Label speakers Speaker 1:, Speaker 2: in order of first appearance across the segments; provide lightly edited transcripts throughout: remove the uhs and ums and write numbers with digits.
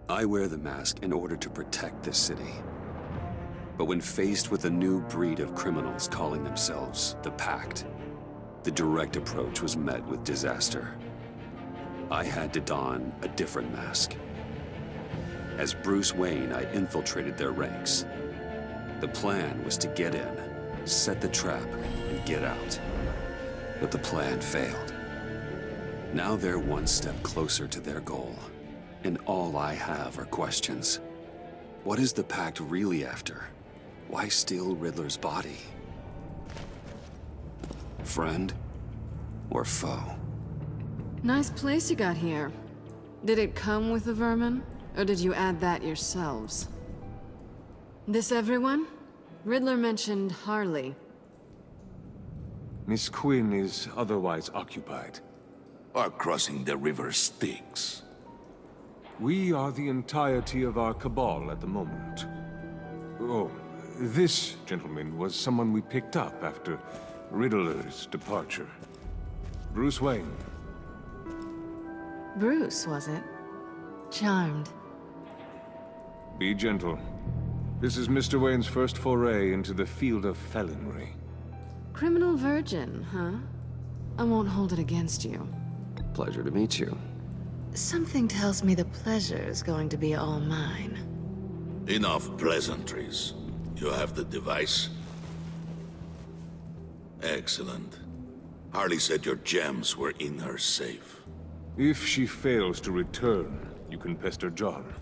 Speaker 1: I wear the mask in order to protect this city. But when faced with a new breed of criminals calling themselves the Pact, the direct approach was met with disaster. I had to don a different mask. As Bruce Wayne, I infiltrated their ranks. The plan was to get in, set the trap, and get out. But the plan failed. Now they're one step closer to their goal, and all I have are questions. What is the Pact really after? Why steal Riddler's body? Friend or foe?
Speaker 2: Nice place you got here. Did it come with the vermin, or did you add that yourselves? This everyone? Riddler mentioned Harley.
Speaker 3: Miss Quinn is otherwise occupied.
Speaker 4: Are crossing the river Styx.
Speaker 3: We are the entirety of our cabal at the moment. Oh, this gentleman was someone we picked up after Riddler's departure. Bruce Wayne.
Speaker 2: Bruce, was it? Charmed.
Speaker 3: Be gentle. This is Mr. Wayne's first foray into the field of felonry.
Speaker 2: Criminal virgin, huh? I won't hold it against you.
Speaker 1: Pleasure to meet you.
Speaker 2: Something tells me the pleasure is going to be all mine.
Speaker 4: Enough pleasantries. You have the device? Excellent. Harley said your gems were in her safe.
Speaker 3: If she fails to return, you can pester John.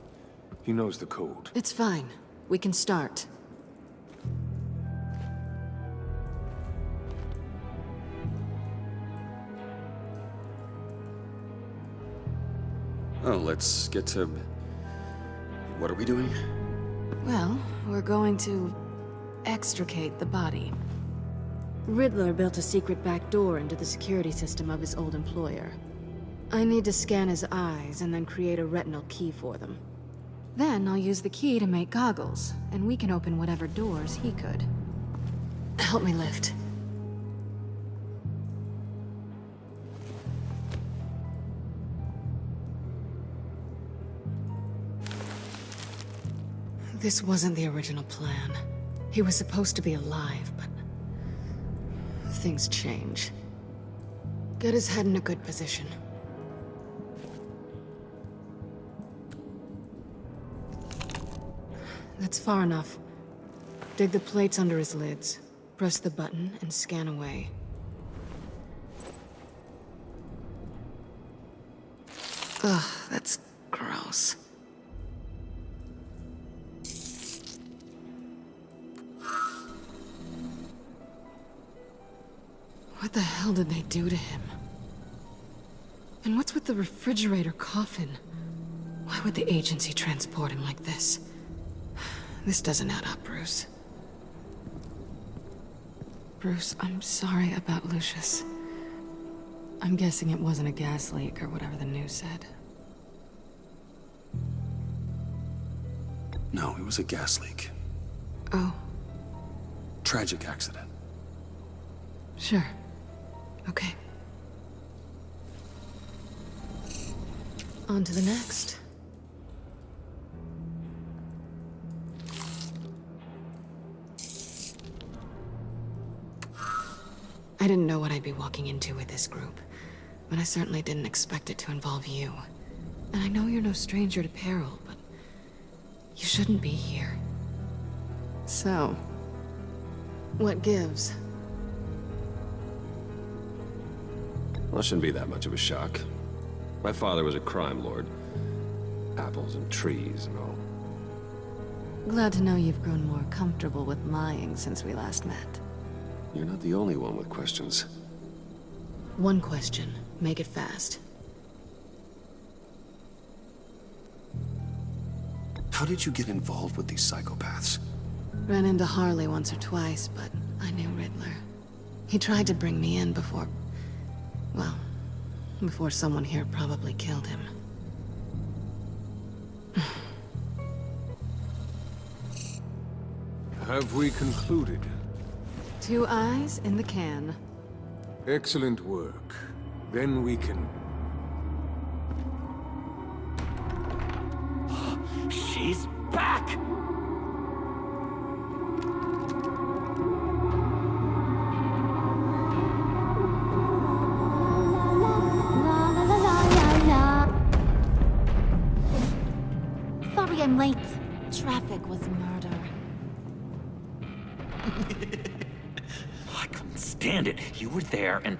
Speaker 3: He knows the code.
Speaker 2: It's fine. We can start.
Speaker 1: Oh, let's get to... What are we doing?
Speaker 2: Well, we're going to extricate the body. Riddler built a secret back door into the security system of his old employer. I need to scan his eyes and then create a retinal key for them. Then I'll use the key to make goggles, and we can open whatever doors he could. Help me lift. This wasn't the original plan. He was supposed to be alive, but things change. Get his head in a good position. That's far enough. Dig the plates under his lids. Press the button and scan away. Ugh, that's gross. What the hell did they do to him? And what's with the refrigerator coffin? Why would the agency transport him like this? This doesn't add up, Bruce. Bruce, I'm sorry about Lucius. I'm guessing it wasn't a gas leak or whatever the news said.
Speaker 1: No, it was a gas leak.
Speaker 2: Oh.
Speaker 1: Tragic accident.
Speaker 2: Sure. Okay. On to the next. I didn't know what I'd be walking into with this group, but I certainly didn't expect it to involve you. And I know you're no stranger to peril, but you shouldn't be here. So, what gives?
Speaker 5: Well, it shouldn't be that much of a shock. My father was a crime lord. Apples and trees and all.
Speaker 2: Glad to know you've grown more comfortable with lying since we last met.
Speaker 1: You're not the only one with questions.
Speaker 2: One question. Make it fast.
Speaker 1: How did you get involved with these psychopaths?
Speaker 2: Ran into Harley once or twice, but I knew Riddler. He tried to bring me in before... well, before someone here probably killed him.
Speaker 3: Have we concluded?
Speaker 2: 2 eyes in the can.
Speaker 3: Excellent work. Then we can...
Speaker 6: He's back!
Speaker 7: Sorry I'm late. Traffic was murder.
Speaker 6: I couldn't stand it. You were there, and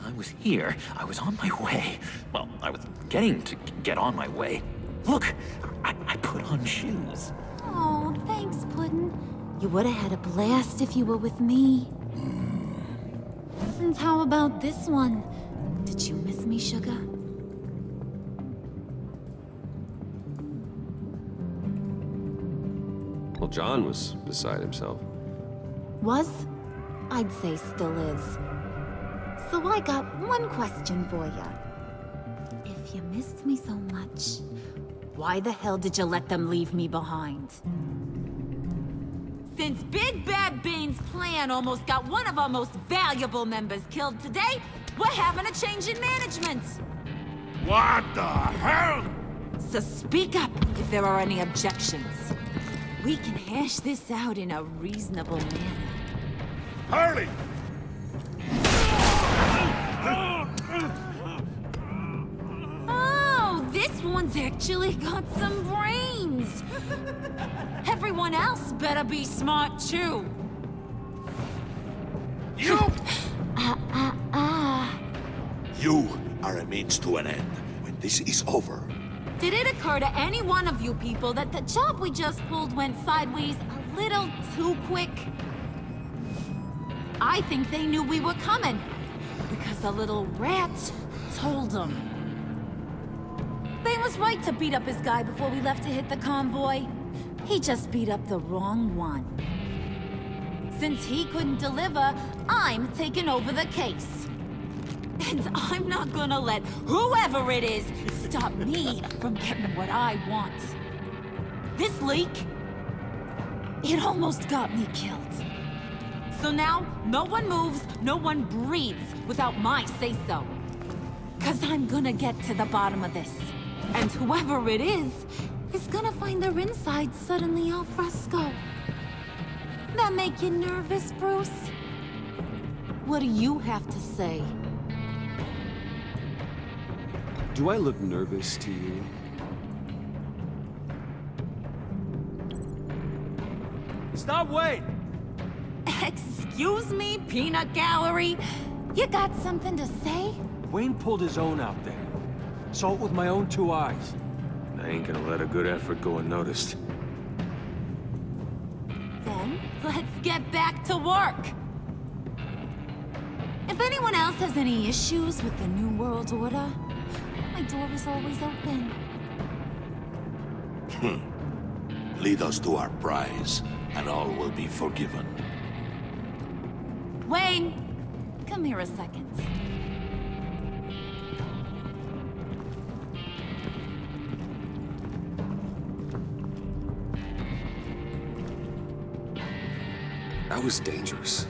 Speaker 6: I was here. I was on my way. Well, I was getting to get on my way. Look, I put on shoes.
Speaker 7: Oh, thanks, Puddin'. You would have had a blast if you were with me. And how about this one? Did you miss me, sugar?
Speaker 5: Well, John was beside himself.
Speaker 7: Was? I'd say still is. So I got one question for ya. If you missed me so much, why the hell did you let them leave me behind? Since Big Bad Bane's plan almost got one of our most valuable members killed today, we're having a change in management.
Speaker 4: What the hell?
Speaker 7: So speak up if there are any objections. We can hash this out in a reasonable manner.
Speaker 4: Harley!
Speaker 7: Oh, this one's actually got some brains. Everyone else better be smart too.
Speaker 4: You! You are a means to an end. When this is over,
Speaker 7: Did it occur to any one of you people that the job we just pulled went sideways a little too quick? I think they knew we were coming, because a little rat told them. Bane was right to beat up his guy before we left to hit the convoy. He just beat up the wrong one. Since he couldn't deliver, I'm taking over the case. And I'm not gonna let whoever it is stop me from getting what I want. This leak, it almost got me killed. So now, no one moves, no one breathes without my say-so. 'Cause I'm gonna get to the bottom of this. And whoever it is gonna find their inside suddenly al fresco. That make you nervous, Bruce? What do you have to say?
Speaker 1: Do I look nervous to you?
Speaker 8: Stop waiting!
Speaker 7: Excuse me, peanut gallery? You got something to say?
Speaker 8: Wayne pulled his own out there. Saw it with my own 2 eyes.
Speaker 3: I ain't gonna let a good effort go unnoticed.
Speaker 7: Then, let's get back to work. If anyone else has any issues with the New World Order, my door is always open.
Speaker 4: lead us to our prize, and all will be forgiven.
Speaker 7: Wayne, come here a second.
Speaker 1: That was dangerous.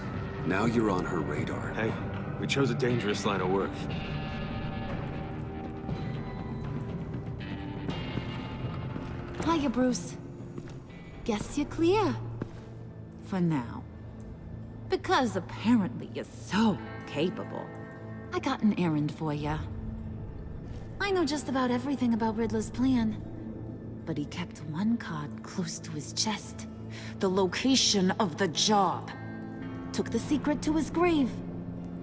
Speaker 1: Now you're on her radar.
Speaker 3: Hey, we chose a dangerous line of work.
Speaker 7: Hiya, Bruce. Guess you're clear. For now. Because apparently you're so capable. I got an errand for ya. I know just about everything about Riddler's plan. But he kept one card close to his chest. The location of the job. Took the secret to his grave.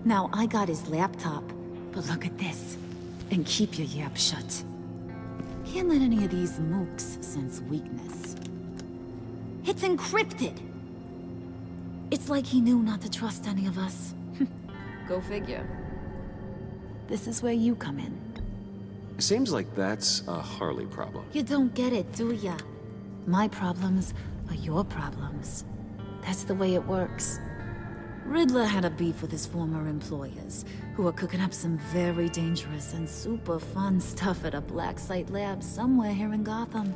Speaker 7: Now I got his laptop. But look at this. And keep your yap shut. Can't let any of these mooks sense weakness. It's encrypted! It's like he knew not to trust any of us. Go figure. This is where you come in.
Speaker 1: Seems like that's a Harley problem.
Speaker 7: You don't get it, do ya? My problems are your problems. That's the way it works. Riddler had a beef with his former employers, who were cooking up some very dangerous and super fun stuff at a black site lab somewhere here in Gotham.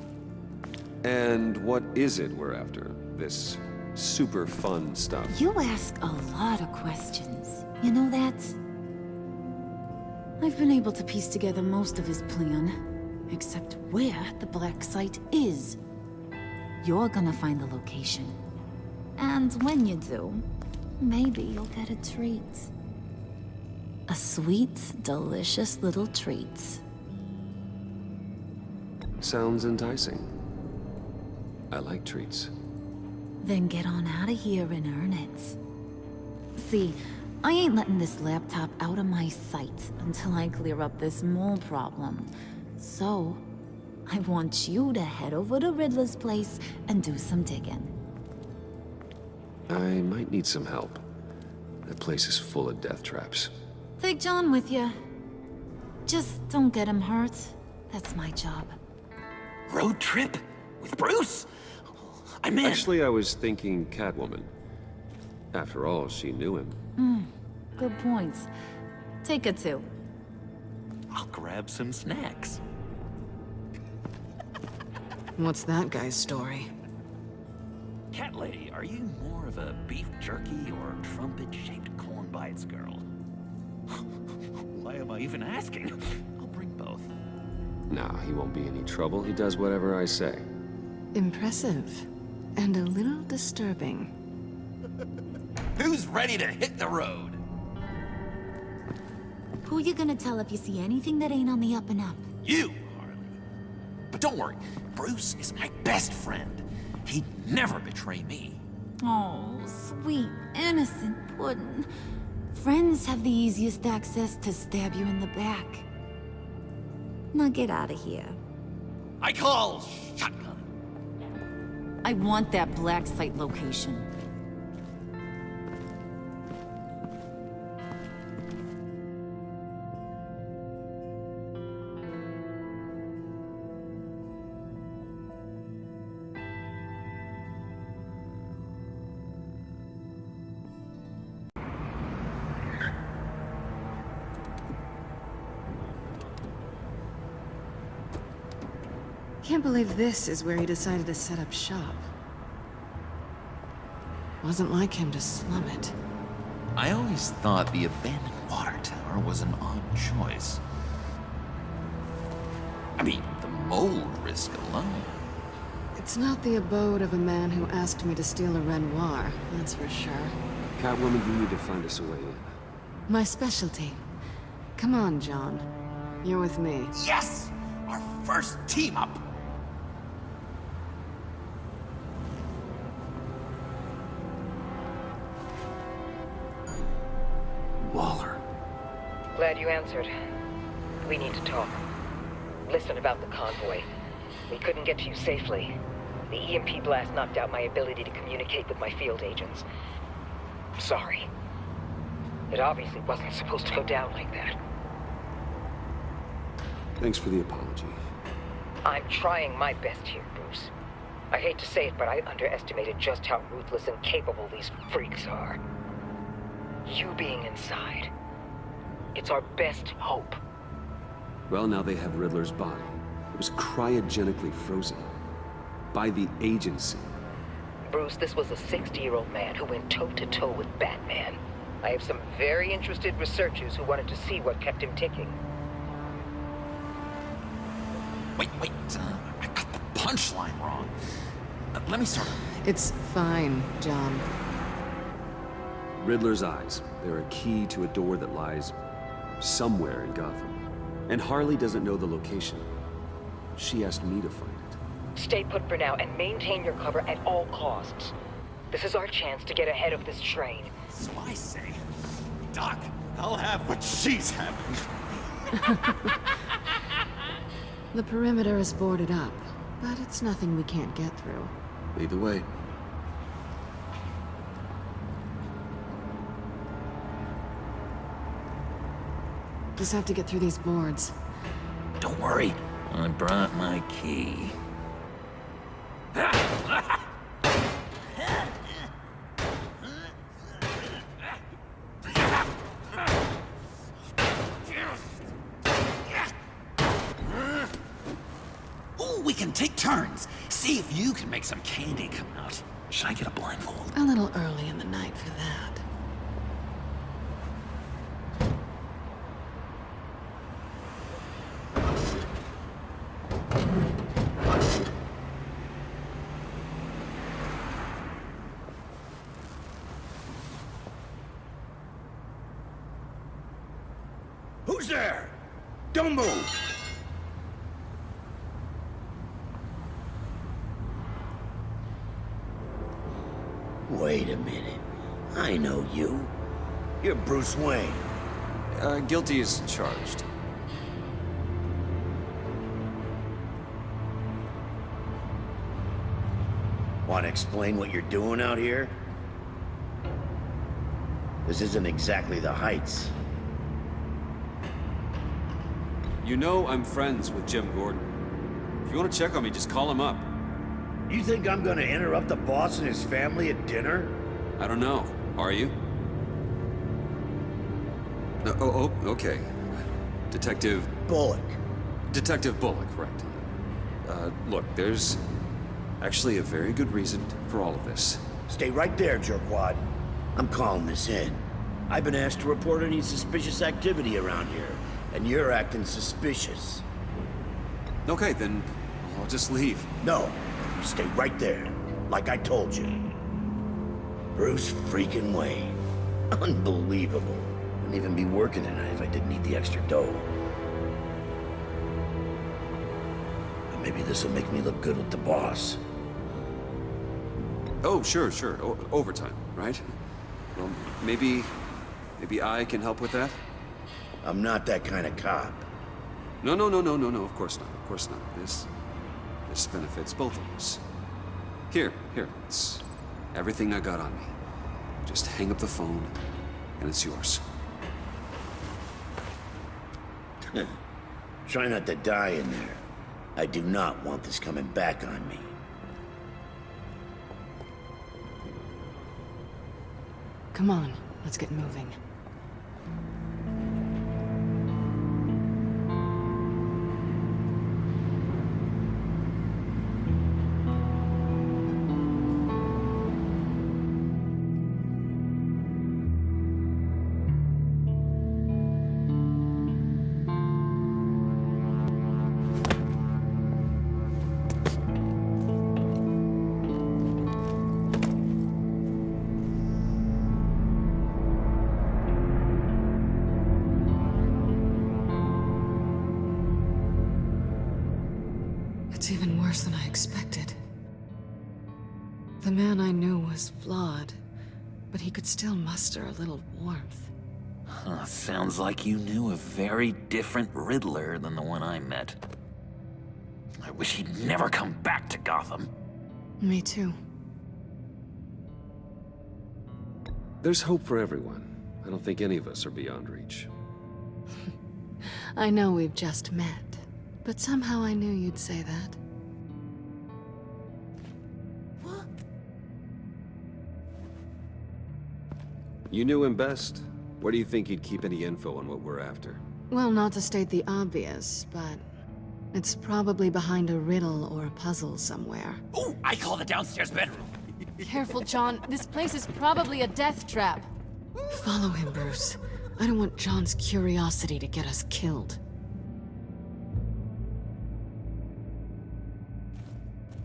Speaker 1: And what is it we're after? This super fun stuff?
Speaker 7: You ask a lot of questions. You know that? I've been able to piece together most of his plan, except where the black site is. you're gonna find the location. And when you do, maybe you'll get a treat. A sweet, delicious little treat.
Speaker 5: Sounds enticing. I like treats.
Speaker 7: Then get on out of here and earn it. See, I ain't letting this laptop out of my sight until I clear up this mole problem. So, I want you to head over to Riddler's place and do some digging.
Speaker 5: I might need some help. That place is full of death traps.
Speaker 7: Take John with you. Just don't get him hurt. That's my job.
Speaker 6: Road trip? With Bruce? I'm in.
Speaker 5: Actually, I was thinking Catwoman. After all, she knew him.
Speaker 7: Good points. Take it too.
Speaker 6: I'll grab some snacks.
Speaker 2: What's that guy's story?
Speaker 6: Cat lady, are you more of a beef jerky or trumpet-shaped corn bites girl? Why am I even asking? I'll bring both.
Speaker 5: Nah, he won't be any trouble. He does whatever I say.
Speaker 2: Impressive. And a little disturbing.
Speaker 6: Who's ready to hit the road?
Speaker 7: Who you gonna tell if you see anything that ain't on the up and up?
Speaker 6: You, Harley. But don't worry, Bruce is my best friend. He'd never betray me.
Speaker 7: Oh, sweet, innocent puddin'. Friends have the easiest access to stab you in the back. Now get out of here.
Speaker 6: I call shotgun.
Speaker 7: I want that black site location.
Speaker 2: Can't believe this is where he decided to set up shop. Wasn't like him to slum it.
Speaker 6: I always thought the abandoned water tower was an odd choice. I mean, the mold risk alone.
Speaker 2: It's not the abode of a man who asked me to steal a Renoir, that's for sure.
Speaker 5: Catwoman, you need to find us a way in.
Speaker 2: My specialty. Come on, John. You're with me.
Speaker 6: Yes! Our first team up!
Speaker 5: Waller.
Speaker 9: Glad you answered. We need to talk. Listen about the convoy. We couldn't get to you safely. The EMP blast knocked out my ability to communicate with my field agents. Sorry. It obviously wasn't supposed to go down like that.
Speaker 5: Thanks for the apology.
Speaker 9: I'm trying my best here, Bruce. I hate to say it, but I underestimated just how ruthless and capable these freaks are. You being inside, it's our best hope.
Speaker 5: Well, now they have Riddler's body. It was cryogenically frozen. By the agency.
Speaker 9: Bruce, this was a 60-year-old man who went toe-to-toe with Batman. I have some very interested researchers who wanted to see what kept him ticking.
Speaker 6: Wait, I got the punchline wrong. Let me start.
Speaker 2: It's fine, John.
Speaker 5: Riddler's eyes. They're a key to a door that lies somewhere in Gotham. And Harley doesn't know the location. She asked me to find it.
Speaker 9: Stay put for now and maintain your cover at all costs. This is our chance to get ahead of this train.
Speaker 6: So I say, Doc, I'll have what she's having.
Speaker 2: The perimeter is boarded up, but it's nothing we can't get through.
Speaker 5: Lead the way.
Speaker 2: Just have to get through these boards.
Speaker 6: Don't worry, I brought my key. Ooh, we can take turns. See if you can make some candy come out. Should I get a blindfold?
Speaker 2: A little early in the night for that.
Speaker 10: Who's there? Don't move! Wait a minute. I know you. You're Bruce Wayne.
Speaker 5: Guilty as charged.
Speaker 10: Want to explain what you're doing out here? This isn't exactly the Heights.
Speaker 5: You know I'm friends with Jim Gordon. If you want to check on me, just call him up.
Speaker 10: You think I'm gonna interrupt the boss and his family at dinner?
Speaker 5: I don't know. Are you? No, oh, okay. Detective
Speaker 10: Bullock.
Speaker 5: Detective Bullock, right. Look, there's actually a very good reason for all of this.
Speaker 10: Stay right there, jerkwad. I'm calling this in. I've been asked to report any suspicious activity around here, and you're acting suspicious.
Speaker 5: Okay, then I'll just leave.
Speaker 10: No, you stay right there, like I told you. Bruce freaking Wayne. Unbelievable. Wouldn't even be working tonight if I didn't need the extra dough. But maybe this will make me look good with the boss.
Speaker 5: Oh, sure. Overtime, right? Well, maybe I can help with that?
Speaker 10: I'm not that kind of cop.
Speaker 5: No, of course not. This benefits both of us. Here, it's everything I got on me. Just hang up the phone, and it's yours.
Speaker 10: Try not to die in there. I do not want this coming back on me.
Speaker 2: Come on, let's get moving. It's even worse than I expected. The man I knew was flawed, but he could still muster a little warmth.
Speaker 6: Huh, sounds like you knew a very different Riddler than the one I met. I wish he'd never come back to Gotham.
Speaker 2: Me too.
Speaker 5: There's hope for everyone. I don't think any of us are beyond reach.
Speaker 2: I know we've just met, but somehow I knew you'd say that.
Speaker 5: You knew him best. Where do you think he'd keep any info on what we're after?
Speaker 2: Well, not to state the obvious, but it's probably behind a riddle or a puzzle somewhere.
Speaker 6: Oh, I call the downstairs bedroom.
Speaker 2: Careful, John. This place is probably a death trap. Follow him, Bruce. I don't want John's curiosity to get us killed.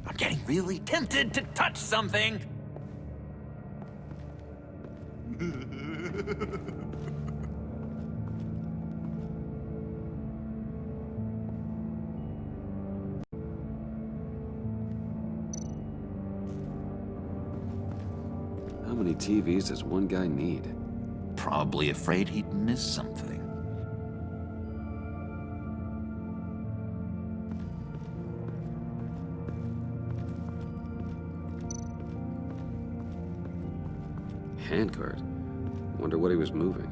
Speaker 6: I'm getting really tempted to touch something.
Speaker 5: How many TVs does one guy need?
Speaker 6: Probably afraid he'd miss something.
Speaker 5: Handcart. Wonder what he was moving.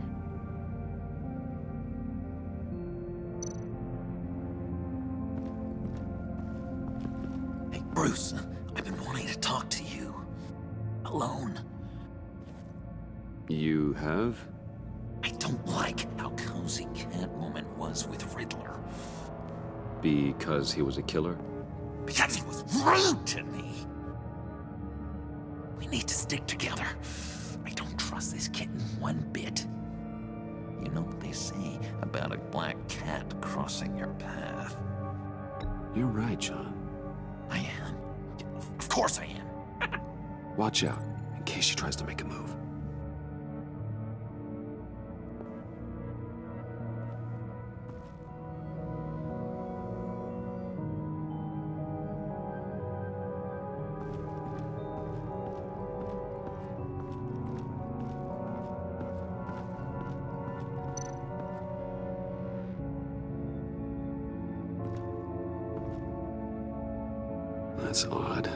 Speaker 6: Hey, Bruce, I've been wanting to talk to you. Alone.
Speaker 5: You have?
Speaker 6: I don't like how cozy Catwoman was with Riddler.
Speaker 5: Because he was a killer?
Speaker 6: Because he was rude to me. We need to stick together. I don't trust this kitten one bit. You know what they say about a black cat crossing your path?
Speaker 5: You're right, John.
Speaker 6: I am. Of course I am.
Speaker 5: Watch out, in case she tries to make a move.
Speaker 1: That's odd.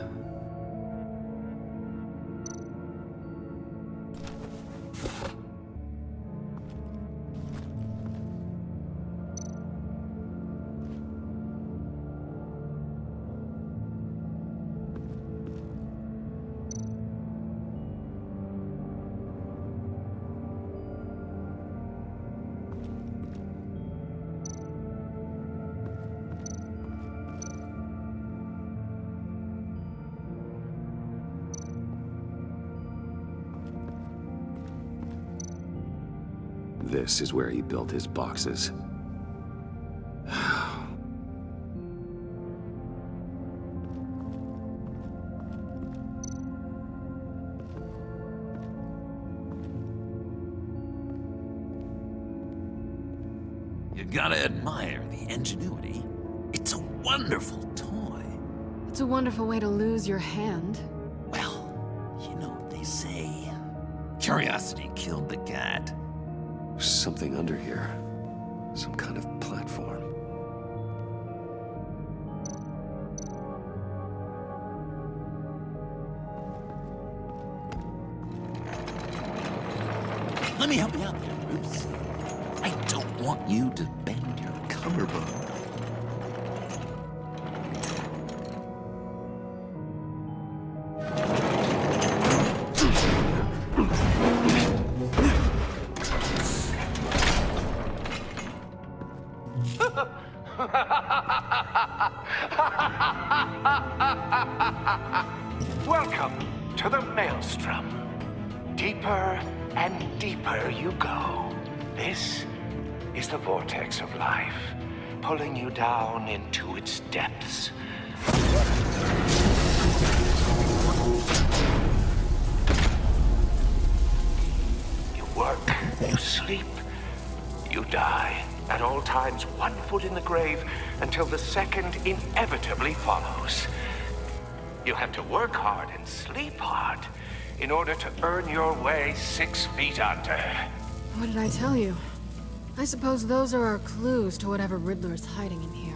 Speaker 1: This is where he built his boxes.
Speaker 6: You gotta admire the ingenuity. It's a wonderful toy.
Speaker 2: It's a wonderful way to lose your hand.
Speaker 6: Well, you know what they say. Curiosity killed the cat.
Speaker 1: There's something under here. Some kind of platform.
Speaker 6: Let me help you out there, Bruce. I don't want you to bend your collarbone.
Speaker 11: Welcome to the Maelstrom. Deeper and deeper you go. This is the vortex of life, pulling you down into its depths. You work, you sleep, you die. At all times, 1 foot in the grave until the second inevitably follows. You have to work hard and sleep hard in order to earn your way 6 feet under.
Speaker 2: What did I tell you? I suppose those are our clues to whatever Riddler's hiding in here.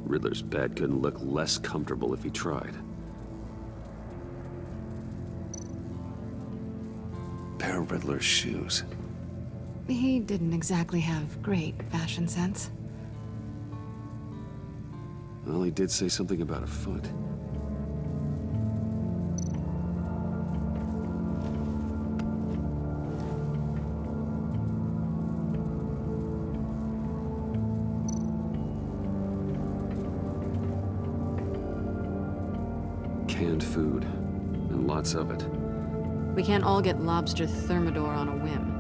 Speaker 1: Riddler's bed couldn't look less comfortable if he tried. Pair of Riddler's shoes.
Speaker 2: He didn't exactly have great fashion sense.
Speaker 1: Well, he did say something about a foot. Canned food, and lots of it.
Speaker 2: We can't all get lobster thermidor on a whim.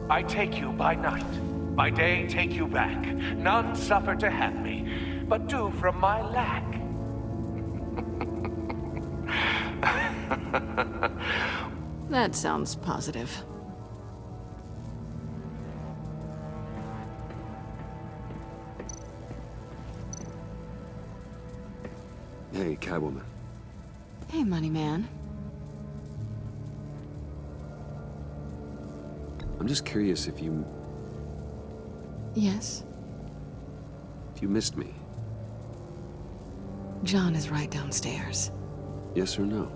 Speaker 11: I take you by night. By day, take you back. None suffer to have me, but do from my lack.
Speaker 2: That sounds positive.
Speaker 1: Hey, Catwoman.
Speaker 2: Hey, money man.
Speaker 1: I'm just curious if you
Speaker 2: Yes?
Speaker 1: missed me.
Speaker 2: John is right downstairs.
Speaker 1: Yes or no?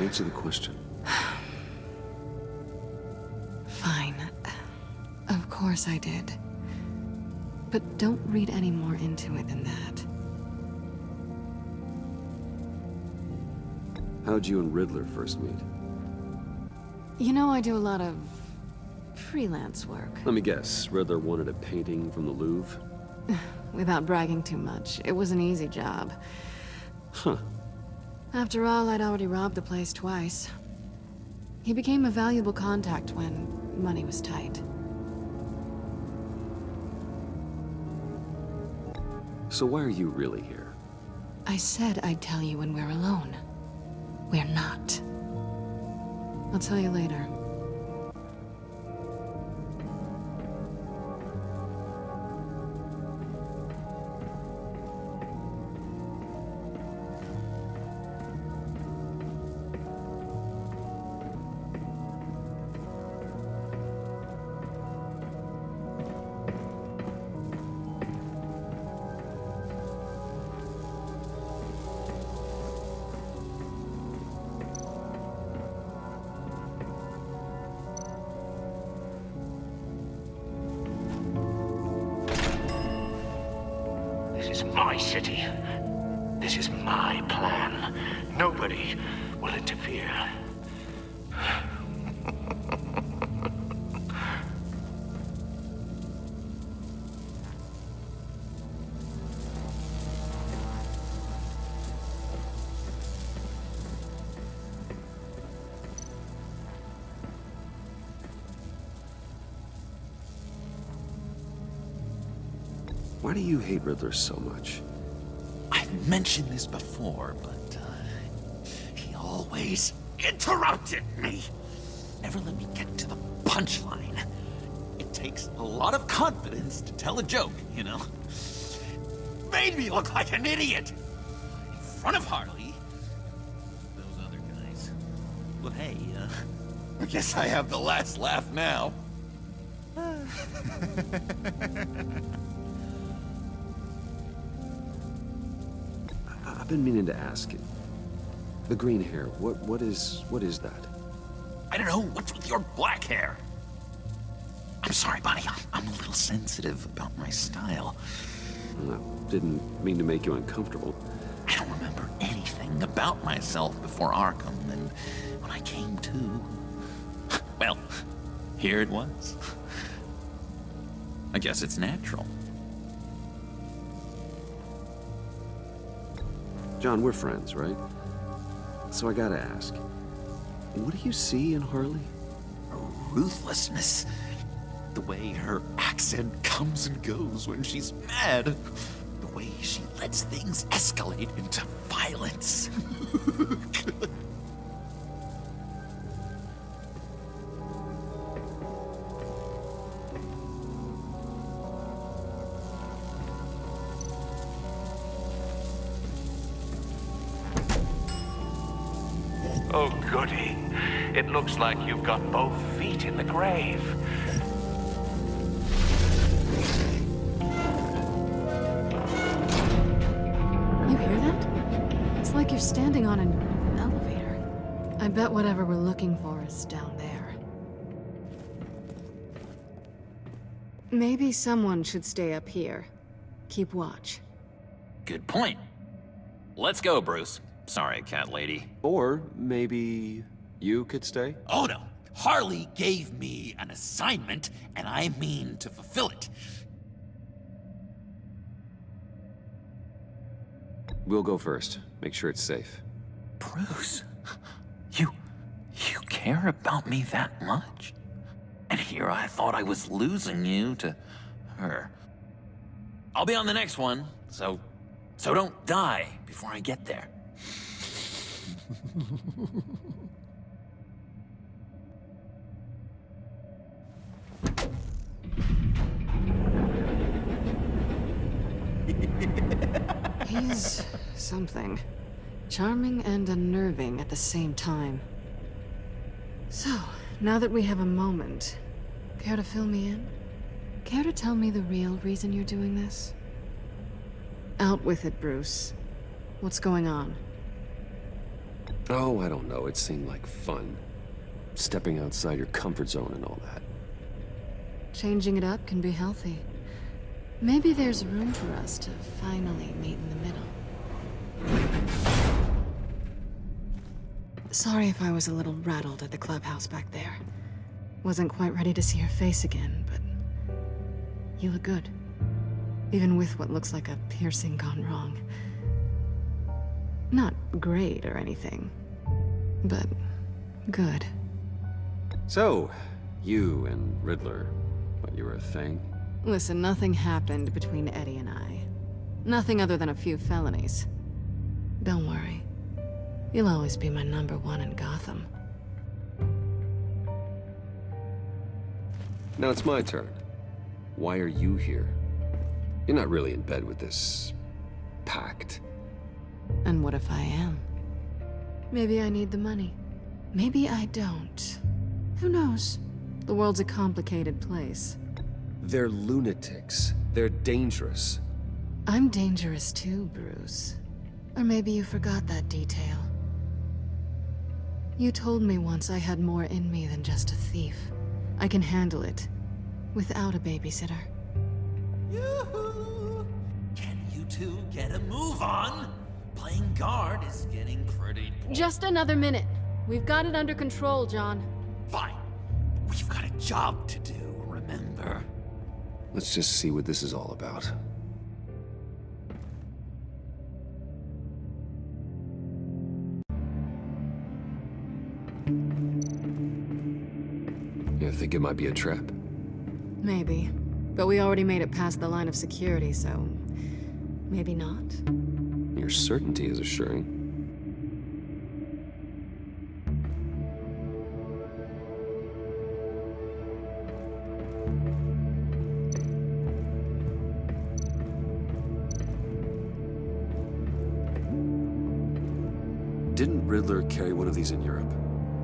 Speaker 1: Answer the question.
Speaker 2: Fine. Of course I did. But don't read any more into it than that.
Speaker 1: How'd you and Riddler first meet?
Speaker 2: You know, I do a lot of freelance work.
Speaker 1: Let me guess, Riddler wanted a painting from the Louvre?
Speaker 2: Without bragging too much, it was an easy job.
Speaker 1: Huh.
Speaker 2: After all, I'd already robbed the place twice. He became a valuable contact when money was tight.
Speaker 1: So why are you really here?
Speaker 2: I said I'd tell you when we're alone. We're not. I'll tell you later.
Speaker 11: This is my city. This is my plan. Nobody will interfere.
Speaker 1: Why do you hate Riddler so much?
Speaker 6: I've mentioned this before, but he always interrupted me. Never let me get to the punchline. It takes a lot of confidence to tell a joke, you know? Made me look like an idiot in front of Harley. Those other guys. Well, hey, I guess I have the last laugh now.
Speaker 1: I've been meaning to ask you. The green hair, what is that?
Speaker 6: I don't know, what's with your black hair? I'm sorry, buddy, I'm a little sensitive about my style.
Speaker 1: I didn't mean to make you uncomfortable.
Speaker 6: I don't remember anything about myself before Arkham, and when I came to, well, here it was. I guess it's natural.
Speaker 1: John, we're friends, right? So I gotta ask, what do you see in Harley?
Speaker 6: Ruthlessness. The way her accent comes and goes when she's mad. The way she lets things escalate into violence.
Speaker 11: Oh, goody. It looks like you've got both feet in the grave.
Speaker 2: You hear that? It's like you're standing on an elevator. I bet whatever we're looking for is down there. Maybe someone should stay up here. Keep watch.
Speaker 6: Good point. Let's go, Bruce. Sorry, cat lady.
Speaker 1: Or maybe you could stay?
Speaker 6: Oh no. Harley gave me an assignment, and I mean to fulfill it.
Speaker 1: We'll go first. Make sure it's safe.
Speaker 6: Bruce, you care about me that much? And here I thought I was losing you to her. I'll be on the next one, so don't die before I get there.
Speaker 2: He's something. Charming and unnerving at the same time. So, now that we have a moment, care to fill me in? Care to tell me the real reason you're doing this? Out with it, Bruce. What's going on?
Speaker 1: Oh, I don't know. It seemed like fun. Stepping outside your comfort zone and all that.
Speaker 2: Changing it up can be healthy. Maybe there's room for us to finally meet in the middle. Sorry if I was a little rattled at the clubhouse back there. Wasn't quite ready to see your face again, but you look good. Even with what looks like a piercing gone wrong. Not great or anything, but good.
Speaker 5: So, you and Riddler, what, you were a thing?
Speaker 2: Listen, nothing happened between Eddie and I. Nothing other than a few felonies. Don't worry. You'll always be my #1 in Gotham.
Speaker 5: Now it's my turn. Why are you here? You're not really in bed with this... pact.
Speaker 2: And what if I am? Maybe I need the money. Maybe I don't. Who knows? The world's a complicated place.
Speaker 5: They're lunatics. They're dangerous.
Speaker 2: I'm dangerous too, Bruce. Or maybe you forgot that detail. You told me once I had more in me than just a thief. I can handle it. Without a babysitter.
Speaker 6: Yoo-hoo! Can you two get a move on? Playing guard is getting pretty boring.
Speaker 2: Just another minute. We've got it under control, John.
Speaker 6: Fine. We've got a job to do, remember?
Speaker 5: Let's just see what this is all about. You think it might be a trap?
Speaker 2: Maybe. But we already made it past the line of security, so... maybe not?
Speaker 5: Your certainty is assuring. Didn't Riddler carry one of these in Europe?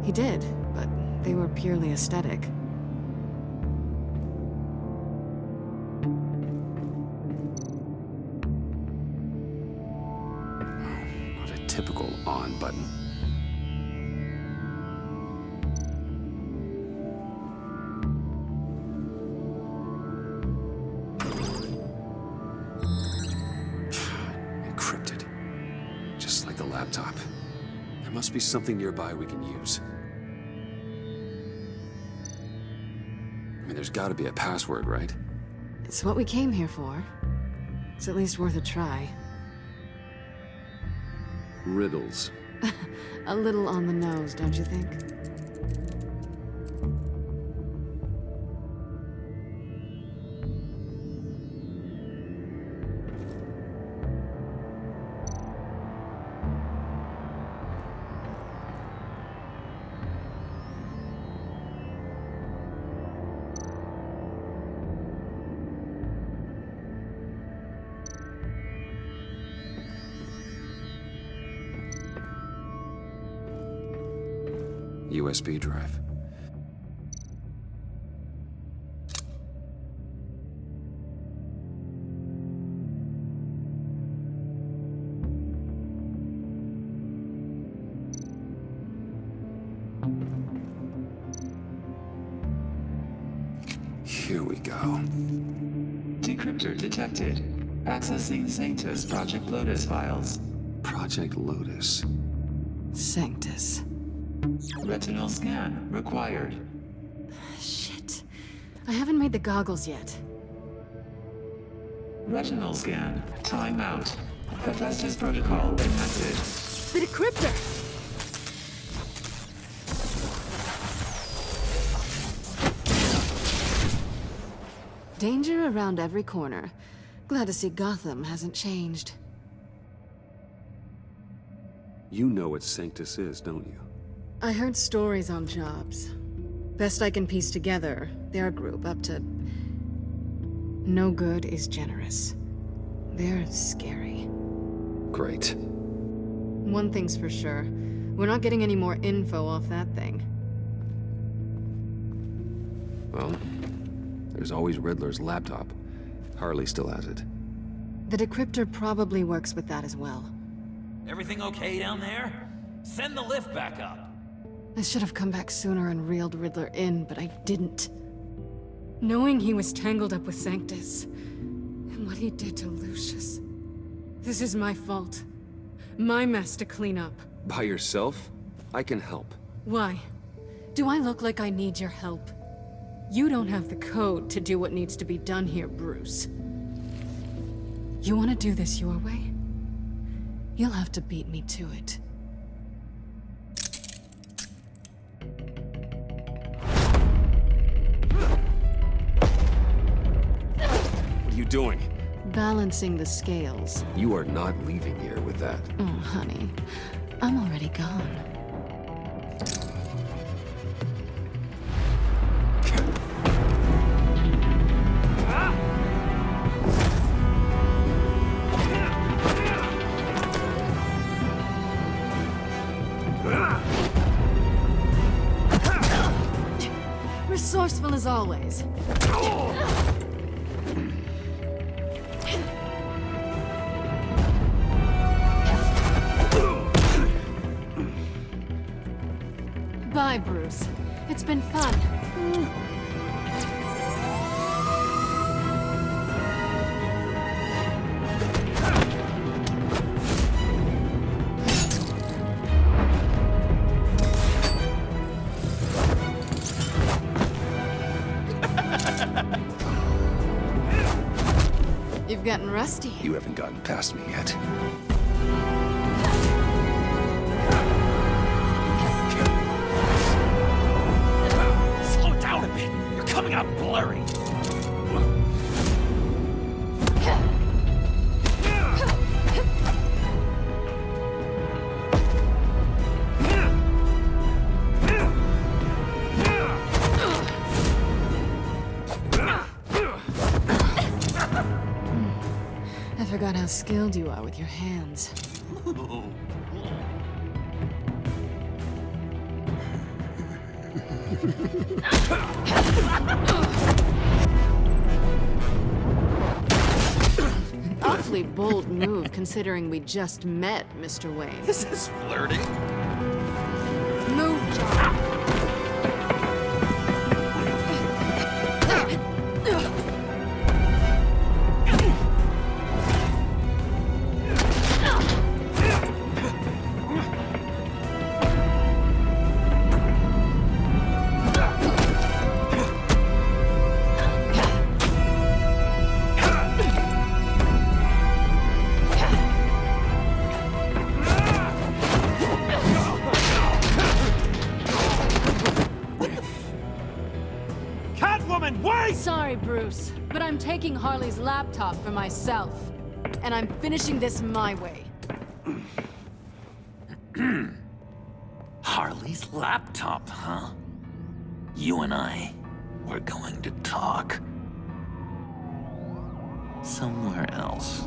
Speaker 2: He did, but they were purely aesthetic.
Speaker 5: Not a typical on button. Encrypted. Just like the laptop. There must be something nearby we can use. I mean, there's gotta be a password, right?
Speaker 2: It's what we came here for. It's at least worth a try.
Speaker 5: Riddles.
Speaker 2: A little on the nose, don't you think?
Speaker 5: USB drive. Here we go.
Speaker 12: Decryptor detected. Accessing Sanctus Project Lotus files.
Speaker 5: Project Lotus.
Speaker 2: Sanctus.
Speaker 12: Retinal scan required.
Speaker 2: Shit. I haven't made the goggles yet.
Speaker 12: Retinal scan. Timeout. Hephaestus protocol enacted.
Speaker 2: The decryptor! Danger around every corner. Glad to see Gotham hasn't changed.
Speaker 5: You know what Sanctus is, don't you?
Speaker 2: I heard stories on jobs. Best I can piece together, they're a group up to... no good is generous. They're scary.
Speaker 5: Great.
Speaker 2: One thing's for sure. We're not getting any more info off that thing.
Speaker 5: Well, there's always Riddler's laptop. Harley still has it.
Speaker 2: The decryptor probably works with that as well.
Speaker 6: Everything okay down there? Send the lift back up.
Speaker 2: I should have come back sooner and reeled Riddler in, but I didn't. Knowing he was tangled up with Sanctus, and what he did to Lucius. This is my fault. My mess to clean up.
Speaker 5: By yourself? I can help.
Speaker 2: Why? Do I look like I need your help? You don't have the code to do what needs to be done here, Bruce. You want to do this your way? You'll have to beat me to it.
Speaker 1: you doing?
Speaker 2: Balancing the scales.
Speaker 1: You are not leaving here with that.
Speaker 2: Oh, honey. I'm already gone. Resourceful as always. Bye, Bruce. It's been fun. You've gotten rusty.
Speaker 1: You haven't gotten past me yet.
Speaker 6: Slow down a bit. You're coming out blurry.
Speaker 2: I forgot how skilled you are with your hands. Awfully bold move, considering we just met, Mr. Wayne.
Speaker 6: This is flirting.
Speaker 2: Move, John. Sorry, Bruce, but I'm taking Harley's laptop for myself. And I'm finishing this my way.
Speaker 6: Harley's laptop, huh? You and I, we're going to talk. Somewhere else.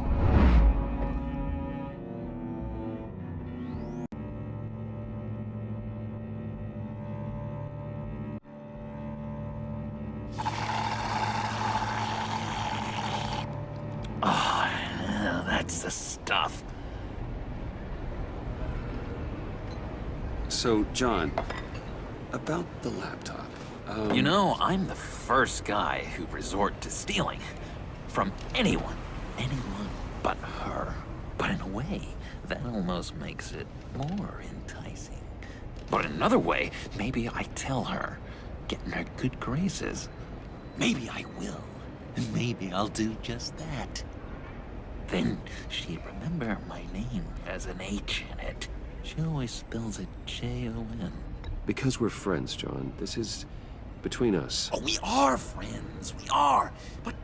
Speaker 6: Oh, yeah, that's the stuff.
Speaker 1: So, John, about the laptop.
Speaker 6: You know, I'm the first guy who'd resort to stealing. From anyone but her. But in a way, that almost makes it more enticing. But in another way, maybe I tell her, get in her good graces. Maybe I will. And maybe I'll do just that. Then she'd remember my name as an H in it. She always spells it J-O-N.
Speaker 1: Because we're friends, John. This is between us.
Speaker 6: Oh, we are friends. We are. But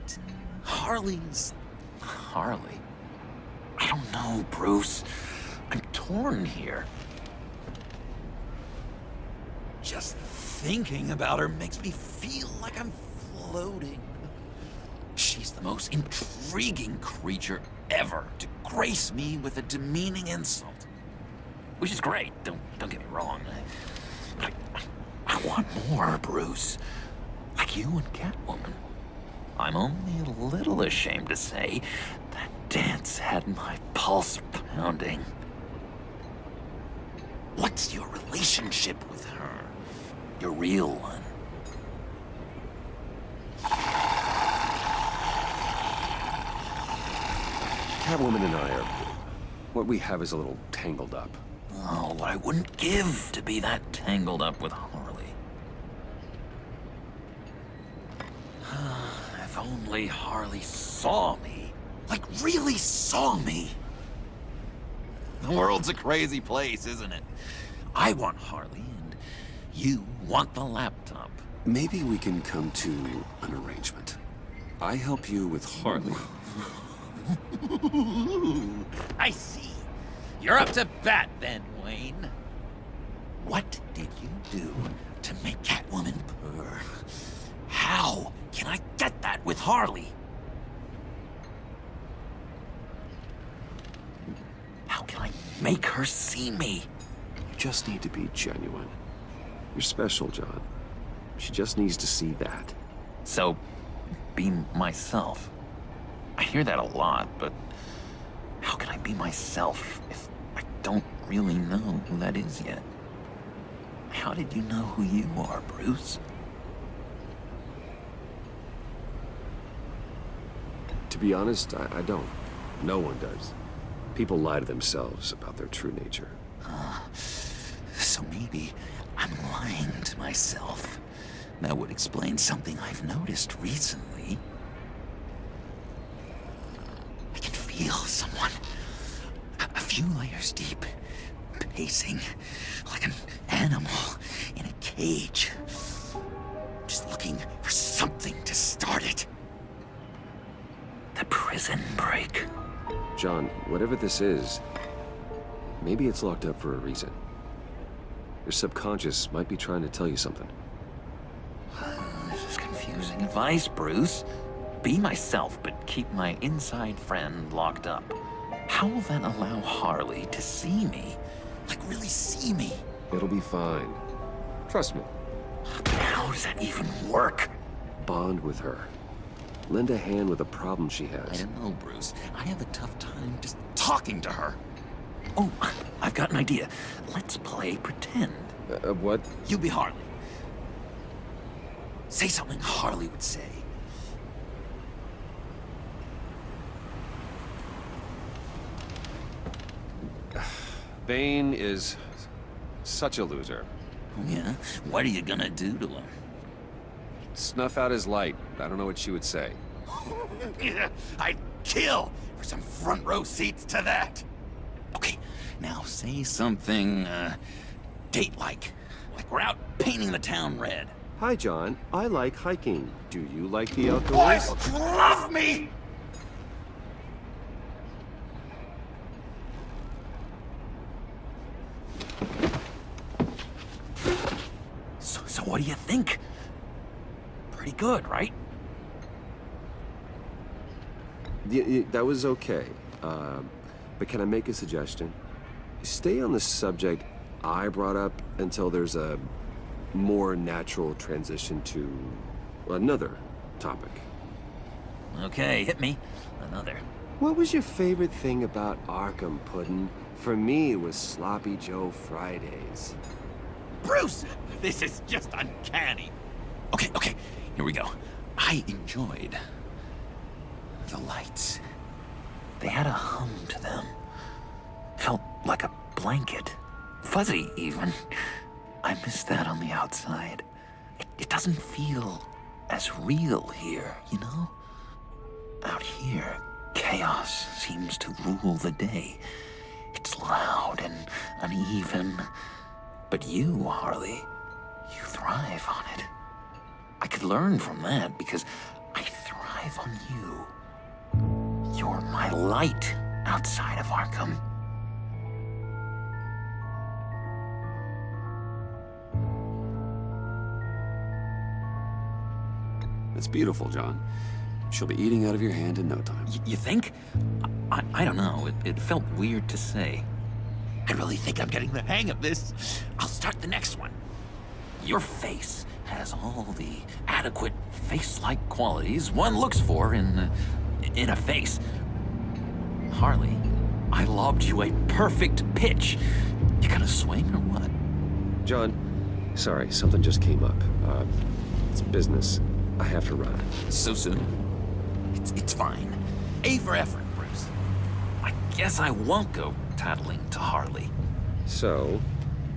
Speaker 6: Harley's... Harley? I don't know, Bruce. I'm torn here. Just thinking about her makes me feel like I'm floating. She's the most intriguing creature ever to grace me with a demeaning insult. Which is great, don't get me wrong. I want more, Bruce. Like you and Catwoman. I'm only a little ashamed to say that dance had my pulse pounding. What's your relationship with her? Your real one?
Speaker 1: Catwoman and I are... what we have is a little tangled up.
Speaker 6: Oh, what I wouldn't give to be that tangled up with Harley. If only Harley saw me. Like, really saw me. The world's a crazy place, isn't it? I want Harley, and you want the laptop.
Speaker 1: Maybe we can come to an arrangement.
Speaker 5: I help you with Harley.
Speaker 6: I see. You're up to bat then, Wayne. What did you do to make Catwoman purr? How can I get that with Harley? How can I make her see me?
Speaker 1: You just need to be genuine. You're special, John. She just needs to see that.
Speaker 6: So, be myself. I hear that a lot, but how can I be myself if I don't really know who that is yet? How did you know who you are, Bruce?
Speaker 1: To be honest, I don't. No one does. People lie to themselves about their true nature.
Speaker 6: So maybe I'm lying to myself. That would explain something I've noticed recently. I can feel someone a few layers deep, pacing like an animal in a cage, just looking for something to start it. The prison break.
Speaker 1: John, whatever this is, maybe it's locked up for a reason. Your subconscious might be trying to tell you something.
Speaker 6: This is confusing advice, Bruce. Be myself, but keep my inside friend locked up. How will that allow Harley to see me? Like, really see me?
Speaker 1: It'll be fine. Trust me.
Speaker 6: How does that even work?
Speaker 1: Bond with her. Lend a hand with a problem she has.
Speaker 6: I don't know, Bruce. I have a tough time just talking to her. Oh, I've got an idea. Let's play pretend.
Speaker 1: What?
Speaker 6: You be Harley. Say something Harley would say.
Speaker 1: Bane is such a loser.
Speaker 6: Oh, yeah? What are you gonna do to him?
Speaker 1: Snuff out his light. I don't know what she would say.
Speaker 6: I'd kill for some front row seats to that. Okay, now say something, date-like. Like we're out painting the town red.
Speaker 1: Hi, John. I like hiking. Do you like the outdoors?
Speaker 6: Boys, love me! So what do you think? Pretty good, right?
Speaker 1: That was okay. But can I make a suggestion? Stay on the subject I brought up until there's a more natural transition to another topic.
Speaker 6: Okay, hit me. Another.
Speaker 1: What was your favorite thing about Arkham, Puddin'? For me, it was Sloppy Joe Fridays.
Speaker 6: Bruce! This is just uncanny. Okay, here we go. I enjoyed the lights. They had a hum to them. Felt like a blanket. Fuzzy, even. I miss that on the outside. It doesn't feel as real here, you know? Out here, chaos seems to rule the day. It's loud and uneven. But you, Harley, you thrive on it. I could learn from that because I thrive on you. You're my light outside of Arkham.
Speaker 5: It's beautiful, John. She'll be eating out of your hand in no time.
Speaker 6: You think? I don't know. It felt weird to say. I really think I'm getting the hang of this. I'll start the next one. Your face has all the adequate face-like qualities one looks for in a face. Harley, I lobbed you a perfect pitch. You gonna swing or what?
Speaker 1: John, sorry, something just came up. It's business. I have to run.
Speaker 6: So soon? It's fine. A for effort, Bruce. I guess I won't go tattling to Harley.
Speaker 1: So,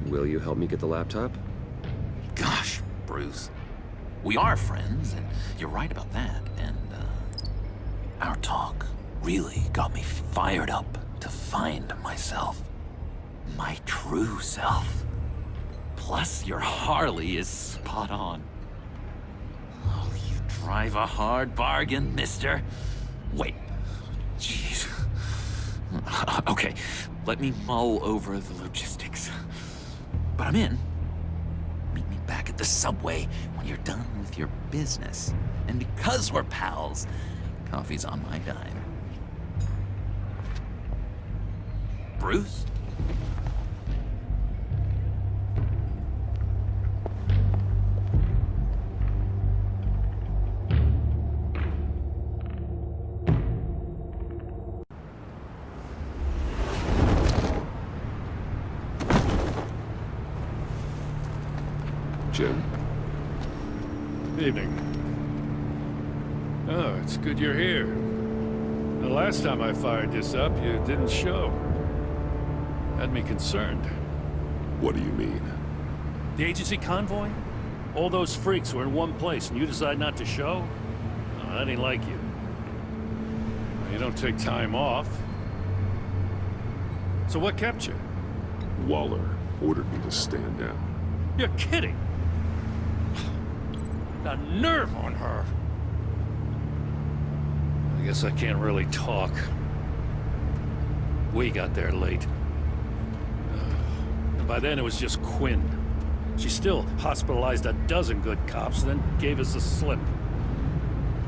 Speaker 1: will you help me get the laptop?
Speaker 6: Gosh, Bruce. We are friends, and you're right about that. And, our talk really got me fired up to find myself. My true self. Plus, your Harley is spot on. Oh, you Drive a hard bargain, mister. Wait. Jeez. Okay, let me mull over the logistics. But I'm in. Meet me back at the subway when you're done with your business. And because we're pals, coffee's on my dime. Bruce?
Speaker 3: Jim?
Speaker 13: Evening. Oh, it's good you're here. The last time I fired this up, you didn't show. Had me concerned.
Speaker 3: What do you mean?
Speaker 13: The agency convoy? All those freaks were in one place and you decide not to show? Oh, that ain't like you. You don't take time off. So what kept you?
Speaker 3: Waller ordered me to stand down.
Speaker 13: You're kidding! The nerve on her! I guess I can't really talk. We got there late. And by then it was just Quinn. She still hospitalized a dozen good cops, then gave us the slip.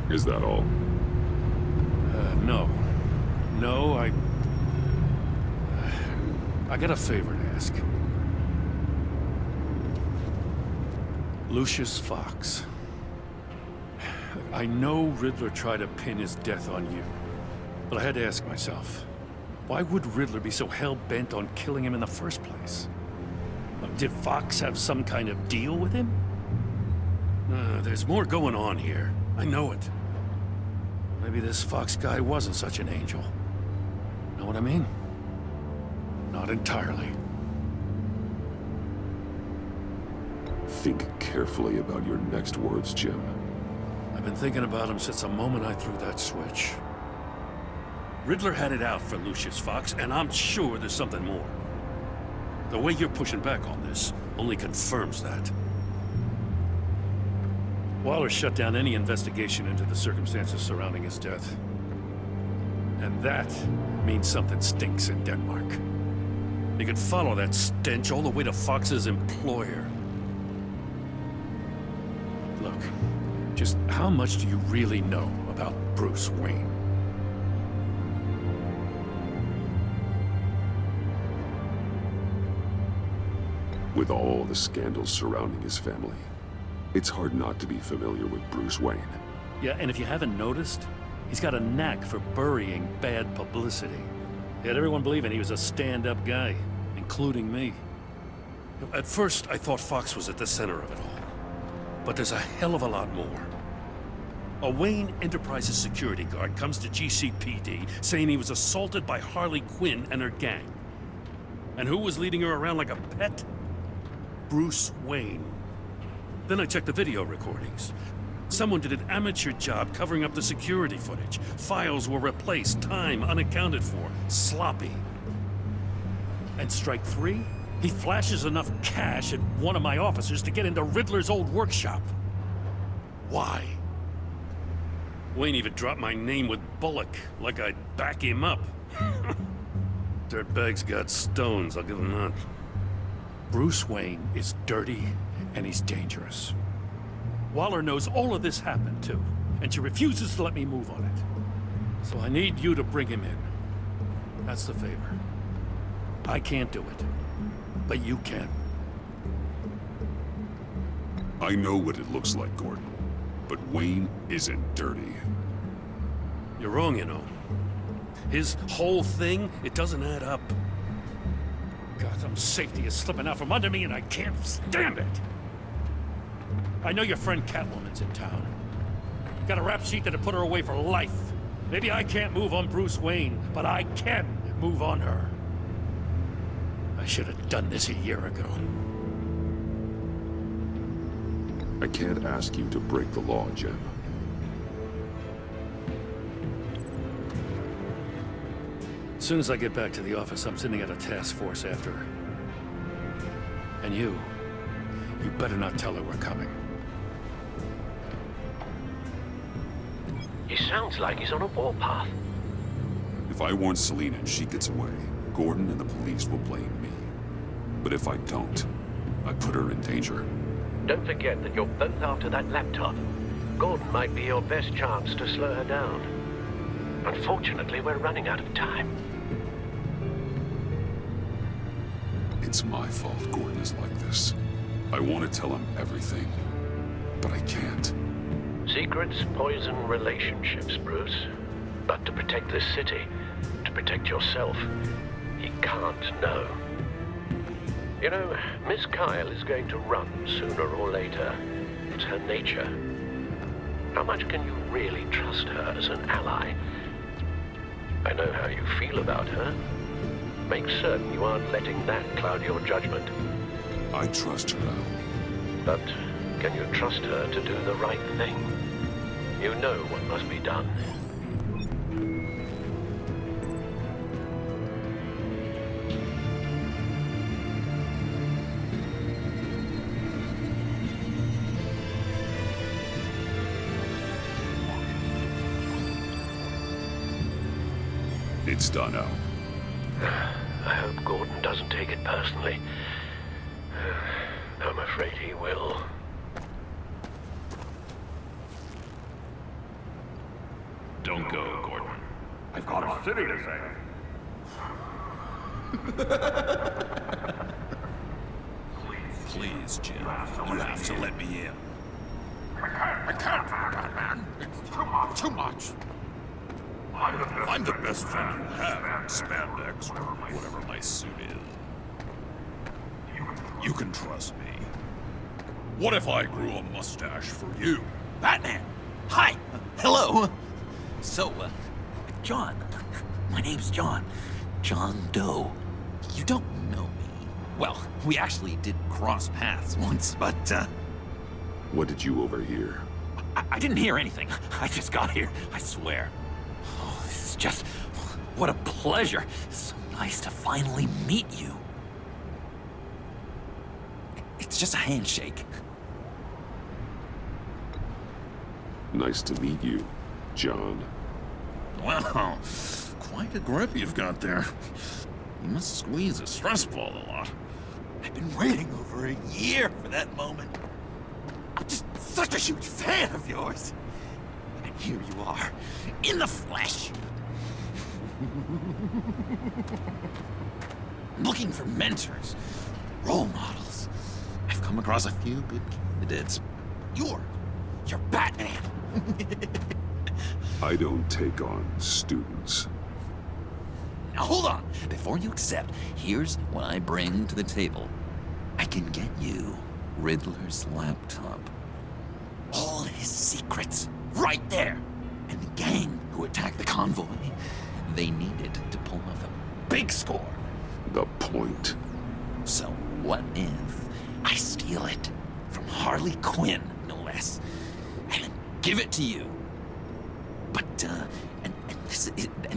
Speaker 3: Is that all?
Speaker 13: No. No, I got a favor to ask. Lucius Fox. I know Riddler tried to pin his death on you, but I had to ask myself, why would Riddler be so hell-bent on killing him in the first place? Did Fox have some kind of deal with him? There's more going on here. I know it. Maybe this Fox guy wasn't such an angel. Know what I mean? Not entirely.
Speaker 3: Think carefully about your next words, Jim.
Speaker 13: I've been thinking about him since the moment I threw that switch. Riddler had it out for Lucius Fox, and I'm sure there's something more. The way you're pushing back on this only confirms that. Waller shut down any investigation into the circumstances surrounding his death. And that means something stinks in Denmark. You can follow that stench all the way to Fox's employer. Look, just how much do you really know about Bruce Wayne?
Speaker 3: With all the scandals surrounding his family, it's hard not to be familiar with Bruce Wayne.
Speaker 13: Yeah, and if you haven't noticed, he's got a knack for burying bad publicity. He had everyone believing he was a stand-up guy, including me. At first, I thought Fox was at the center of it all. But there's a hell of a lot more. A Wayne Enterprises security guard comes to GCPD saying he was assaulted by Harley Quinn and her gang. And who was leading her around like a pet? Bruce Wayne. Then I checked the video recordings. Someone did an amateur job covering up the security footage. Files were replaced, time unaccounted for, sloppy. And strike three? He flashes enough cash at one of my officers to get into Riddler's old workshop. Why? Wayne even dropped my name with Bullock, like I'd back him up. Dirtbag's got stones, I'll give him that. Bruce Wayne is dirty, and he's dangerous. Waller knows all of this happened, too, and she refuses to let me move on it. So I need you to bring him in. That's the favor. I can't do it, but you can.
Speaker 3: I know what it looks like, Gordon, but Wayne isn't dirty.
Speaker 13: You're wrong, you know. His whole thing, it doesn't add up. Gotham's safety is slipping out from under me, and I can't stand it. I know your friend Catwoman's in town. Got a rap sheet that'd put her away for life. Maybe I can't move on Bruce Wayne, but I can move on her. I should have done this a year ago.
Speaker 3: I can't ask you to break the law, Jim.
Speaker 13: As soon as I get back to the office, I'm sending out a task force after her. And you better not tell her we're coming.
Speaker 11: He sounds like he's on a warpath.
Speaker 1: If I warn Selina and she gets away, Gordon and the police will blame me. But if I don't, I put her in danger.
Speaker 11: Don't forget that you're both after that laptop. Gordon might be your best chance to slow her down. Unfortunately, we're running out of time.
Speaker 1: It's my fault Gordon is like this. I want to tell him everything, but I can't.
Speaker 11: Secrets poison relationships, Bruce. But to protect this city, to protect yourself, he can't know. You know, Miss Kyle is going to run sooner or later. It's her nature. How much can you really trust her as an ally? I know how you feel about her. Make certain you aren't letting that cloud your judgment.
Speaker 1: I trust her now.
Speaker 11: But can you trust her to do the right thing? You know what must be done.
Speaker 1: It's done, Al.
Speaker 11: I hope Gordon doesn't take it personally. I'm afraid he will.
Speaker 14: Don't go, Gordon. I've got a city to save.
Speaker 15: Please, Jim. You have to let me in. I can't, Batman. It's too much. I'm the best friend you have in spandex, or whatever my suit is. You can trust me. What if I grew a mustache for you?
Speaker 6: Batman! Hi! Hello! So, John. My name's John. John Doe. You don't know me. Well, we actually did cross paths once, but,
Speaker 1: What did you overhear?
Speaker 6: I didn't hear anything. I just got here, I swear. Oh, this is just... what a pleasure. It's so nice to finally meet you. It's just a handshake.
Speaker 1: Nice to meet you, John.
Speaker 15: Wow, quite a grip you've got there. You must squeeze a stress ball a lot.
Speaker 6: I've been waiting over a year for that moment. I'm just such a huge fan of yours. And here you are, in the flesh. I'm looking for mentors, role models. I've come across a few good candidates. You're Batman.
Speaker 1: I don't take on students.
Speaker 6: Now hold on. Before you accept, here's what I bring to the table. I can get you Riddler's laptop. All his secrets, right there. And the gang who attacked the convoy, they needed to pull off a big score.
Speaker 1: The point.
Speaker 6: So what if I steal it from Harley Quinn, no less, and give it to you? But, and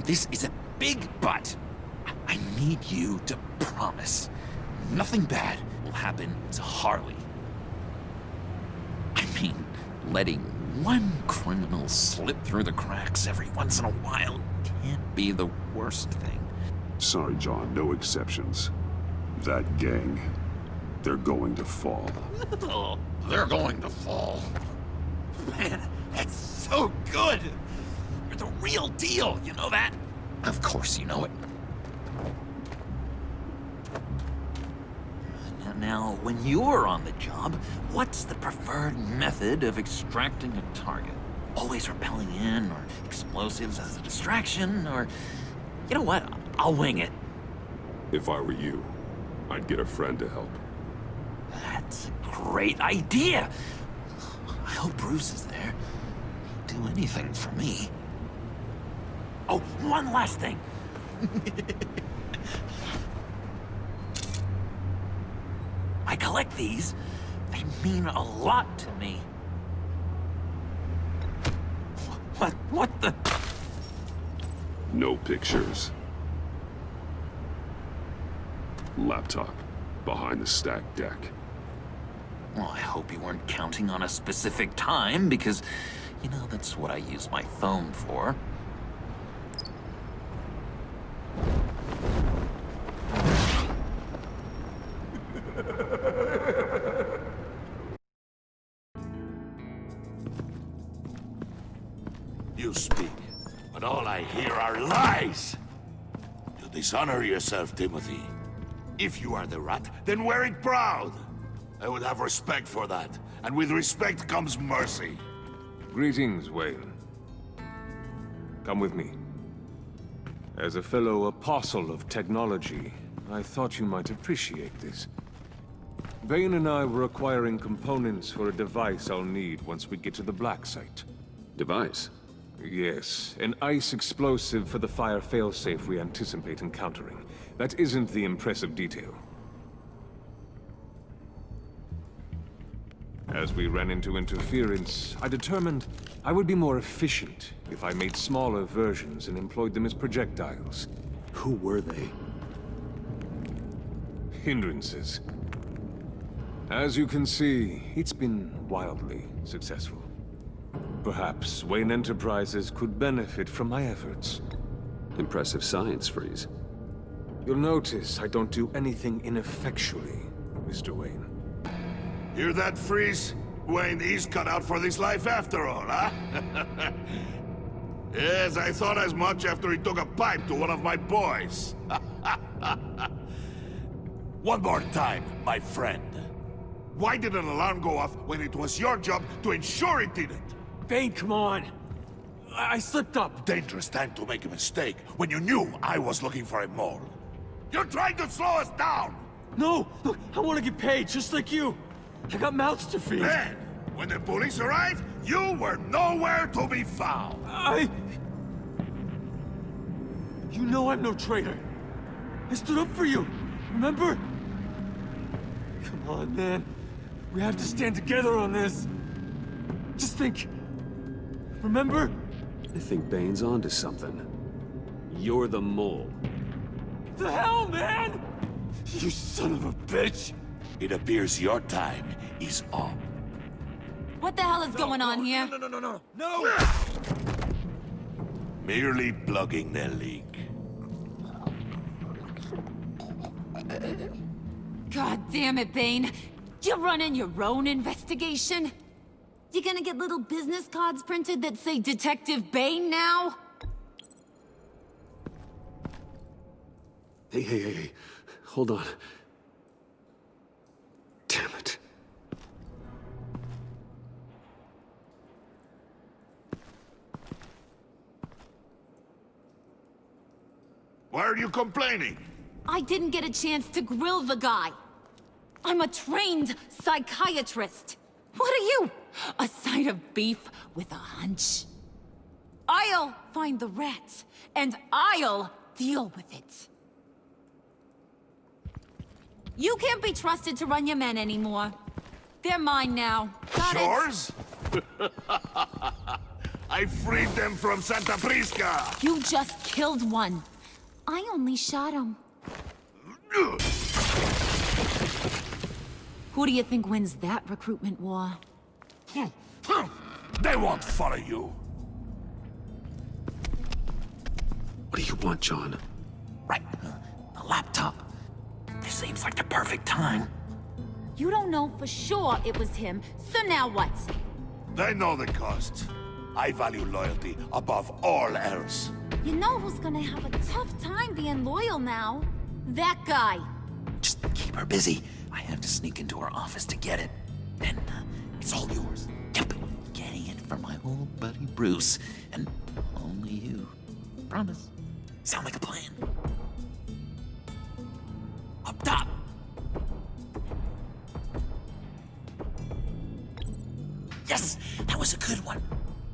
Speaker 6: this is a big but. I need you to promise nothing bad will happen to Harley. I mean, letting one criminal slip through the cracks every once in a while can't be the worst thing.
Speaker 1: Sorry, John, no exceptions. That gang, they're going to fall.
Speaker 6: Oh,
Speaker 15: They're going to fall.
Speaker 6: man, that's so good! You're the real deal, you know that? Of course you know it. Now, when you're on the job, what's the preferred method of extracting a target? Always rappelling in, or explosives as a distraction, or... You know what? I'll wing it.
Speaker 1: If I were you, I'd get a friend to help.
Speaker 6: That's a great idea! I hope Bruce is there. He'd do anything for me. Oh, one last thing. I collect these. They mean a lot to me. What the?
Speaker 1: No pictures. Laptop, behind the stacked deck.
Speaker 6: Well, I hope you weren't counting on a specific time, because You know, that's what I use my phone for.
Speaker 4: You speak, but all I hear are lies! You dishonor yourself, Timothy. If you are the rat, then wear it proud! I would have respect for that, and with respect comes mercy.
Speaker 3: Greetings, Wayne. Come with me. As a fellow apostle of technology, I thought you might appreciate this. Bane and I were acquiring components for a device I'll need once we get to the Black Site.
Speaker 1: Device?
Speaker 3: Yes, an ice explosive for the fire failsafe we anticipate encountering. That isn't the impressive detail. As we ran into interference, I determined I would be more efficient if I made smaller versions and employed them as projectiles.
Speaker 1: Who were they?
Speaker 3: Hindrances. As you can see, it's been wildly successful. Perhaps Wayne Enterprises could benefit from my efforts.
Speaker 1: Impressive science, Freeze.
Speaker 3: You'll notice I don't do anything ineffectually, Mr. Wayne.
Speaker 4: Hear that, Freeze? Wayne is cut out for this life after all, huh? Yes, I thought as much after he took a pipe to one of my boys. One more time, my friend. Why did an alarm go off when it was your job to ensure it didn't?
Speaker 8: Bane, come on! I slipped up!
Speaker 4: Dangerous time to make a mistake when you knew I was looking for a mole. You're trying to slow us down!
Speaker 8: No! Look, I want to get paid, just like you! I got mouths to feed!
Speaker 4: Then, when the police arrived, you were nowhere to be found!
Speaker 8: You know I'm no traitor! I stood up for you, remember? Come on, man. We have to stand together on this. Just think. Remember?
Speaker 1: I think Bane's onto something. You're the mole.
Speaker 8: The hell, man! You son of a bitch!
Speaker 4: It appears your time is up.
Speaker 7: What the hell is going on here?
Speaker 8: No!
Speaker 4: Merely plugging the leak.
Speaker 7: God damn it, Bane. You're running your own investigation? You gonna get little business cards printed that say Detective Bane now?
Speaker 1: Hey. Hold on. Damn it.
Speaker 4: Why are you complaining?
Speaker 7: I didn't get a chance to grill the guy. I'm a trained psychiatrist. What are you? A side of beef with a hunch? I'll find the rat, and I'll deal with it. You can't be trusted to run your men anymore. They're mine now. Got it?
Speaker 4: Yours? I freed them from Santa Prisca!
Speaker 7: You just killed one. I only shot him. Who do you think wins that recruitment war?
Speaker 4: They won't follow you.
Speaker 1: What do you want, John?
Speaker 6: Right, the laptop. This seems like the perfect time.
Speaker 7: You don't know for sure it was him, so now what?
Speaker 4: They know the cost. I value loyalty above all else.
Speaker 7: You know who's gonna have a tough time being loyal now? That guy.
Speaker 6: Just keep her busy. I have to sneak into her office to get it. Then it's all yours. Yep, getting it from my old buddy Bruce, and only you. Promise. Sound like a plan? Up top. Yes, that was a good one.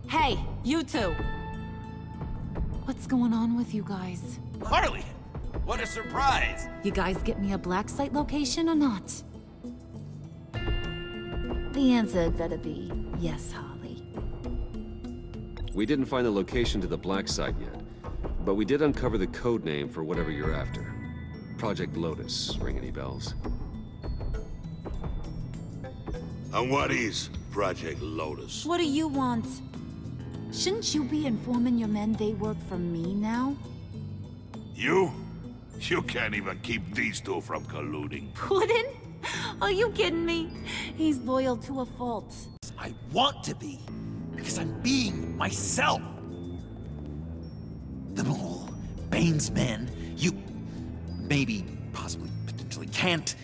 Speaker 7: Hey, you two. What's going on with you guys?
Speaker 11: Harley! What a surprise!
Speaker 7: You guys get me a black site location or not? The answer had better be yes, Harley.
Speaker 1: We didn't find the location to the black site yet, but we did uncover the code name for whatever you're after. Project Lotus. Ring any bells?
Speaker 4: And what is Project Lotus?
Speaker 7: What do you want? Shouldn't you be informing your men they work for me now?
Speaker 4: You? You can't even keep these two from colluding.
Speaker 7: Puddin'? Are you kidding me? He's loyal to a fault.
Speaker 6: I want to be, because I'm being myself. The Mole, Bane's men, you maybe, possibly, potentially can't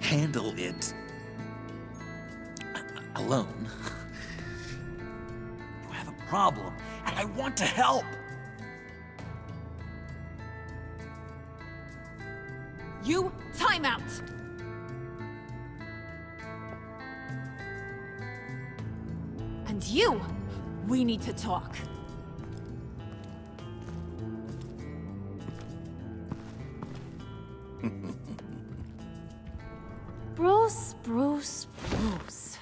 Speaker 6: handle it alone. You have a problem, and I want to help.
Speaker 7: You, time out! And you, we need to talk. Bruce, Bruce, Bruce.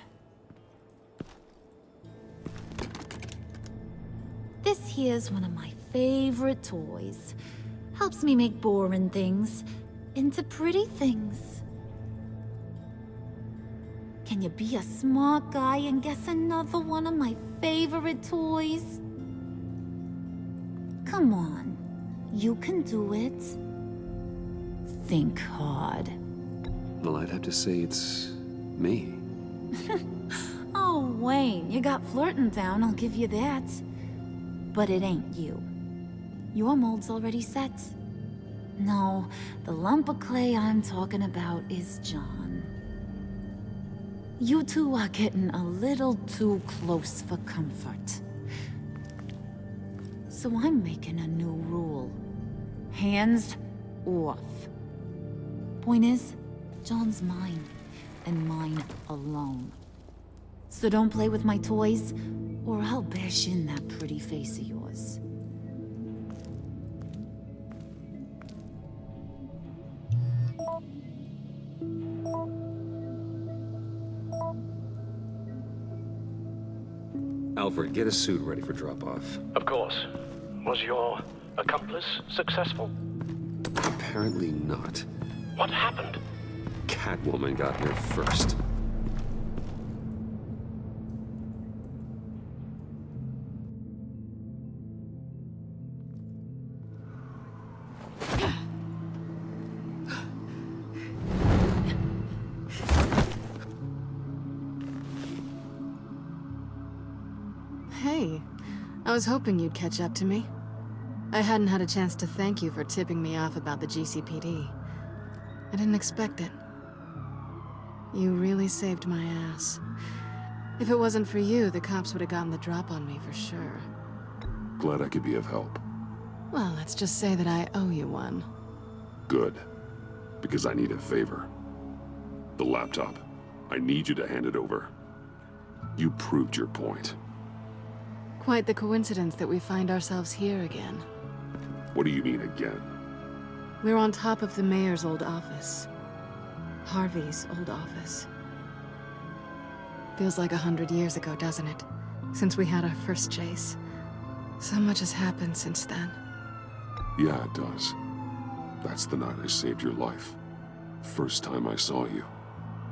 Speaker 7: This here's one of my favorite toys. Helps me make boring things into pretty things. Can you be a smart guy and guess another one of my favorite toys? Come on, you can do it. Think hard.
Speaker 5: Well, I'd have to say it's me.
Speaker 7: Oh, Wayne, you got flirting down, I'll give you that. But it ain't you. Your mold's already set. No, the lump of clay I'm talking about is John. You two are getting a little too close for comfort. So I'm making a new rule. Hands off. Point is, John's mine, and mine alone. So don't play with my toys, or I'll bash in that pretty face of yours.
Speaker 5: Alfred, get a suit ready for drop-off.
Speaker 11: Of course. Was your accomplice successful?
Speaker 5: Apparently not.
Speaker 11: What happened?
Speaker 5: Catwoman got here first.
Speaker 2: Hey, I was hoping you'd catch up to me. I hadn't had a chance to thank you for tipping me off about the GCPD. I didn't expect it. You really saved my ass. If it wasn't for you, the cops would have gotten the drop on me for sure.
Speaker 15: Glad I could be of help.
Speaker 2: Well, let's just say that I owe you one.
Speaker 15: Good. Because I need a favor. The laptop. I need you to hand it over. You proved your point.
Speaker 2: Quite the coincidence that we find ourselves here again.
Speaker 15: What do you mean again?
Speaker 2: We're on top of the mayor's old office. Harvey's old office. Feels like 100 years ago, doesn't it? Since we had our first chase. So much has happened since then.
Speaker 15: Yeah, it does. That's the night I saved your life. First time I saw you.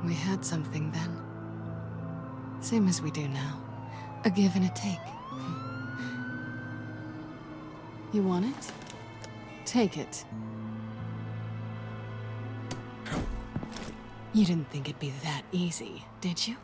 Speaker 2: We had something then. Same as we do now. A give and a take. You want it? Take it. You didn't think it'd be that easy, did you?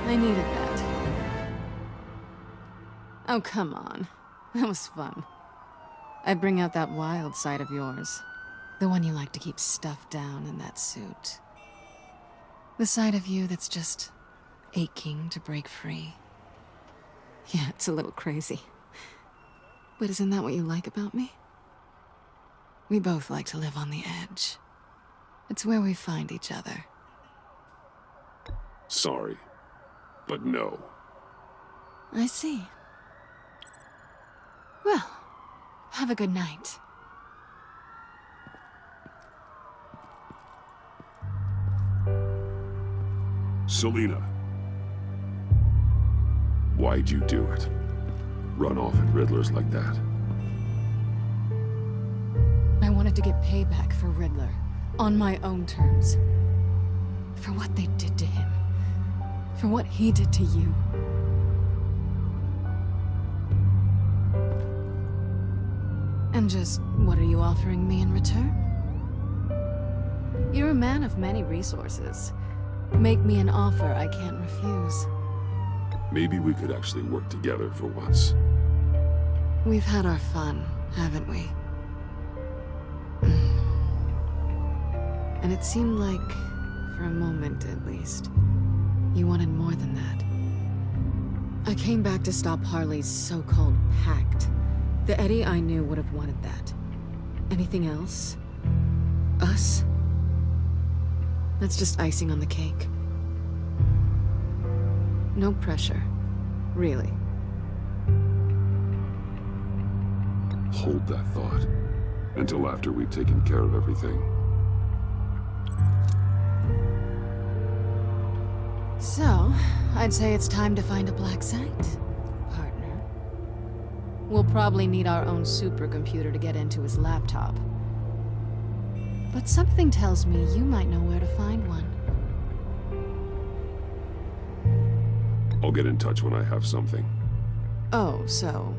Speaker 2: I needed that. Oh, come on. That was fun. I bring out that wild side of yours. The one you like to keep stuffed down in that suit. The side of you that's just aching to break free. Yeah, it's a little crazy. But isn't that what you like about me? We both like to live on the edge. It's where we find each other.
Speaker 14: Sorry, but no.
Speaker 2: I see. Well, have a good night.
Speaker 14: Selina. Why'd you do it? Run off at Riddlers like that?
Speaker 2: I wanted to get payback for Riddler, on my own terms. For what they did to him. For what he did to you. And just, what are you offering me in return? You're a man of many resources. Make me an offer I can't refuse.
Speaker 14: Maybe we could actually work together for once.
Speaker 2: We've had our fun, haven't we? And it seemed like, for a moment at least, you wanted more than that. I came back to stop Harley's so-called pact. The Eddie I knew would have wanted that. Anything else? Us? That's just icing on the cake. No pressure. Really.
Speaker 14: Hold that thought. Until after we've taken care of everything.
Speaker 2: So, I'd say it's time to find a black site, partner. We'll probably need our own supercomputer to get into his laptop. But something tells me you might know where to find one.
Speaker 14: I'll get in touch when I have something.
Speaker 2: Oh, so...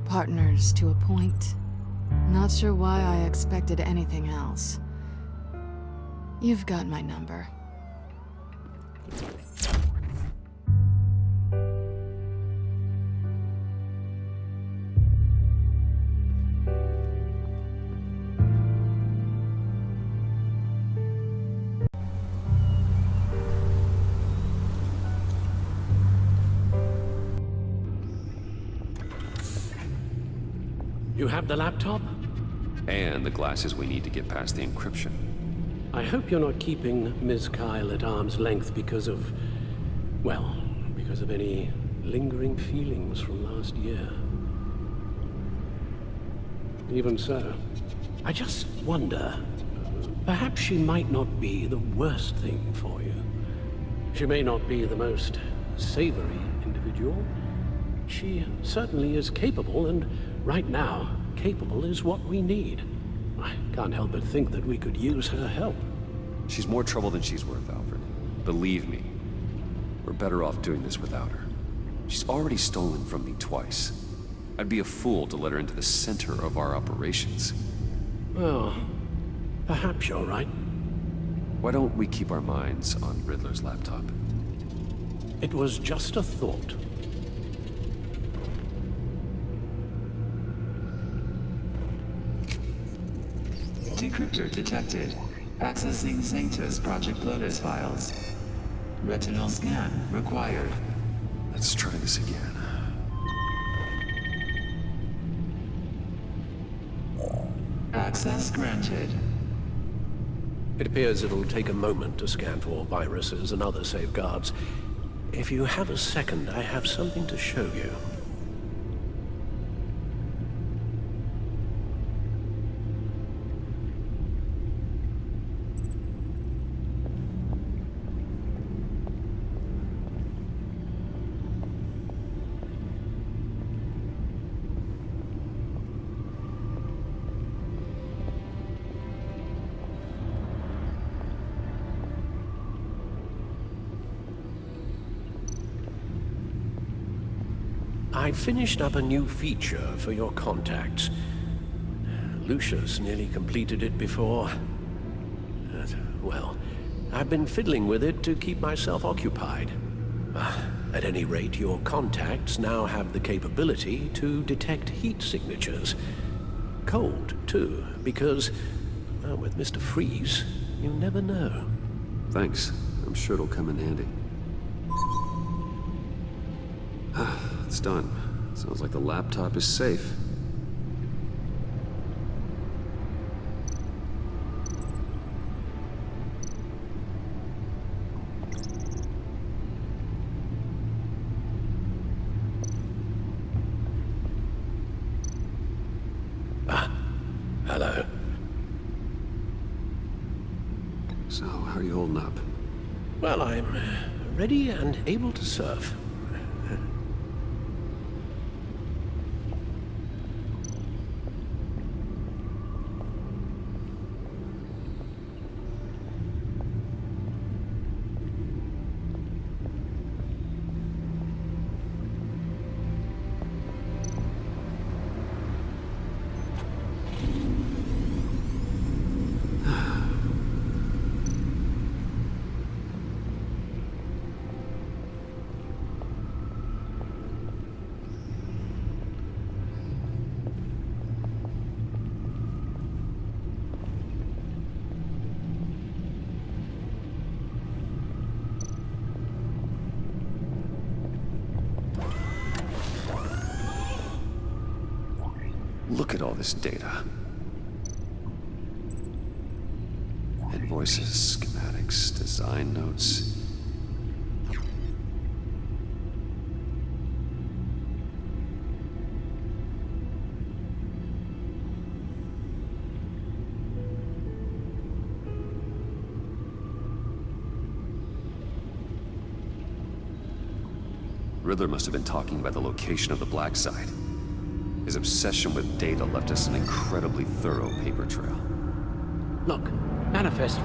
Speaker 2: partners to a point? Not sure why I expected anything else. You've got my number.
Speaker 16: You have the laptop?
Speaker 5: And the glasses we need to get past the encryption.
Speaker 16: I hope you're not keeping Ms. Kyle at arm's length because of... well, because of any lingering feelings from last year. Even so, I just wonder, perhaps she might not be the worst thing for you. She may not be the most savory individual. She certainly is capable, and right now, capable is what we need. I can't help but think that we could use her help.
Speaker 5: She's more trouble than she's worth, Alfred. Believe me, we're better off doing this without her. She's already stolen from me twice. I'd be a fool to let her into the center of our operations.
Speaker 16: Well, perhaps you're right.
Speaker 5: Why don't we keep our minds on Riddler's laptop?
Speaker 16: It was just a thought.
Speaker 12: Decryptor detected. Accessing Sanctus Project Lotus files. Retinal scan required.
Speaker 5: Let's try this again.
Speaker 12: Access granted.
Speaker 16: It appears it'll take a moment to scan for viruses and other safeguards. If you have a second, I have something to show you. I finished up a new feature for your contacts. Lucius nearly completed it before. Well, I've been fiddling with it to keep myself occupied. At any rate, your contacts now have the capability to detect heat signatures. Cold, too, because, well, with Mr. Freeze, you never know.
Speaker 5: Thanks. I'm sure it'll come in handy. It's done. Sounds like the laptop is safe.
Speaker 16: Hello.
Speaker 5: So, how are you holding up?
Speaker 16: Well, I'm ready and able to serve.
Speaker 5: Look at all this data. Invoices, schematics, design notes. Riddler must have been talking about the location of the black site. His obsession with data left us an incredibly thorough paper trail.
Speaker 16: Look, manifest.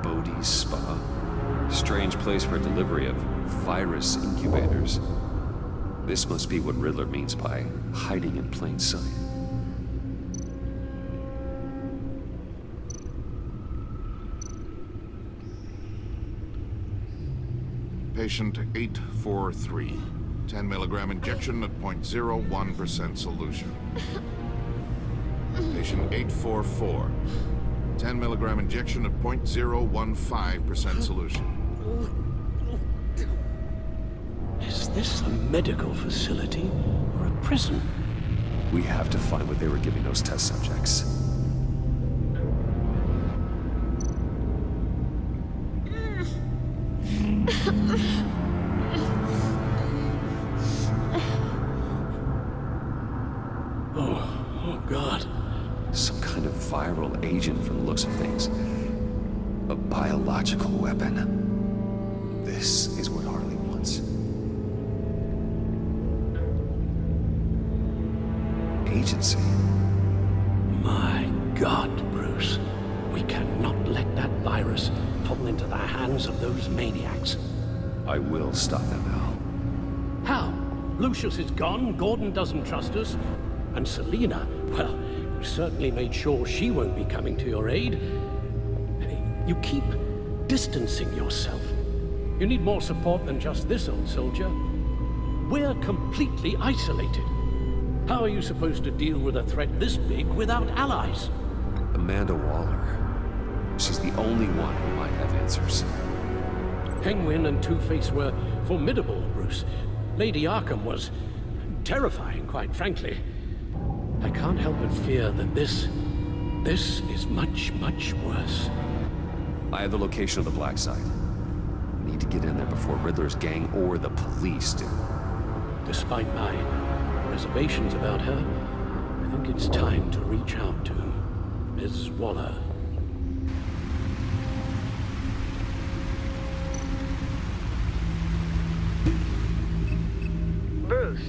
Speaker 5: Bodhi's Spa? Strange place for delivery of virus incubators. This must be what Riddler means by hiding in plain sight.
Speaker 17: Patient 843. 10 milligram injection at 0.01% solution. Patient 844. 10 milligram injection at 0.015% solution.
Speaker 16: Is this a medical facility or a prison?
Speaker 5: We have to find what they were giving those test subjects.
Speaker 16: Oh, God.
Speaker 5: Some kind of viral agent from the looks of things. A biological weapon. This is what Harley wants. Agency.
Speaker 16: My God, Bruce. We cannot let that virus fall into the hands of those maniacs.
Speaker 5: I will stop them, Al.
Speaker 16: How? Lucius is gone, Gordon doesn't trust us, and Selina, well, you certainly made sure she won't be coming to your aid. You keep distancing yourself. You need more support than just this old soldier. We're completely isolated. How are you supposed to deal with a threat this big without allies?
Speaker 5: Amanda Waller. She's the only one who might have answers.
Speaker 16: Penguin and Two-Face were formidable, Bruce. Lady Arkham was terrifying, quite frankly. I can't help but fear that this is much, much worse.
Speaker 5: I have the location of the black site. I need to get in there before Riddler's gang or the police do.
Speaker 16: Despite my reservations about her, I think it's time to reach out to Ms. Waller.
Speaker 9: Bruce,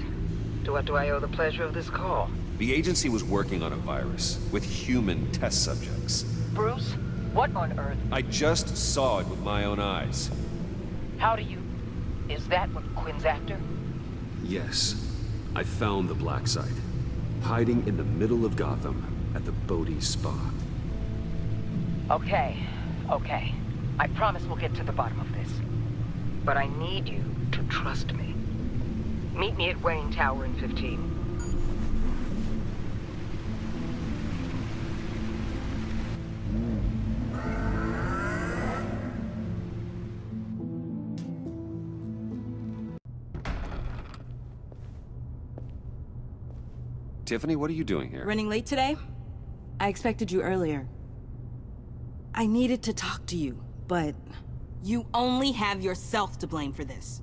Speaker 9: to what do I owe the pleasure of this call?
Speaker 5: The agency was working on a virus with human test subjects.
Speaker 9: Bruce, what on earth?
Speaker 5: I just saw it with my own eyes.
Speaker 9: How do you... Is that what Quinn's after?
Speaker 5: Yes. I found the black site. Hiding in the middle of Gotham at the Bodhi Spa.
Speaker 9: Okay. I promise we'll get to the bottom of this. But I need you to trust me. Meet me at Wayne Tower in 15.
Speaker 5: Tiffany, what are you doing here?
Speaker 18: Running late today? I expected you earlier. I needed to talk to you, but you only have yourself to blame for this.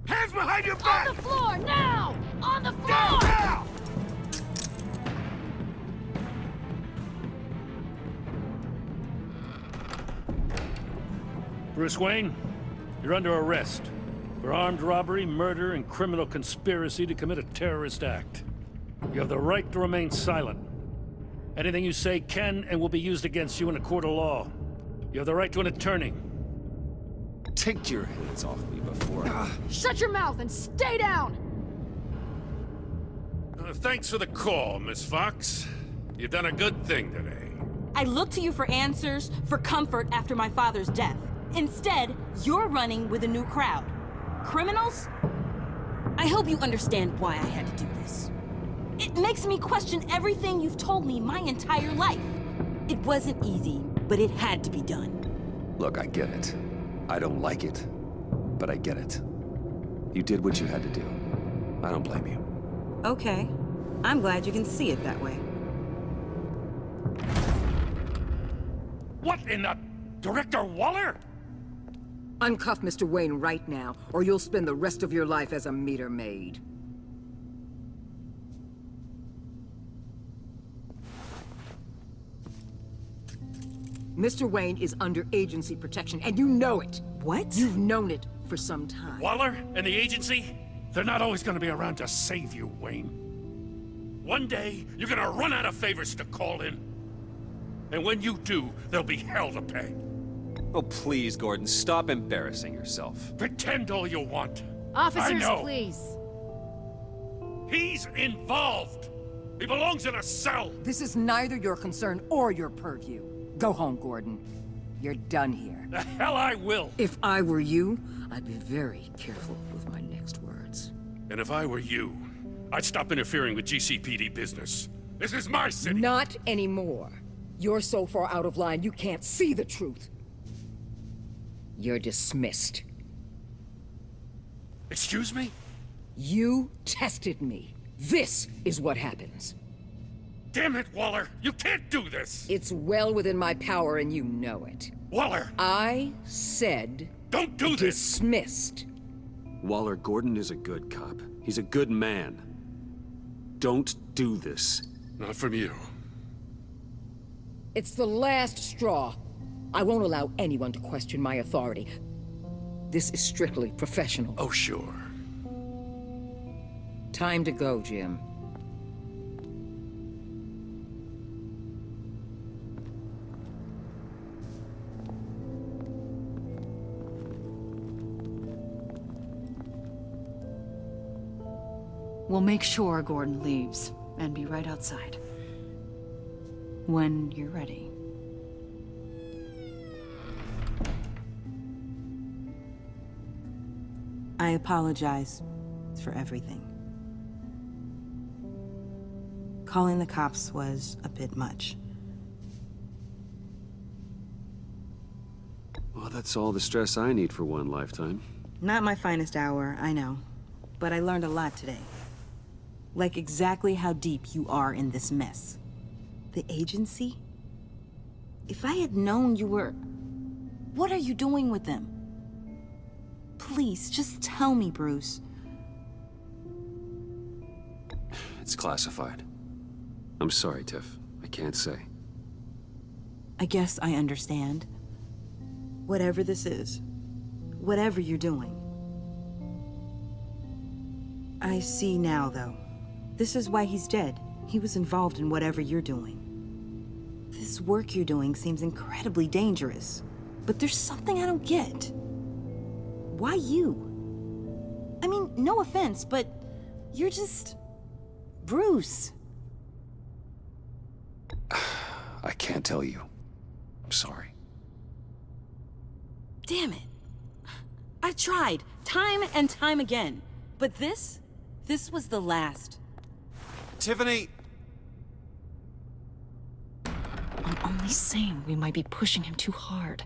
Speaker 4: Hands behind your back!
Speaker 2: On the floor, now! On the floor!
Speaker 4: Now!
Speaker 13: Bruce Wayne, you're under arrest for armed robbery, murder, and criminal conspiracy to commit a terrorist act. You have the right to remain silent. Anything you say can and will be used against you in a court of law. You have the right to an attorney.
Speaker 5: Take your hands off me before
Speaker 2: Shut your mouth and stay down!
Speaker 15: Thanks for the call, Miss Fox. You've done a good thing today.
Speaker 18: I looked to you for answers, for comfort after my father's death. Instead, you're running with a new crowd. Criminals? I hope you understand why I had to do this. It makes me question everything you've told me my entire life. It wasn't easy, but it had to be done.
Speaker 5: Look, I get it. I don't like it, but I get it. You did what you had to do. I don't blame you.
Speaker 18: Okay. I'm glad you can see it that way.
Speaker 15: What in the... Director Waller?
Speaker 9: Uncuff Mr. Wayne right now, or you'll spend the rest of your life as a meter maid. Mr. Wayne is under agency protection, and you know it.
Speaker 18: What?
Speaker 9: You've known it for some time.
Speaker 13: Waller and the agency? They're not always gonna be around to save you, Wayne. One day, you're gonna run out of favors to call in. And when you do, there'll be hell to pay.
Speaker 5: Oh, please, Gordon, stop embarrassing yourself.
Speaker 13: Pretend all you want.
Speaker 2: Officers,
Speaker 13: I know.
Speaker 2: please.
Speaker 13: He's involved. He belongs in a cell.
Speaker 9: This is neither your concern or your purview. Go home, Gordon. You're done here.
Speaker 13: The hell I will.
Speaker 9: If I were you, I'd be very careful with my next words.
Speaker 13: And if I were you, I'd stop interfering with GCPD business. This is my city.
Speaker 9: Not anymore. You're so far out of line, you can't see the truth. You're dismissed.
Speaker 13: Excuse me?
Speaker 9: You tested me. This is what happens.
Speaker 13: Damn it, Waller! You can't do this!
Speaker 9: It's well within my power and you know it.
Speaker 13: Waller!
Speaker 9: I said...
Speaker 13: Don't do this!
Speaker 9: Dismissed.
Speaker 5: Waller, Gordon is a good cop. He's a good man. Don't do this.
Speaker 13: Not from you.
Speaker 9: It's the last straw. I won't allow anyone to question my authority. This is strictly professional.
Speaker 13: Oh, sure.
Speaker 9: Time to go, Jim.
Speaker 19: We'll make sure Gordon leaves, and be right outside. When you're ready.
Speaker 18: I apologize for everything. Calling the cops was a bit much.
Speaker 5: Well, that's all the stress I need for one lifetime.
Speaker 18: Not my finest hour, I know. But I learned a lot today. Like exactly how deep you are in this mess. The agency? If I had known you were... What are you doing with them? Please, just tell me, Bruce.
Speaker 5: It's classified. I'm sorry, Tiff. I can't say.
Speaker 18: I guess I understand. Whatever this is, whatever you're doing. I see now, though. This is why he's dead. He was involved in whatever you're doing. This work you're doing seems incredibly dangerous. But there's something I don't get. Why you? I mean, no offense, but you're just... Bruce.
Speaker 5: I can't tell you. I'm sorry.
Speaker 18: Damn it. I've tried, time and time again. But this was the last.
Speaker 5: Tiffany!
Speaker 19: I'm only saying we might be pushing him too hard.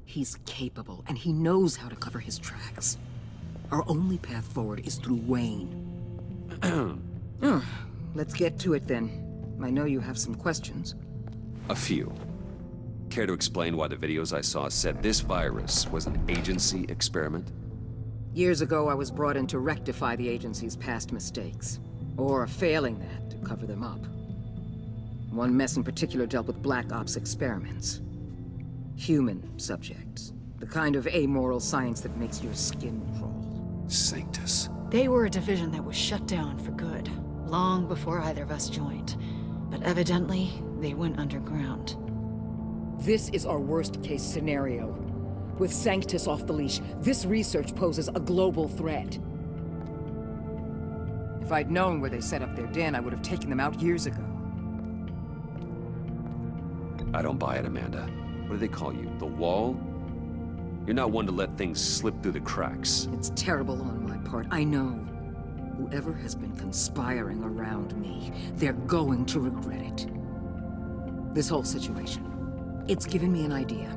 Speaker 20: He's capable, and he knows how to cover his tracks. Our only path forward is through Wayne. Let's get to it then. I know you have some questions.
Speaker 5: A few. Care to explain why the videos I saw said this virus was an agency experiment?
Speaker 20: Years ago, I was brought in to rectify the agency's past mistakes. Or failing that, to cover them up. One mess in particular dealt with Black Ops experiments. Human subjects. The kind of amoral science that makes your skin crawl.
Speaker 5: Sanctus.
Speaker 19: They were a division that was shut down for good, long before either of us joined. But evidently, they went underground.
Speaker 20: This is our worst-case scenario. With Sanctus off the leash, this research poses a global threat. If I'd known where they set up their den, I would have taken them out years ago.
Speaker 5: I don't buy it, Amanda. What do they call you? The Wall? You're not one to let things slip through the cracks.
Speaker 20: It's terrible on my part, I know. Whoever has been conspiring around me, they're going to regret it. This whole situation, it's given me an idea.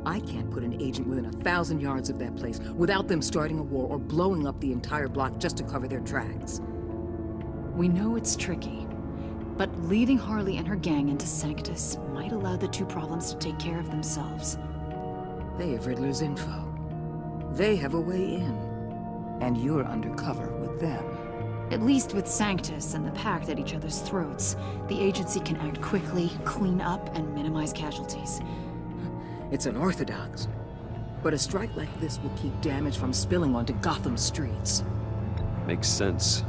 Speaker 20: I can't put an agent within 1,000 yards of that place without them starting a war or blowing up the entire block just to cover their tracks.
Speaker 19: We know it's tricky, but leading Harley and her gang into Sanctus might allow the two problems to take care of themselves.
Speaker 20: They have Riddler's info. They have a way in. And you're undercover with them.
Speaker 19: At least with Sanctus and the Pact at each other's throats, the agency can act quickly, clean up, and minimize casualties.
Speaker 20: It's unorthodox. But a strike like this will keep damage from spilling onto Gotham streets.
Speaker 5: Makes sense.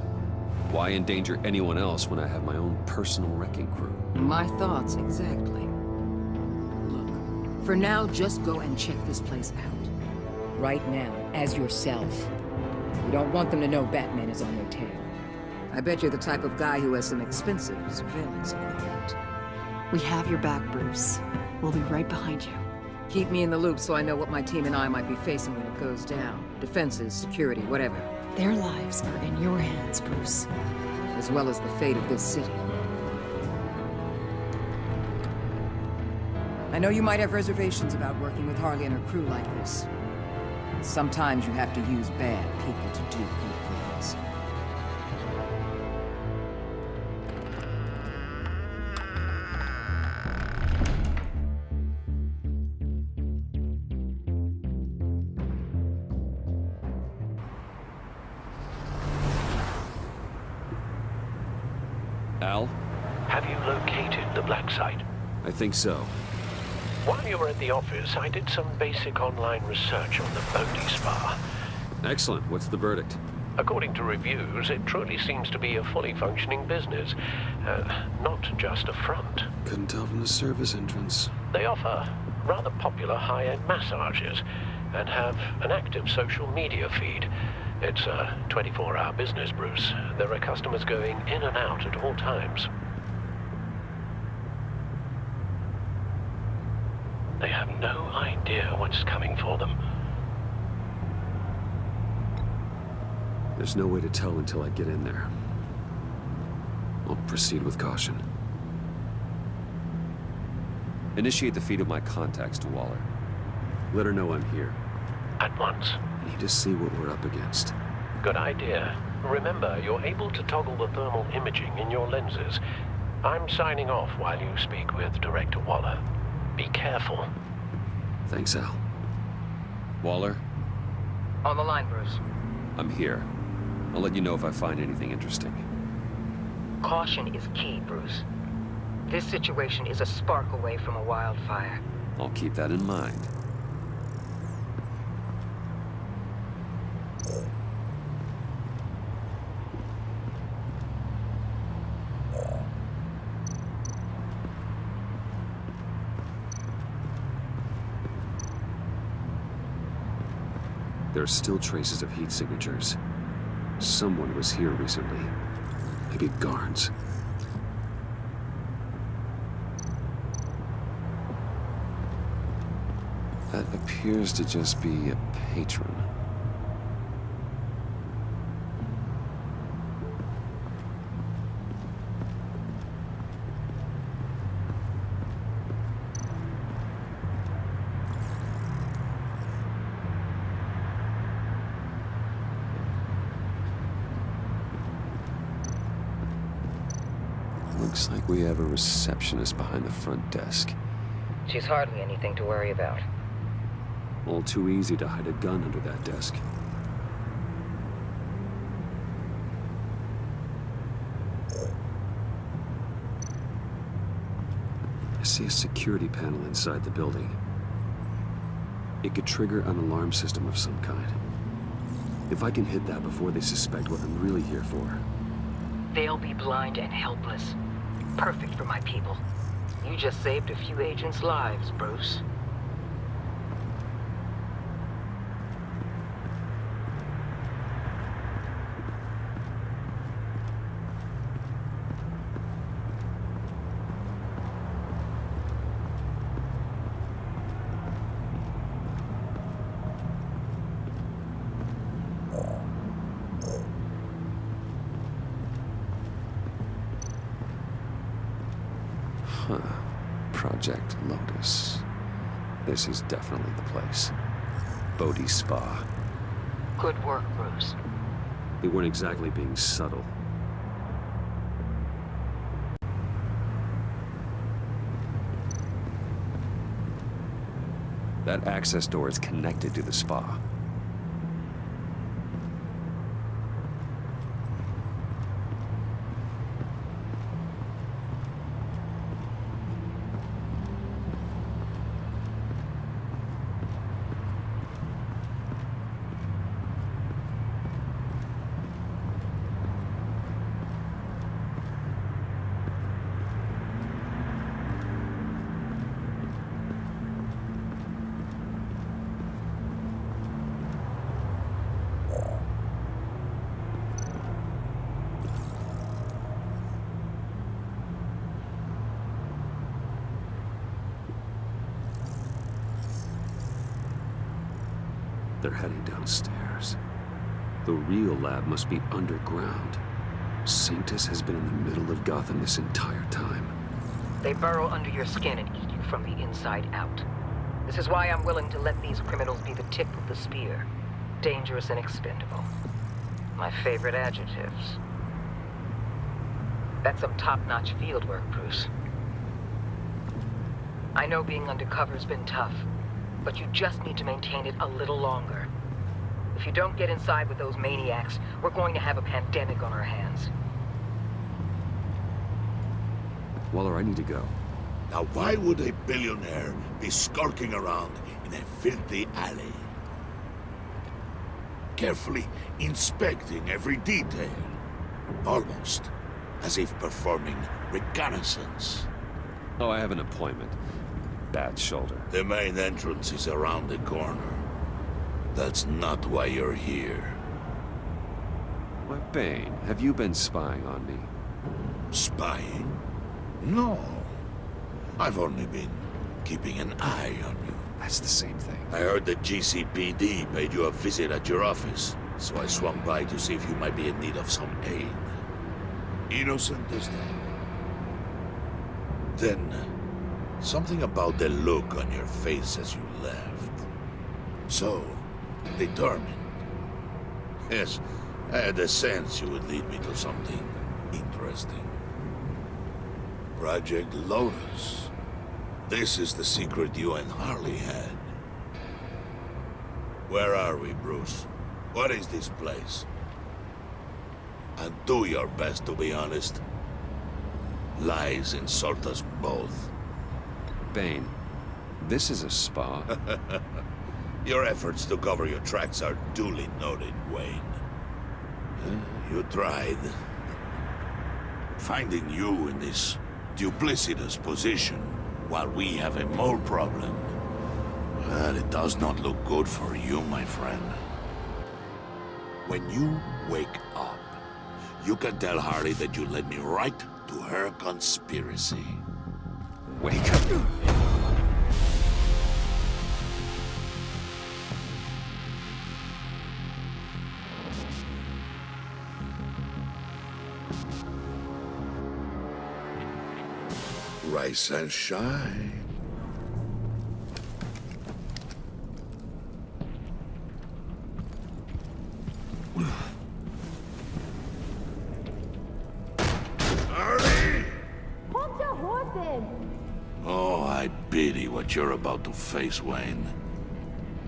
Speaker 5: Why endanger anyone else when I have my own personal wrecking crew?
Speaker 20: My thoughts, exactly. Look, for now, just go and check this place out. Right now, as yourself. You don't want them to know Batman is on their tail. I bet you're the type of guy who has some expensive surveillance equipment.
Speaker 19: We have your back, Bruce. We'll be right behind you.
Speaker 20: Keep me in the loop so I know what my team and I might be facing when it goes down. Defenses, security, whatever.
Speaker 19: Their lives are in your hands, Bruce.
Speaker 20: As well as the fate of this city. I know you might have reservations about working with Harley and her crew like this. Sometimes you have to use bad people to do good things.
Speaker 5: Al?
Speaker 11: Have you located the black site?
Speaker 5: I think so.
Speaker 11: While you were at the office, I did some basic online research on the Bodhi Spa.
Speaker 5: Excellent. What's the verdict?
Speaker 11: According to reviews, it truly seems to be a fully functioning business, not just a front.
Speaker 5: Couldn't tell from the service entrance.
Speaker 11: They offer rather popular high-end massages and have an active social media feed. It's a 24-hour business, Bruce. There are customers going in and out at all times. They have no idea what's coming for them.
Speaker 5: There's no way to tell until I get in there. I'll proceed with caution. Initiate the feed of my contacts to Waller. Let her know I'm here.
Speaker 11: At once.
Speaker 5: I need to see what we're up against.
Speaker 11: Good idea. Remember, you're able to toggle the thermal imaging in your lenses. I'm signing off while you speak with Director Waller. Be careful.
Speaker 5: Thanks, Al. Waller?
Speaker 20: On the line, Bruce.
Speaker 5: I'm here. I'll let you know if I find anything interesting.
Speaker 20: Caution is key, Bruce. This situation is a spark away from a wildfire.
Speaker 5: I'll keep that in mind. There are still traces of heat signatures. Someone was here recently. Maybe guards. That appears to just be a patron. Looks like we have a receptionist behind the front desk.
Speaker 9: She's hardly anything to worry about.
Speaker 5: All too easy to hide a gun under that desk. I see a security panel inside the building. It could trigger an alarm system of some kind. If I can hit that before they suspect what I'm really here for.
Speaker 9: They'll be blind and helpless. Perfect for my people. You just saved a few agents' lives, Bruce.
Speaker 5: Huh. Project Lotus. This is definitely the place. Bodhi Spa.
Speaker 9: Good work, Bruce.
Speaker 5: They weren't exactly being subtle. That access door is connected to the spa. They're heading downstairs. The real lab must be underground. Sanctus has been in the middle of Gotham this entire time.
Speaker 9: They burrow under your skin and eat you from the inside out. This is why I'm willing to let these criminals be the tip of the spear. Dangerous and expendable. My favorite adjectives. That's some top-notch field work, Bruce. I know being undercover's been tough, but you just need to maintain it a little longer. If you don't get inside with those maniacs, we're going to have a pandemic on our hands.
Speaker 5: Waller, I need to go.
Speaker 4: Now why would a billionaire be skulking around in a filthy alley? Carefully inspecting every detail. Almost as if performing reconnaissance.
Speaker 5: Oh, I have an appointment. Bad shoulder.
Speaker 4: The main entrance is around the corner. That's not why you're here.
Speaker 5: Why, Bane, have you been spying on me?
Speaker 4: Spying? No. I've only been keeping an eye on you.
Speaker 5: That's the same thing.
Speaker 4: I heard the GCPD paid you a visit at your office, so I swung by to see if you might be in need of some aid. Innocent as that. Then, something about the look on your face as you left. So, determined. Yes, I had a sense you would lead me to something interesting. Project Lotus. This is the secret you and Harley had. Where are we, Bruce? What is this place? And do your best to be honest. Lies insult us both.
Speaker 5: Bane, this is a spa.
Speaker 4: Your efforts to cover your tracks are duly noted, Wayne. You tried. Finding you in this duplicitous position while we have a mole problem. Well, it does not look good for you, my friend. When you wake up, you can tell Harley that you led me right to her conspiracy.
Speaker 5: Wake up.
Speaker 4: Nice and shy.
Speaker 7: Hold your horses!
Speaker 4: Oh, I pity what you're about to face, Wayne.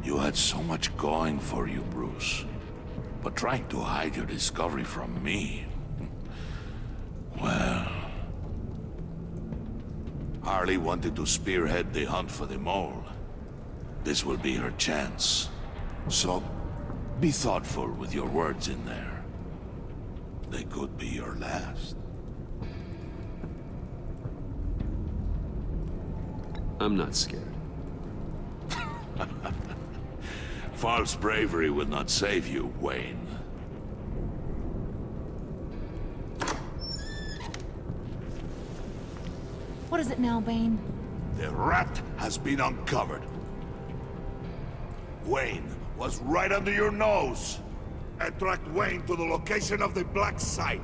Speaker 4: You had so much going for you, Bruce. But trying to hide your discovery from me... Well... Harley wanted to spearhead the hunt for the mole. This will be her chance. So, be thoughtful with your words in there. They could be your last.
Speaker 5: I'm not scared.
Speaker 4: False bravery will not save you, Wayne.
Speaker 7: What is it now, Bane?
Speaker 4: The rat has been uncovered. Wayne was right under your nose. Attract Wayne to the location of the black site.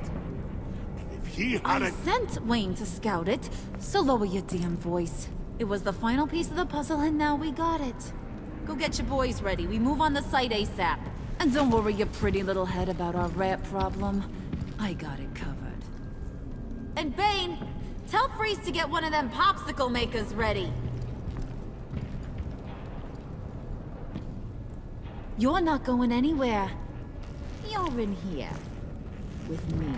Speaker 4: And if he
Speaker 7: I
Speaker 4: hadn't...
Speaker 7: sent Wayne to scout it, so lower your damn voice. It was the final piece of the puzzle, and now we got it. Go get your boys ready. We move on the site ASAP. And don't worry your pretty little head about our rat problem. I got it covered. And Bane, tell Freeze to get one of them popsicle makers ready. You're not going anywhere. You're in here. With me.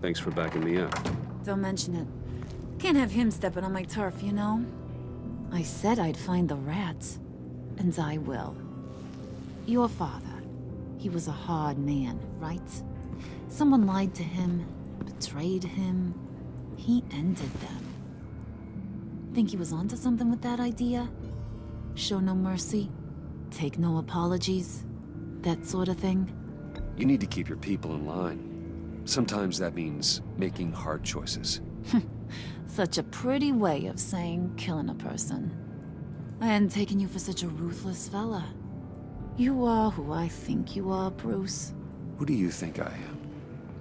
Speaker 5: Thanks for backing me up.
Speaker 7: Don't mention it. Can't have him stepping on my turf, you know? I said I'd find the rats. And I will. Your father. He was a hard man, right? Someone lied to him, betrayed him. He ended them. Think he was onto something with that idea? Show no mercy? Take no apologies? That sort of thing?
Speaker 5: You need to keep your people in line. Sometimes that means making hard choices.
Speaker 7: Such a pretty way of saying killing a person. I hadn't taken you for such a ruthless fella. You are who I think you are, Bruce.
Speaker 5: Who do you think I am?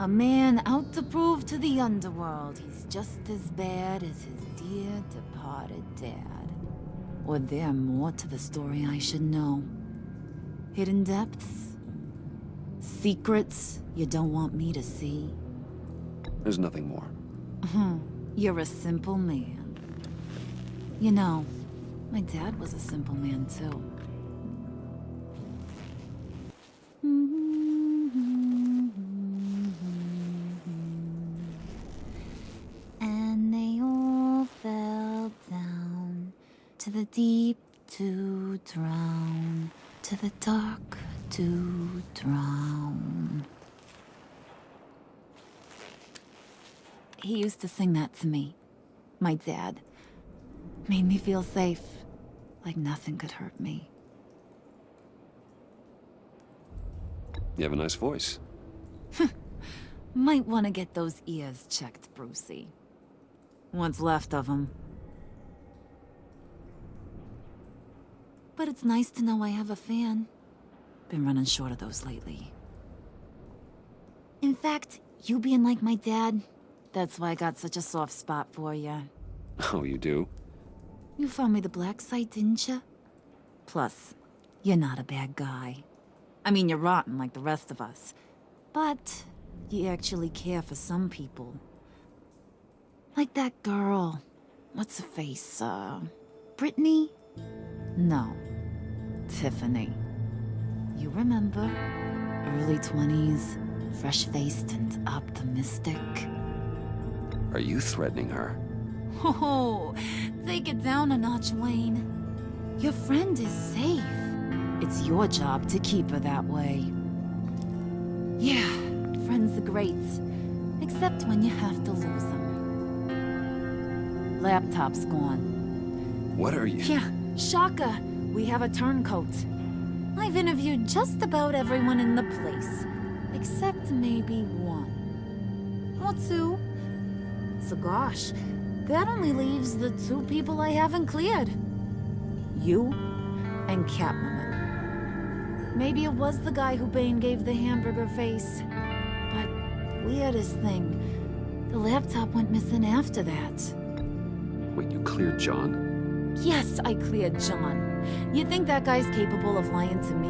Speaker 7: A man out to prove to the underworld he's just as bad as his dear departed dad. Or there more to the story I should know. Hidden depths? Secrets you don't want me to see?
Speaker 5: There's nothing more.
Speaker 7: You're a simple man. You know, my dad was a simple man too. And they all fell down to the deep to drown, to the dark to drown. He used to sing that to me. My dad. Made me feel safe. Like nothing could hurt me.
Speaker 5: You have a nice voice.
Speaker 7: Might want to get those ears checked, Brucey. What's left of them. But it's nice to know I have a fan. Been running short of those lately. In fact, you being like my dad, that's why I got such a soft spot for you.
Speaker 5: Oh, you do?
Speaker 7: You found me the black site, didn't you? Plus, you're not a bad guy. I mean, you're rotten like the rest of us. But you actually care for some people. Like that girl. What's her face? Brittany? No. Tiffany. You remember? Early 20s, fresh-faced and optimistic.
Speaker 5: Are you threatening her?
Speaker 7: Oh, take it down a notch, Wayne. Your friend is safe. It's your job to keep her that way. Yeah, friends are great. Except when you have to lose them. Laptop's gone.
Speaker 5: What are you...
Speaker 7: Yeah, shocker. We have a turncoat. I've interviewed just about everyone in the place. Except maybe one. Or two. So gosh, that only leaves the two people I haven't cleared. You and Catwoman. Maybe it was the guy who Bane gave the hamburger face. But weirdest thing, the laptop went missing after that.
Speaker 5: Wait, you cleared John?
Speaker 7: Yes, I cleared John. You think that guy's capable of lying to me?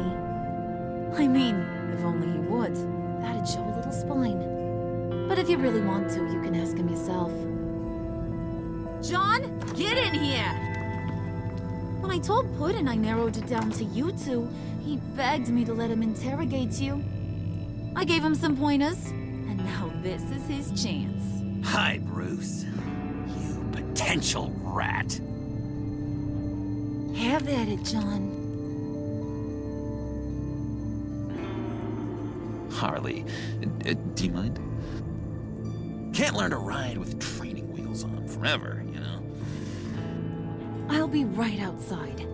Speaker 7: I mean, if only he would. That'd show a little spine. But if you really want to, you can ask him yourself. John, get in here! When I told Puddin' I narrowed it down to you two, he begged me to let him interrogate you. I gave him some pointers, and now this is his chance.
Speaker 6: Hi, Bruce. You potential rat.
Speaker 7: Have at it, John.
Speaker 6: Harley, do you mind? Can't learn to ride with training wheels on forever, you know?
Speaker 7: I'll be right outside.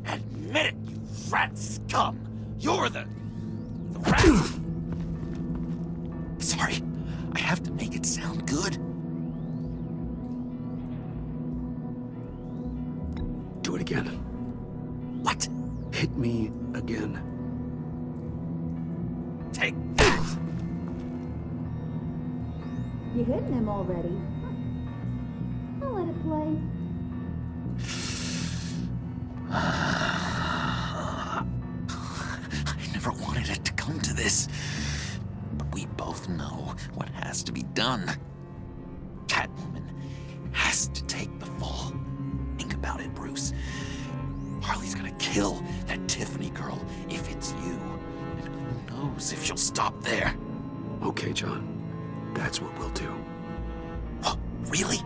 Speaker 6: Admit it, you rat scum! You're the rat! Sorry, I have to make it sound good.
Speaker 5: Do it again.
Speaker 6: What?
Speaker 5: Hit me again.
Speaker 6: Take that!
Speaker 7: You hitting him already? I'll let it play.
Speaker 6: I never wanted it to come to this. But we both know what has to be done. Catwoman has to take the fall. Think about it, Bruce. Harley's gonna kill that Tiffany girl if it's you. And who knows if she'll stop there.
Speaker 5: Okay, John. That's what we'll do.
Speaker 6: Oh, really?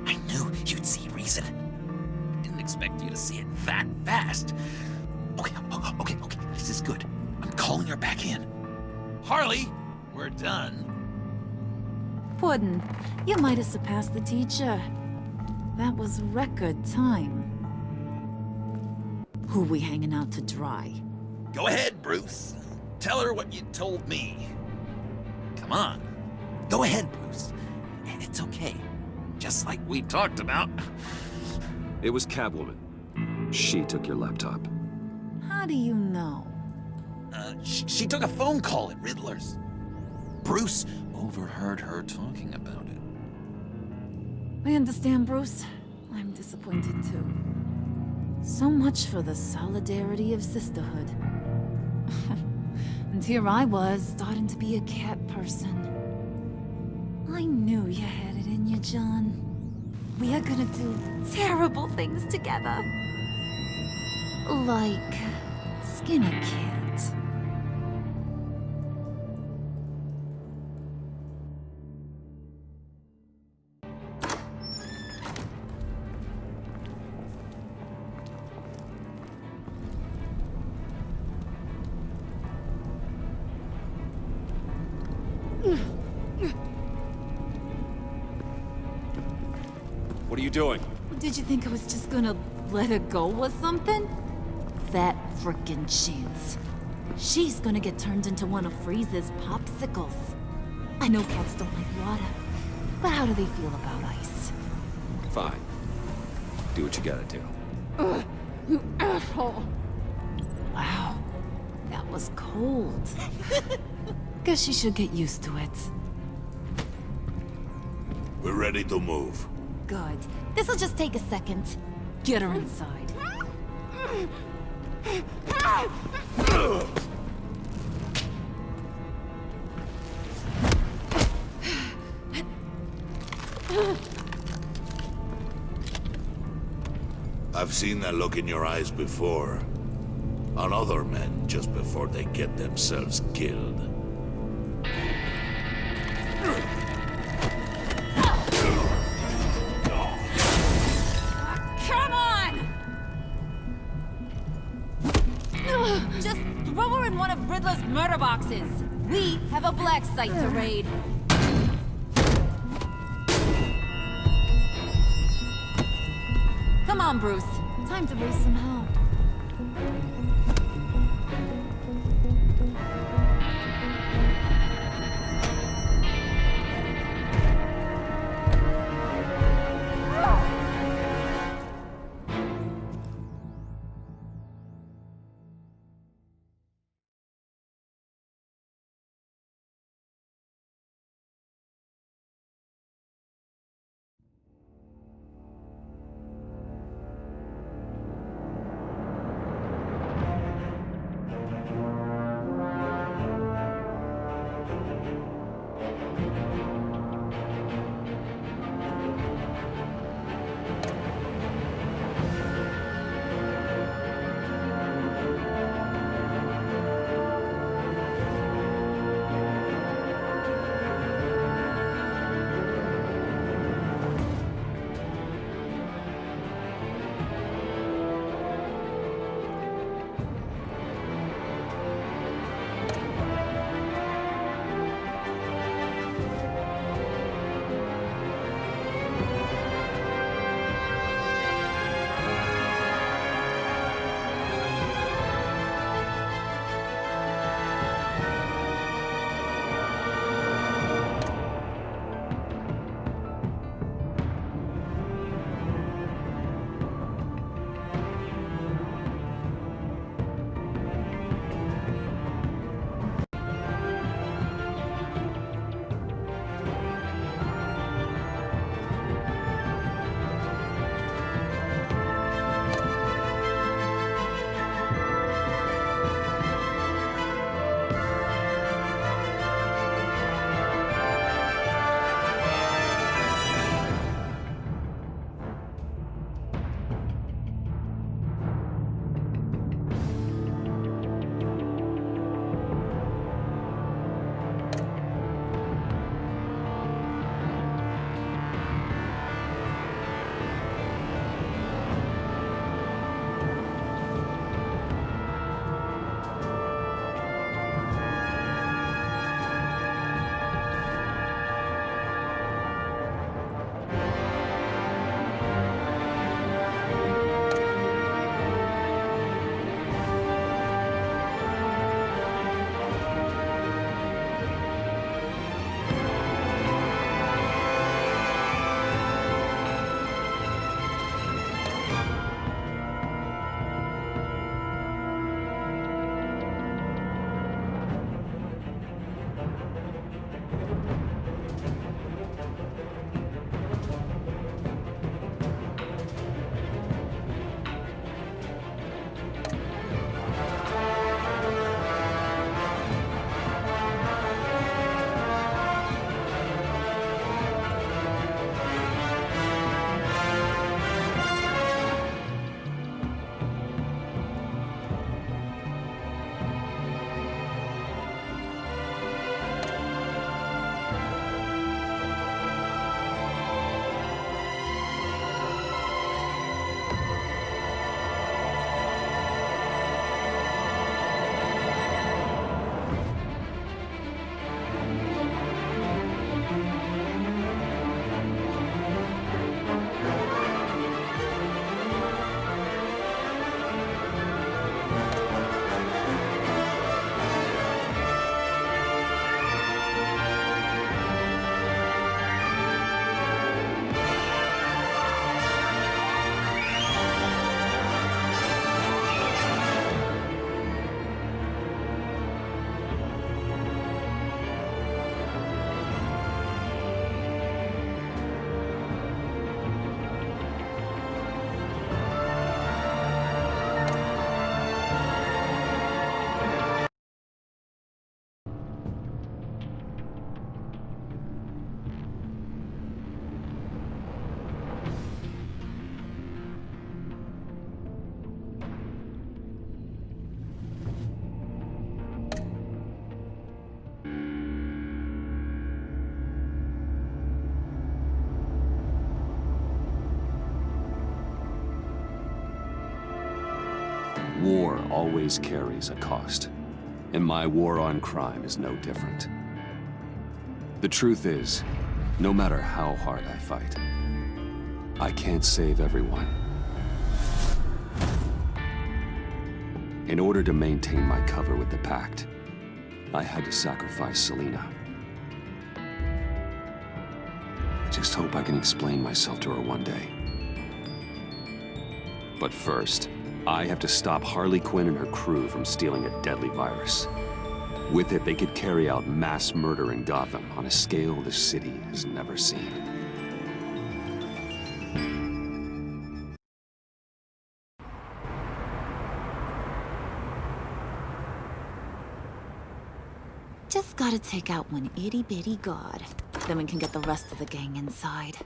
Speaker 6: I knew you'd see reason. Didn't expect you to see it that fast. Okay, this is good. I'm calling her back in. Harley, we're done.
Speaker 7: Puddin', you might have surpassed the teacher. That was record time. Who we hanging out to dry?
Speaker 6: Go ahead, Bruce. Tell her what you told me. Come on. Go ahead, Bruce. It's okay. Just like we talked about.
Speaker 5: It was Catwoman. She took your laptop.
Speaker 7: How do you know?
Speaker 6: She took a phone call at Riddler's. Bruce overheard her talking about it.
Speaker 7: I understand, Bruce. I'm disappointed too. So much for the solidarity of sisterhood. And here I was, starting to be a cat person. I knew you had it in you, John. We are gonna do terrible things together. Like skin a cat.
Speaker 5: What are you doing?
Speaker 7: Did you think I was just gonna let her go or something? That frickin' chance. She's gonna get turned into one of Freeze's popsicles. I know cats don't like water, but how do they feel about ice?
Speaker 5: Fine. Do what you gotta do.
Speaker 7: Ugh, you asshole! Wow, that was cold. Guess she should get used to it.
Speaker 4: We're ready to move.
Speaker 7: Good. This'll just take a second. Get her inside.
Speaker 4: I've seen that look in your eyes before. On other men just before they get themselves killed.
Speaker 7: Come on! Just throw her in one of Riddler's murder boxes. We have a black site to raid. Come on, Bruce. Time to raise some hell.
Speaker 1: War always carries a cost, and my war on crime is no different. The truth is, no matter how hard I fight, I can't save everyone. In order to maintain my cover with the Pact, I had to sacrifice Selena. I just hope I can explain myself to her one day. But first, I have to stop Harley Quinn and her crew from stealing a deadly virus. With it, they could carry out mass murder in Gotham on a scale the city has never seen.
Speaker 7: Just gotta take out one itty-bitty god. Then we can get the rest of the gang inside.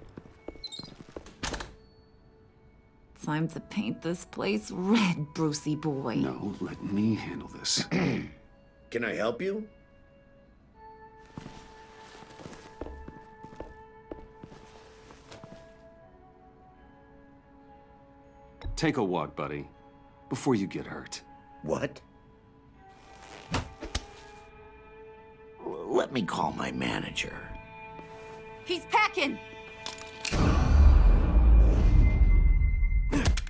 Speaker 7: Time to paint this place red, Brucey boy.
Speaker 1: No, let me handle this.
Speaker 10: Can I help you?
Speaker 1: Take a walk, buddy, before you get hurt.
Speaker 10: What? Let me call my manager.
Speaker 7: He's packing!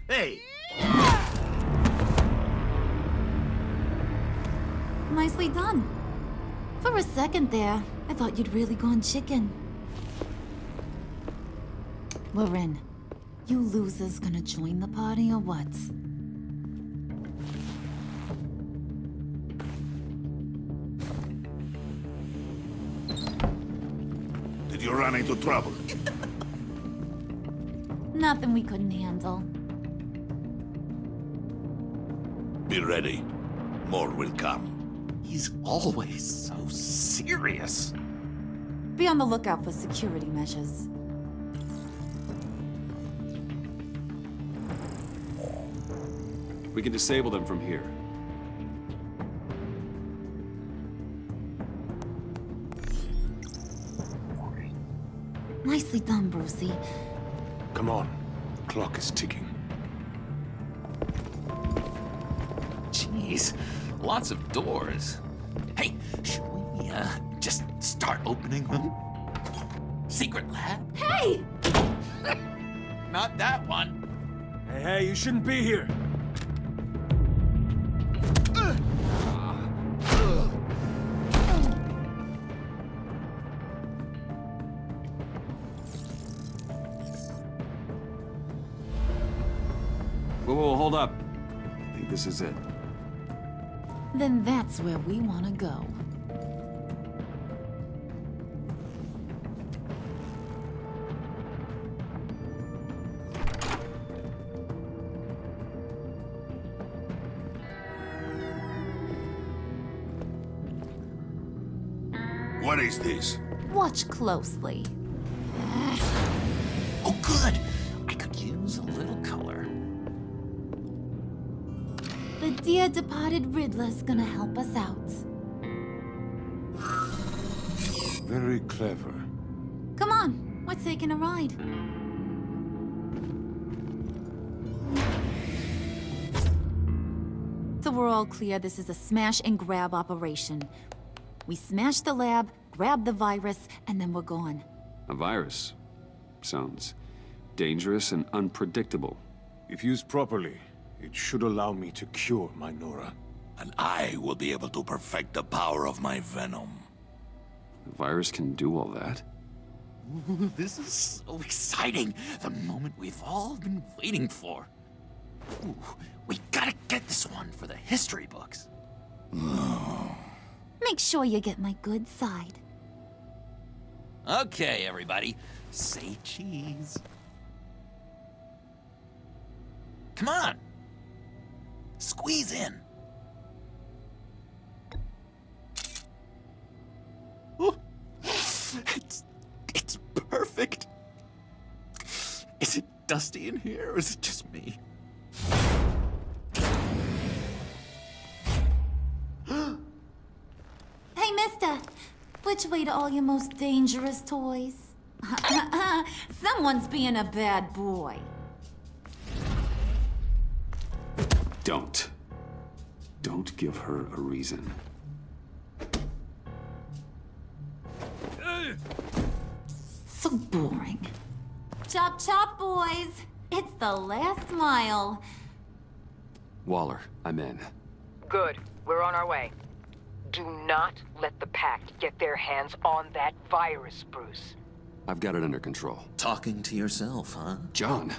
Speaker 10: Hey!
Speaker 7: Nicely done. For a second there, I thought you'd really gone chicken. We're in. You losers gonna join the party or what?
Speaker 4: Did you run into trouble?
Speaker 7: Nothing we couldn't handle.
Speaker 4: Be ready. More will come.
Speaker 6: He's always so serious.
Speaker 7: Be on the lookout for security measures.
Speaker 1: We can disable them from here.
Speaker 7: Nicely done, Brucey.
Speaker 3: Come on. The clock is ticking.
Speaker 6: Jeez, lots of doors. Hey, should we just start opening them? Secret lab?
Speaker 7: Hey!
Speaker 6: Not that one.
Speaker 8: Hey, you shouldn't be here.
Speaker 1: Whoa, hold up. I think this is it.
Speaker 7: Then that's where we want to go.
Speaker 4: What is this?
Speaker 7: Watch closely.
Speaker 6: Oh, good. I could use a little color.
Speaker 7: The dear departed Riddler's gonna help us out.
Speaker 3: Very clever.
Speaker 7: Come on, we're taking a ride. So we're all clear this is a smash and grab operation. We smash the lab, grab the virus, and then we're gone.
Speaker 1: A virus? Sounds dangerous and unpredictable.
Speaker 3: If used properly, it should allow me to cure my Nora.
Speaker 4: And I will be able to perfect the power of my venom.
Speaker 1: The virus can do all that?
Speaker 6: Ooh, this is so exciting. The moment we've all been waiting for. Ooh, we gotta get this one for the history books.
Speaker 7: Make sure you get my good side.
Speaker 6: Okay, everybody, say cheese. Come on. Squeeze in. Ooh. It's perfect. Is it dusty in here, or is it just me?
Speaker 7: Hey, mister! Which way to all your most dangerous toys? Someone's being a bad boy.
Speaker 1: Don't. Don't give her a reason.
Speaker 7: So boring. Chop chop, boys. It's the last mile.
Speaker 1: Waller, I'm in.
Speaker 9: Good. We're on our way. Do not let the Pact get their hands on that virus, Bruce.
Speaker 1: I've got it under control.
Speaker 6: Talking to yourself, huh?
Speaker 1: John!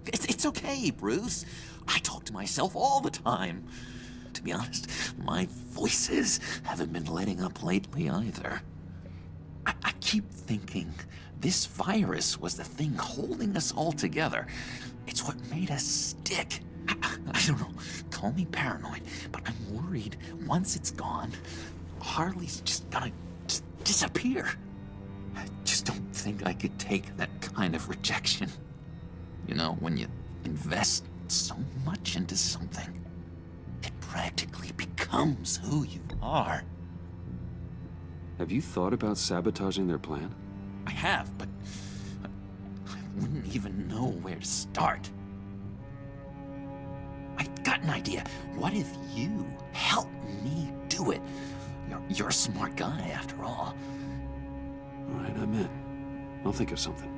Speaker 6: It's okay, Bruce. I talk to myself all the time. To be honest, my voices haven't been letting up lately either. I keep thinking this virus was the thing holding us all together. It's what made us stick. I don't know, call me paranoid, but I'm worried once it's gone, Harley's just gonna disappear. I just don't think I could take that kind of rejection. You know, when you invest so much into something, it practically becomes who you are.
Speaker 1: Have you thought about sabotaging their plan?
Speaker 6: I have, but I wouldn't even know where to start. I've got an idea. What if you help me do it? You're a smart guy, after all.
Speaker 1: All right, I'm in. I'll think of something.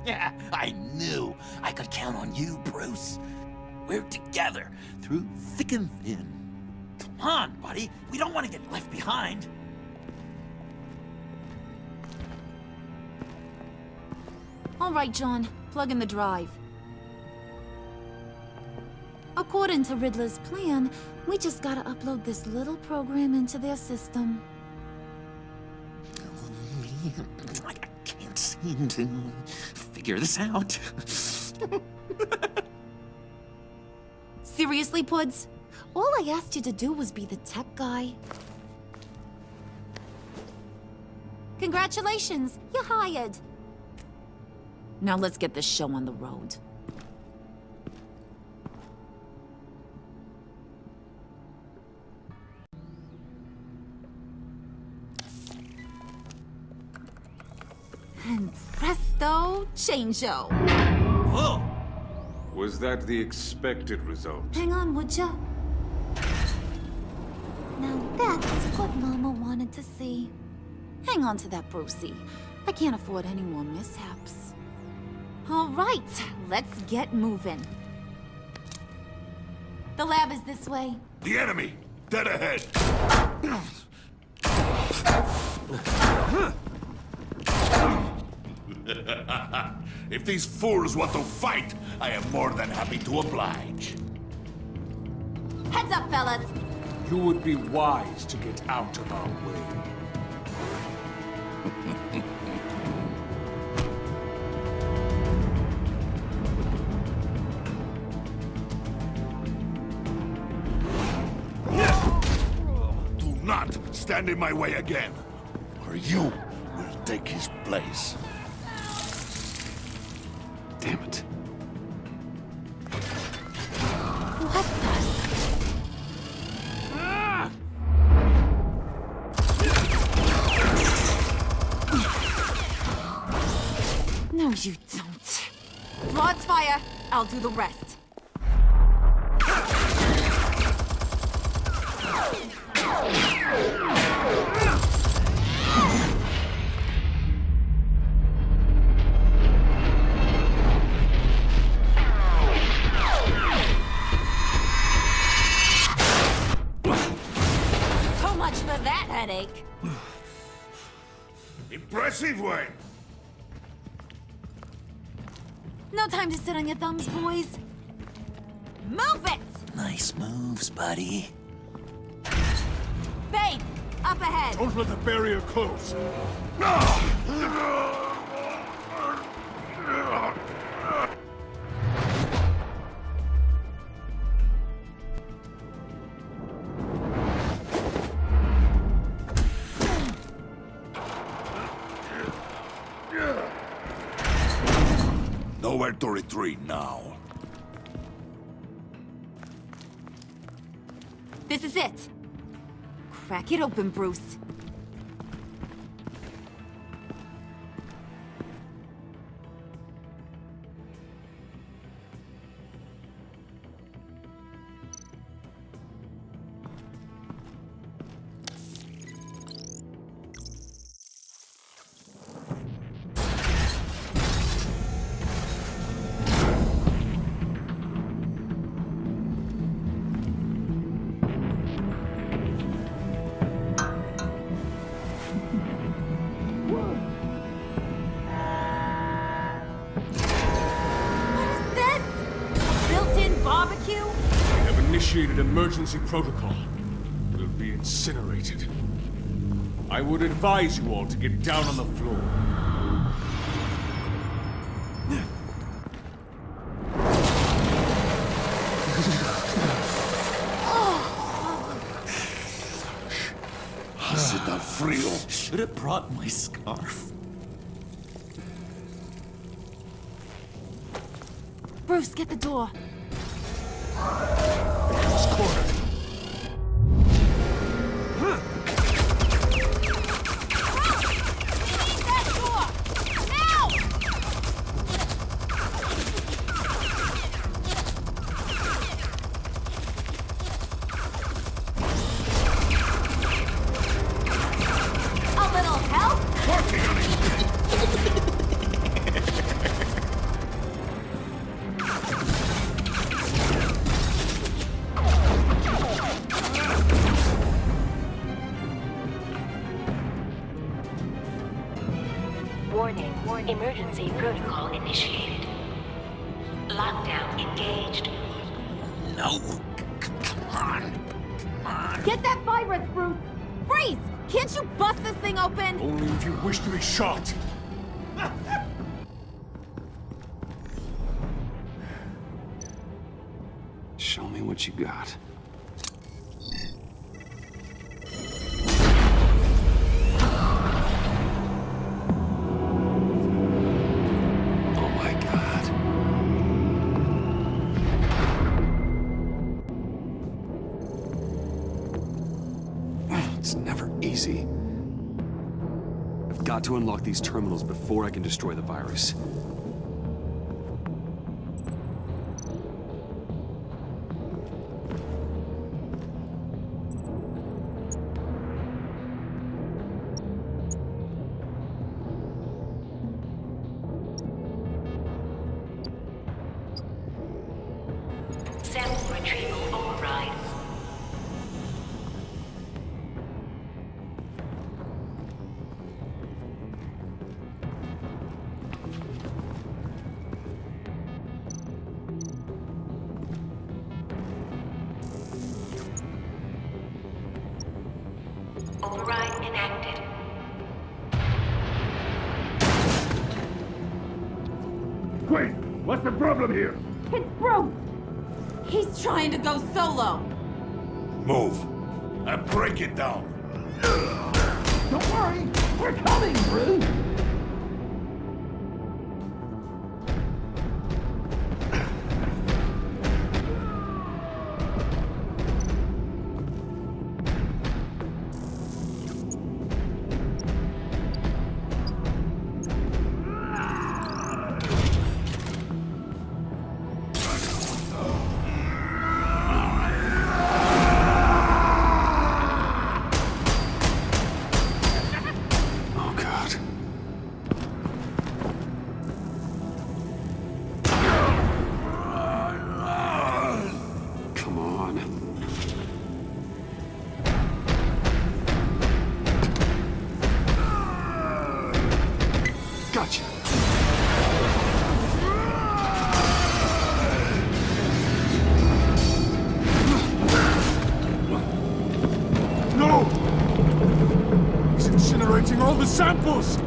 Speaker 6: Yeah, I knew I could count on you, Bruce. We're together through thick and thin. Come on, buddy. We don't want to get left behind.
Speaker 7: All right, John. Plug in the drive. According to Riddler's plan, we just gotta upload this little program into their system.
Speaker 6: I can't seem to figure this out.
Speaker 7: Seriously, Puds? All I asked you to do was be the tech guy. Congratulations, you're hired. Now let's get this show on the road. And presto, changeo.
Speaker 3: Whoa! Was that the expected result?
Speaker 7: Hang on, would ya? Now that's what Mama wanted to see. Hang on to that, Brucey. I can't afford any more mishaps. All right, let's get moving. The lab is this way.
Speaker 4: The enemy! Dead ahead! If these fools want to fight, I am more than happy to oblige.
Speaker 7: Heads up, fellas.
Speaker 3: You would be wise to get out of our way.
Speaker 4: Do not stand in my way again, or you will take his place.
Speaker 1: Damn it.
Speaker 7: What the? No, you don't. Broad's fire. I'll do the rest. So much for that headache.
Speaker 4: Impressive, Wayne.
Speaker 7: No time to sit on your thumbs, boys. Move it!
Speaker 6: Nice moves, buddy.
Speaker 7: Faith, up ahead.
Speaker 4: Don't let the barrier close. Nowhere to retreat now.
Speaker 7: This is it. Crack it open, Bruce.
Speaker 3: initiated emergency protocol. We'll be incinerated. I would advise you all to get down on the floor.
Speaker 4: Is it not frio?
Speaker 6: Should have brought my scarf.
Speaker 7: Bruce, get the door.
Speaker 3: It's cornered.
Speaker 7: That door! Now! A little help?
Speaker 4: Working on it!
Speaker 21: Warning. Emergency protocol initiated. Lockdown engaged.
Speaker 4: No. Come on.
Speaker 7: Get that virus, Bruce! Freeze! Can't you bust this thing open?
Speaker 3: Only if you wish to be shot.
Speaker 5: Show me what you got. Oh my God. It's never easy. I've got to unlock these terminals before I can destroy the virus.
Speaker 21: Sample retrieval override. Override enacted.
Speaker 4: Wait, what's the problem here?
Speaker 7: It's Bruce! He's trying to go solo!
Speaker 4: Move. And break it down.
Speaker 11: Don't worry, we're coming, Bruce!
Speaker 5: Oh God. Come on. Gotcha.
Speaker 3: No! He's incinerating all the samples!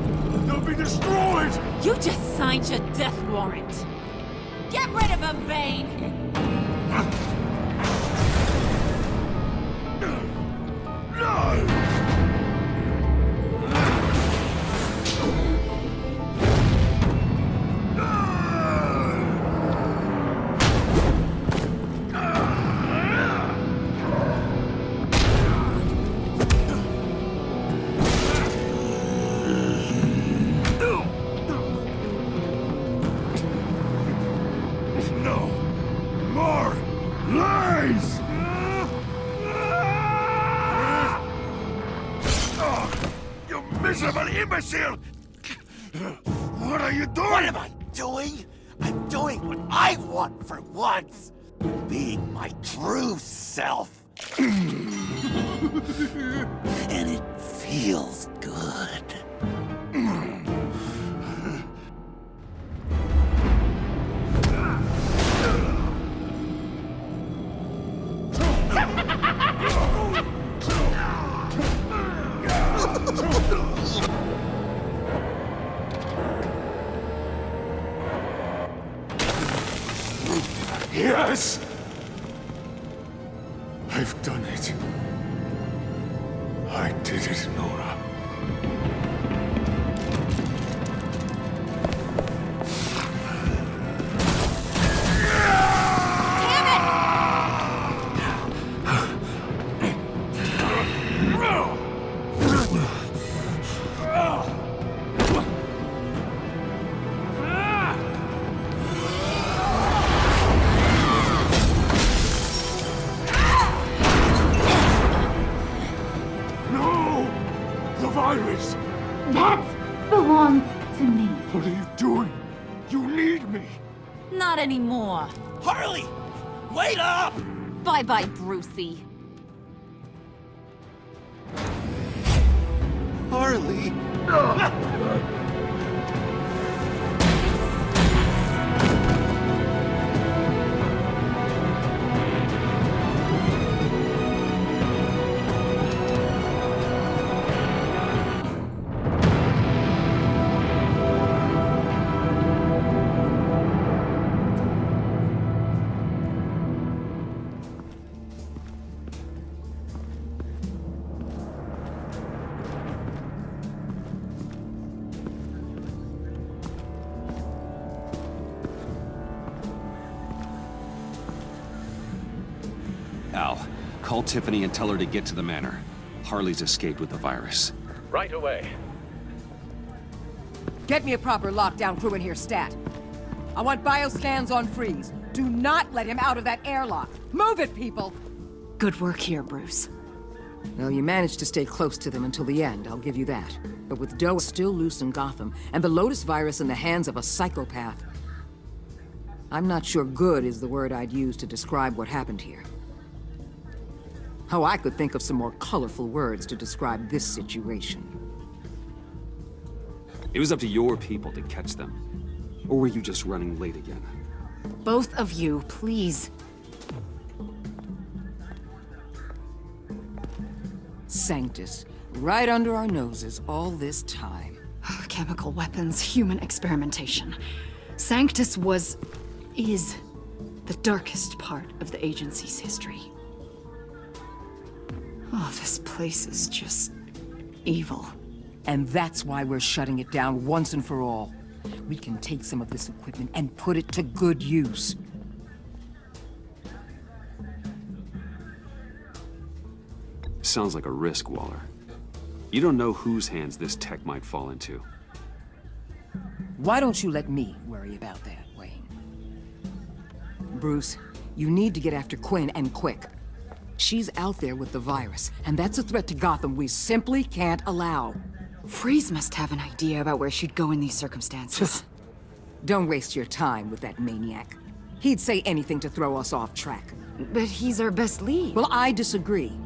Speaker 3: They'll be destroyed!
Speaker 7: You just signed your death warrant! Get rid of him, Bane!
Speaker 4: No. More lies! Oh, you miserable imbecile! What are you doing?
Speaker 10: What am I doing? I'm doing what I want for once. Being my true self. And it feels good.
Speaker 8: Yes! I've done it. I did it, Nora.
Speaker 7: That belongs to me.
Speaker 8: What are you doing? You need me.
Speaker 7: Not anymore.
Speaker 10: Harley! Wait up!
Speaker 7: Bye-bye, Brucey.
Speaker 10: Harley!
Speaker 5: Al, call Tiffany and tell her to get to the manor. Harley's escaped with the virus.
Speaker 14: Right away.
Speaker 20: Get me a proper lockdown crew in here, stat. I want bioscans on Freeze. Do not let him out of that airlock. Move it, people!
Speaker 19: Good work here, Bruce.
Speaker 20: Well, you managed to stay close to them until the end, I'll give you that. But with Doe still loose in Gotham, and the Lotus virus in the hands of a psychopath, I'm not sure good is the word I'd use to describe what happened here. Oh, I could think of some more colorful words to describe this situation.
Speaker 5: It was up to your people to catch them. Or were you just running late again?
Speaker 19: Both of you, please.
Speaker 20: Sanctus, right under our noses all this time.
Speaker 19: Chemical weapons, human experimentation. Sanctus is the darkest part of the agency's history. Oh, this place is just evil.
Speaker 20: And that's why we're shutting it down once and for all. We can take some of this equipment and put it to good use.
Speaker 5: Sounds like a risk, Waller. You don't know whose hands this tech might fall into.
Speaker 20: Why don't you let me worry about that, Wayne? Bruce, you need to get after Quinn, and quick. She's out there with the virus, and that's a threat to Gotham we simply can't allow.
Speaker 19: Freeze must have an idea about where she'd go in these circumstances.
Speaker 20: Don't waste your time with that maniac. He'd say anything to throw us off track.
Speaker 19: But he's our best lead.
Speaker 20: Well, I disagree.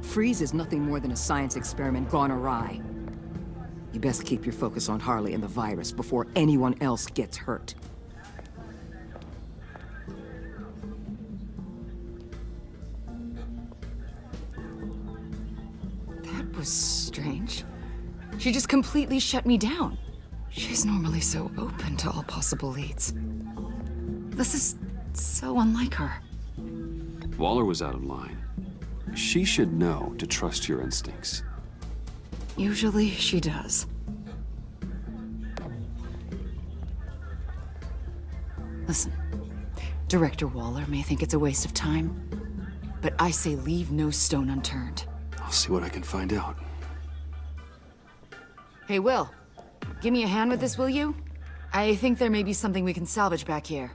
Speaker 20: Freeze is nothing more than a science experiment gone awry. You best keep your focus on Harley and the virus before anyone else gets hurt.
Speaker 19: That was strange. She just completely shut me down. She's normally so open to all possible leads. This is so unlike her.
Speaker 5: Waller was out of line. She should know to trust your instincts.
Speaker 19: Usually she does. Listen, Director Waller may think it's a waste of time, but I say leave no stone unturned.
Speaker 5: I'll see what I can find out.
Speaker 19: Hey, Will, give me a hand with this, will you? I think there may be something we can salvage back here.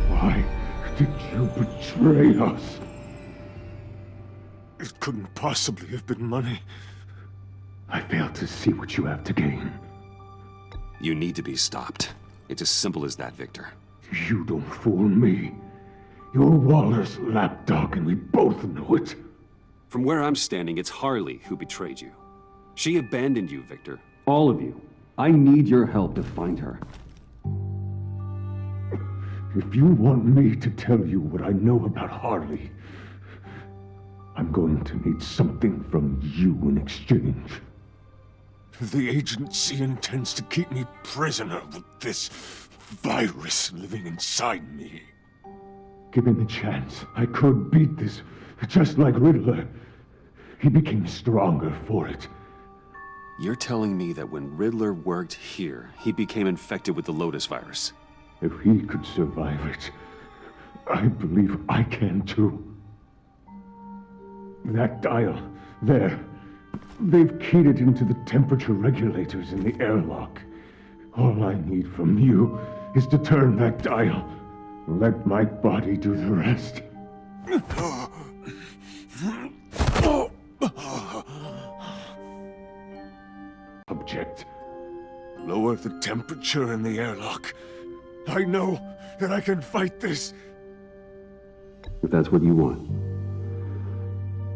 Speaker 8: Why did you betray us? It couldn't possibly have been money. I fail to see what you have to gain.
Speaker 5: You need to be stopped. It's as simple as that, Victor.
Speaker 8: You don't fool me.
Speaker 3: You're Waller's lapdog, and we both know it.
Speaker 5: From where I'm standing, it's Harley who betrayed you. She abandoned you, Victor.
Speaker 14: All of you. I need your help to find her.
Speaker 3: If you want me to tell you what I know about Harley, I'm going to need something from you in exchange. The agency intends to keep me prisoner with this virus living inside me. Given the chance, I could beat this, just like Riddler. He became stronger for it.
Speaker 5: You're telling me that when Riddler worked here, he became infected with the Lotus virus?
Speaker 3: If he could survive it, I believe I can too. That dial, there. They've keyed it into the temperature regulators in the airlock. All I need from you is to turn that dial. Let my body do the rest. Object. Lower the temperature in the airlock. I know that I can fight this.
Speaker 14: If that's what you want,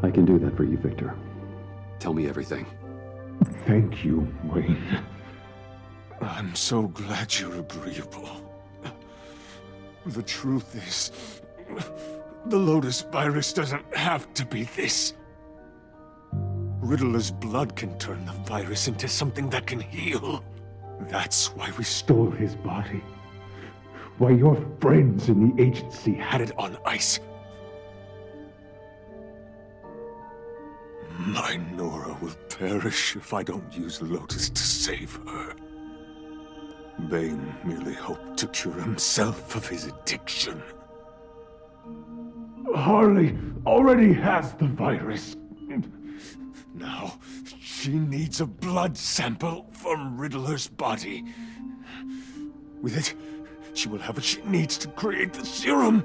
Speaker 14: I can do that for you, Victor.
Speaker 5: Tell me everything.
Speaker 3: Thank you, Wayne. I'm so glad you're agreeable. The truth is, the Lotus virus doesn't have to be this. Riddler's blood can turn the virus into something that can heal. That's why we stole his body. Why your friends in the agency had it on ice. My Nora will perish if I don't use Lotus to save her. Bane merely hoped to cure himself of his addiction. Harley already has the virus. Now, she needs a blood sample from Riddler's body. With it, she will have what she needs to create the serum.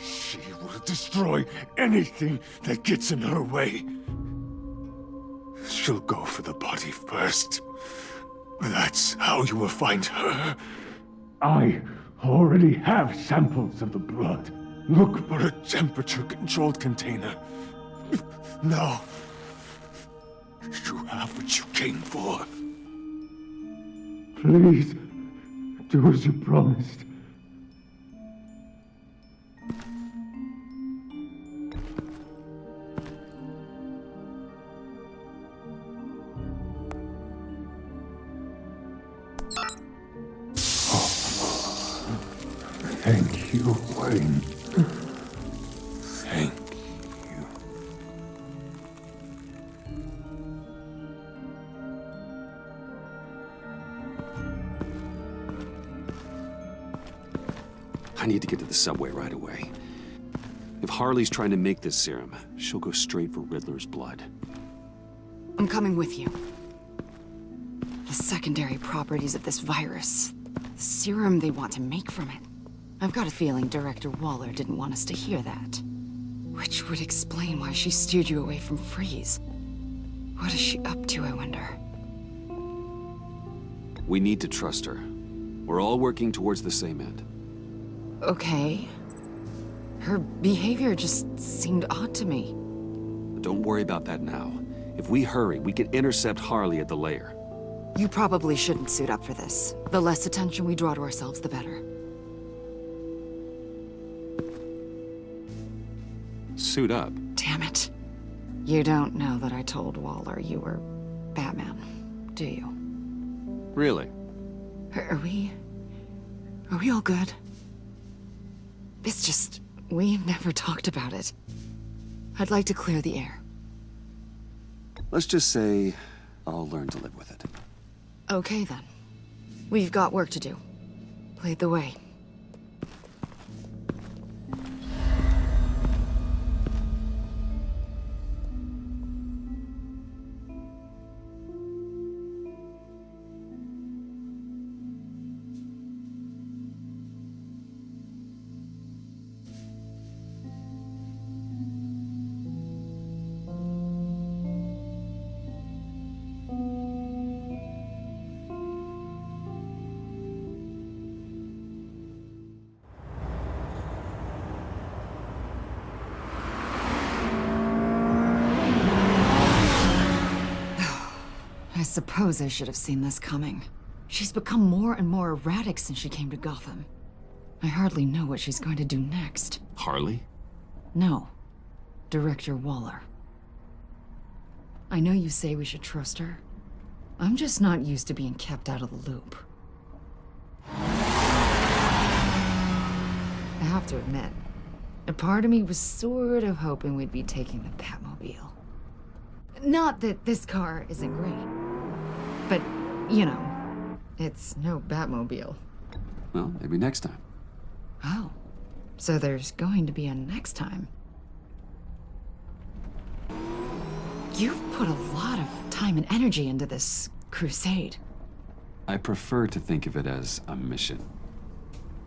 Speaker 3: She will destroy anything that gets in her way. She'll go for the body first. That's how you will find her. I already have samples of the blood. Look for a temperature-controlled container. Now, you have what you came for. Please, do as you promised. Thank you, Wayne. Thank you.
Speaker 5: I need to get to the subway right away. If Harley's trying to make this serum, she'll go straight for Riddler's blood.
Speaker 19: I'm coming with you. The secondary properties of this virus. The serum they want to make from it. I've got a feeling Director Waller didn't want us to hear that. Which would explain why she steered you away from Freeze. What is she up to, I wonder?
Speaker 5: We need to trust her. We're all working towards the same end.
Speaker 19: Okay. Her behavior just seemed odd to me.
Speaker 5: But don't worry about that now. If we hurry, we can intercept Harley at the lair.
Speaker 19: You probably shouldn't suit up for this. The less attention we draw to ourselves, the better.
Speaker 5: Suit up?
Speaker 19: Damn it. You don't know that I told Waller you were Batman, do you?
Speaker 5: Really?
Speaker 19: Are we all good? It's just, we've never talked about it. I'd like to clear the air.
Speaker 5: Let's just say I'll learn to live with it.
Speaker 19: Okay then. We've got work to do. Lead the way. suppose I should have seen this coming. She's become more and more erratic since she came to Gotham. I hardly know what she's going to do next.
Speaker 5: Harley?
Speaker 19: No. Director Waller. I know you say we should trust her. I'm just not used to being kept out of the loop. I have to admit, a part of me was sort of hoping we'd be taking the Batmobile. Not that this car isn't great, but, you know, it's no Batmobile.
Speaker 5: Well, maybe next time.
Speaker 19: Oh, so there's going to be a next time. You've put a lot of time and energy into this crusade.
Speaker 5: I prefer to think of it as a mission.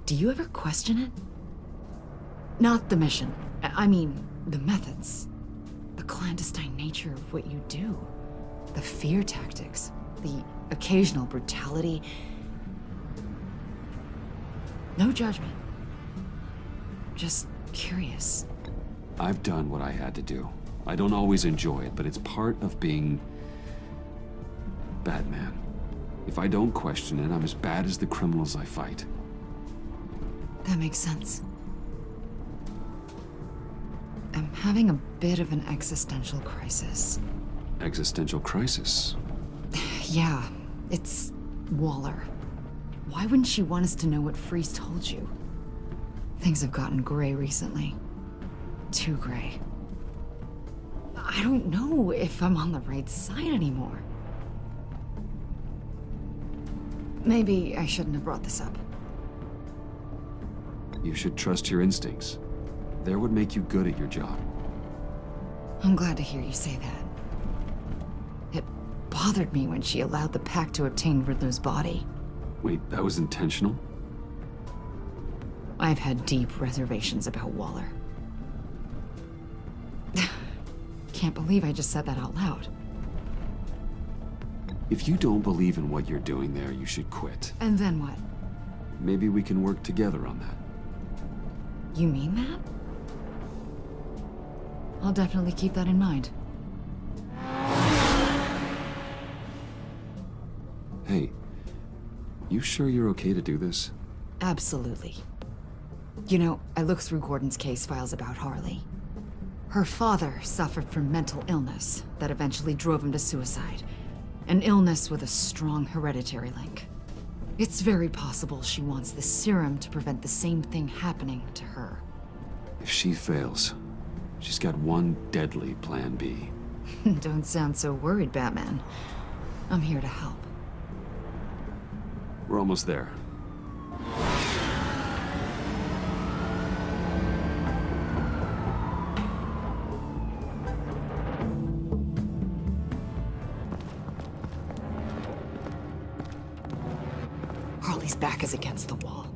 Speaker 19: Do you ever question it? Not the mission. I mean, the methods. The clandestine nature of what you do. The fear tactics. The occasional brutality. No judgment. Just curious.
Speaker 5: I've done what I had to do. I don't always enjoy it, but it's part of being Batman. If I don't question it, I'm as bad as the criminals I fight.
Speaker 19: That makes sense. I'm having a bit of an existential crisis.
Speaker 5: Existential crisis?
Speaker 19: Yeah, it's Waller. Why wouldn't she want us to know what Freeze told you? Things have gotten gray recently. Too gray. I don't know if I'm on the right side anymore. Maybe I shouldn't have brought this up.
Speaker 5: You should trust your instincts. They would make you good at your job.
Speaker 19: I'm glad to hear you say that. It bothered me when she allowed the Pact to obtain Riddler's body.
Speaker 5: Wait, that was intentional?
Speaker 19: I've had deep reservations about Waller. Can't believe I just said that out loud.
Speaker 5: If you don't believe in what you're doing there, you should quit.
Speaker 19: And then what?
Speaker 5: Maybe we can work together on that.
Speaker 19: You mean that? I'll definitely keep that in mind.
Speaker 5: Hey, you sure you're okay to do this?
Speaker 19: Absolutely. You know, I looked through Gordon's case files about Harley. Her father suffered from mental illness that eventually drove him to suicide. An illness with a strong hereditary link. It's very possible she wants the serum to prevent the same thing happening to her.
Speaker 5: If she fails, she's got one deadly plan B.
Speaker 19: Don't sound so worried, Batman. I'm here to help.
Speaker 5: We're almost there.
Speaker 19: Harley's back is against the wall.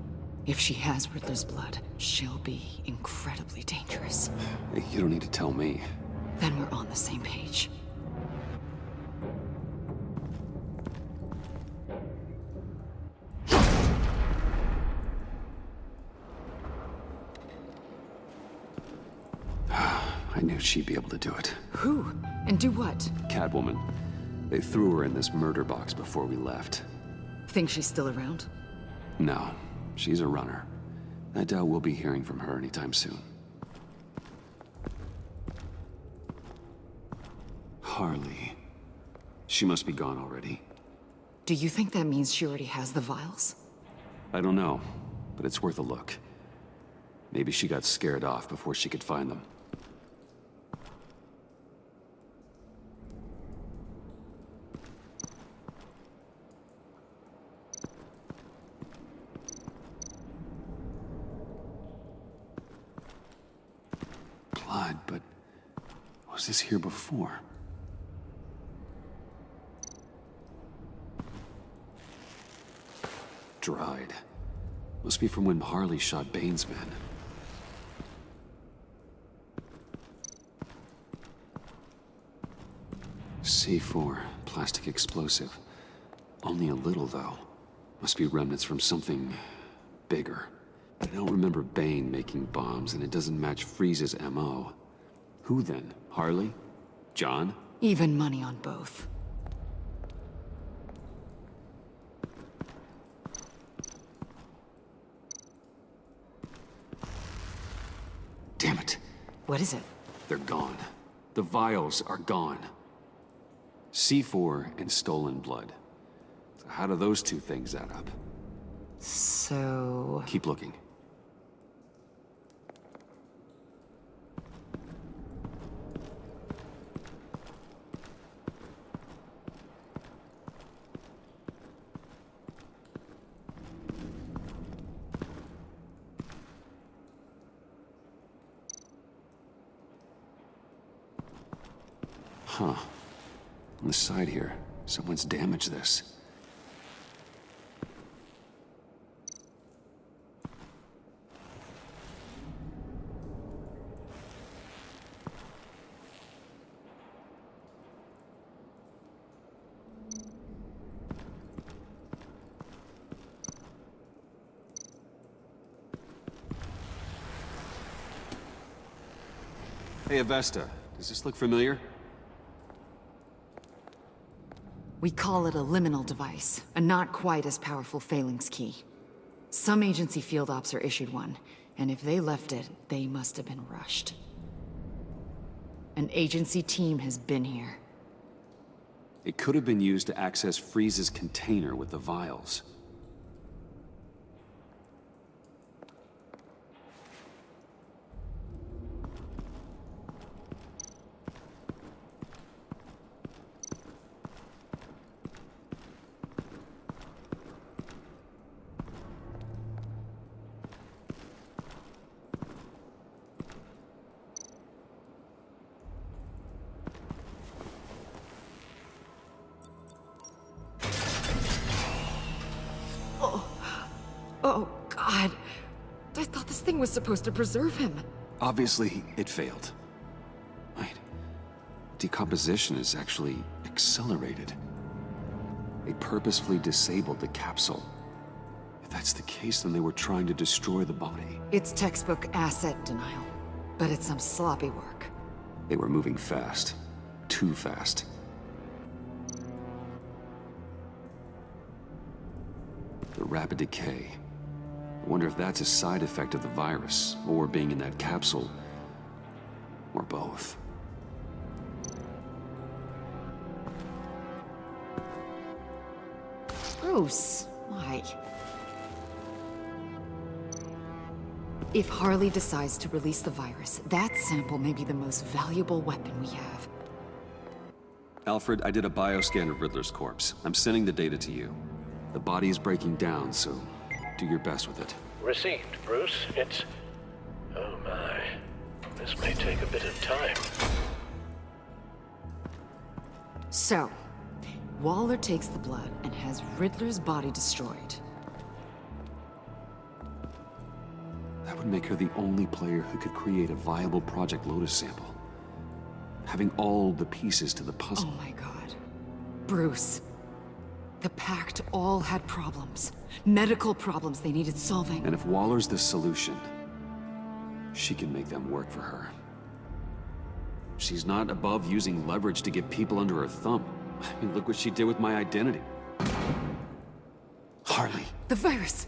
Speaker 19: If she has Riddler's blood, she'll be incredibly dangerous.
Speaker 5: Hey, you don't need to tell me.
Speaker 19: Then we're on the same page.
Speaker 5: I knew she'd be able to do it.
Speaker 19: Who? And do what?
Speaker 5: Catwoman. They threw her in this murder box before we left.
Speaker 19: Think she's still around?
Speaker 5: No, she's a runner. I doubt we'll be hearing from her anytime soon. Harley. She must be gone already.
Speaker 19: Do you think that means she already has the vials?
Speaker 5: I don't know, but it's worth a look. Maybe she got scared off before she could find them. Blood, but was this here before? Dried. Must be from when Harley shot Bane's men. C4, plastic explosive. Only a little, though. Must be remnants from something bigger. I don't remember Bane making bombs, and it doesn't match Freeze's MO. Who then? Harley? John?
Speaker 19: Even money on both.
Speaker 2: What is it?
Speaker 5: They're gone. The vials are gone. C4 and stolen blood. So how do those two things add up?
Speaker 2: So...
Speaker 5: Keep looking. Huh. On the side here, someone's damaged this. Hey, Avesta, does this look familiar?
Speaker 19: We call it a liminal device, a not quite as powerful phalanx key. Some agency field ops are issued one, and if they left it, they must have been rushed. An agency team has been here.
Speaker 5: It could have been used to access Freeze's container with the vials.
Speaker 19: Oh, God. I thought this thing was supposed to preserve him.
Speaker 5: Obviously, it failed. Wait. Decomposition is actually accelerated. They purposefully disabled the capsule. If that's the case, then they were trying to destroy the body.
Speaker 19: It's textbook asset denial, but it's some sloppy work.
Speaker 5: They were moving fast. Too fast. The rapid decay. I wonder if that's a side effect of the virus, or being in that capsule, or both.
Speaker 19: Bruce, why? If Harley decides to release the virus, that sample may be the most valuable weapon we have.
Speaker 5: Alfred, I did a bioscan of Riddler's corpse. I'm sending the data to you. The body is breaking down, so do your best with it.
Speaker 16: Received, Bruce. It's... oh my. This may take a bit of time.
Speaker 19: So, Waller takes the blood and has Riddler's body destroyed.
Speaker 5: That would make her the only player who could create a viable Project Lotus sample. Having all the pieces to the puzzle.
Speaker 19: Oh my God. Bruce. The Pact all had problems. Medical problems they needed solving.
Speaker 5: And if Waller's the solution, she can make them work for her. She's not above using leverage to get people under her thumb. I mean, look what she did with my identity. Harley.
Speaker 19: The virus!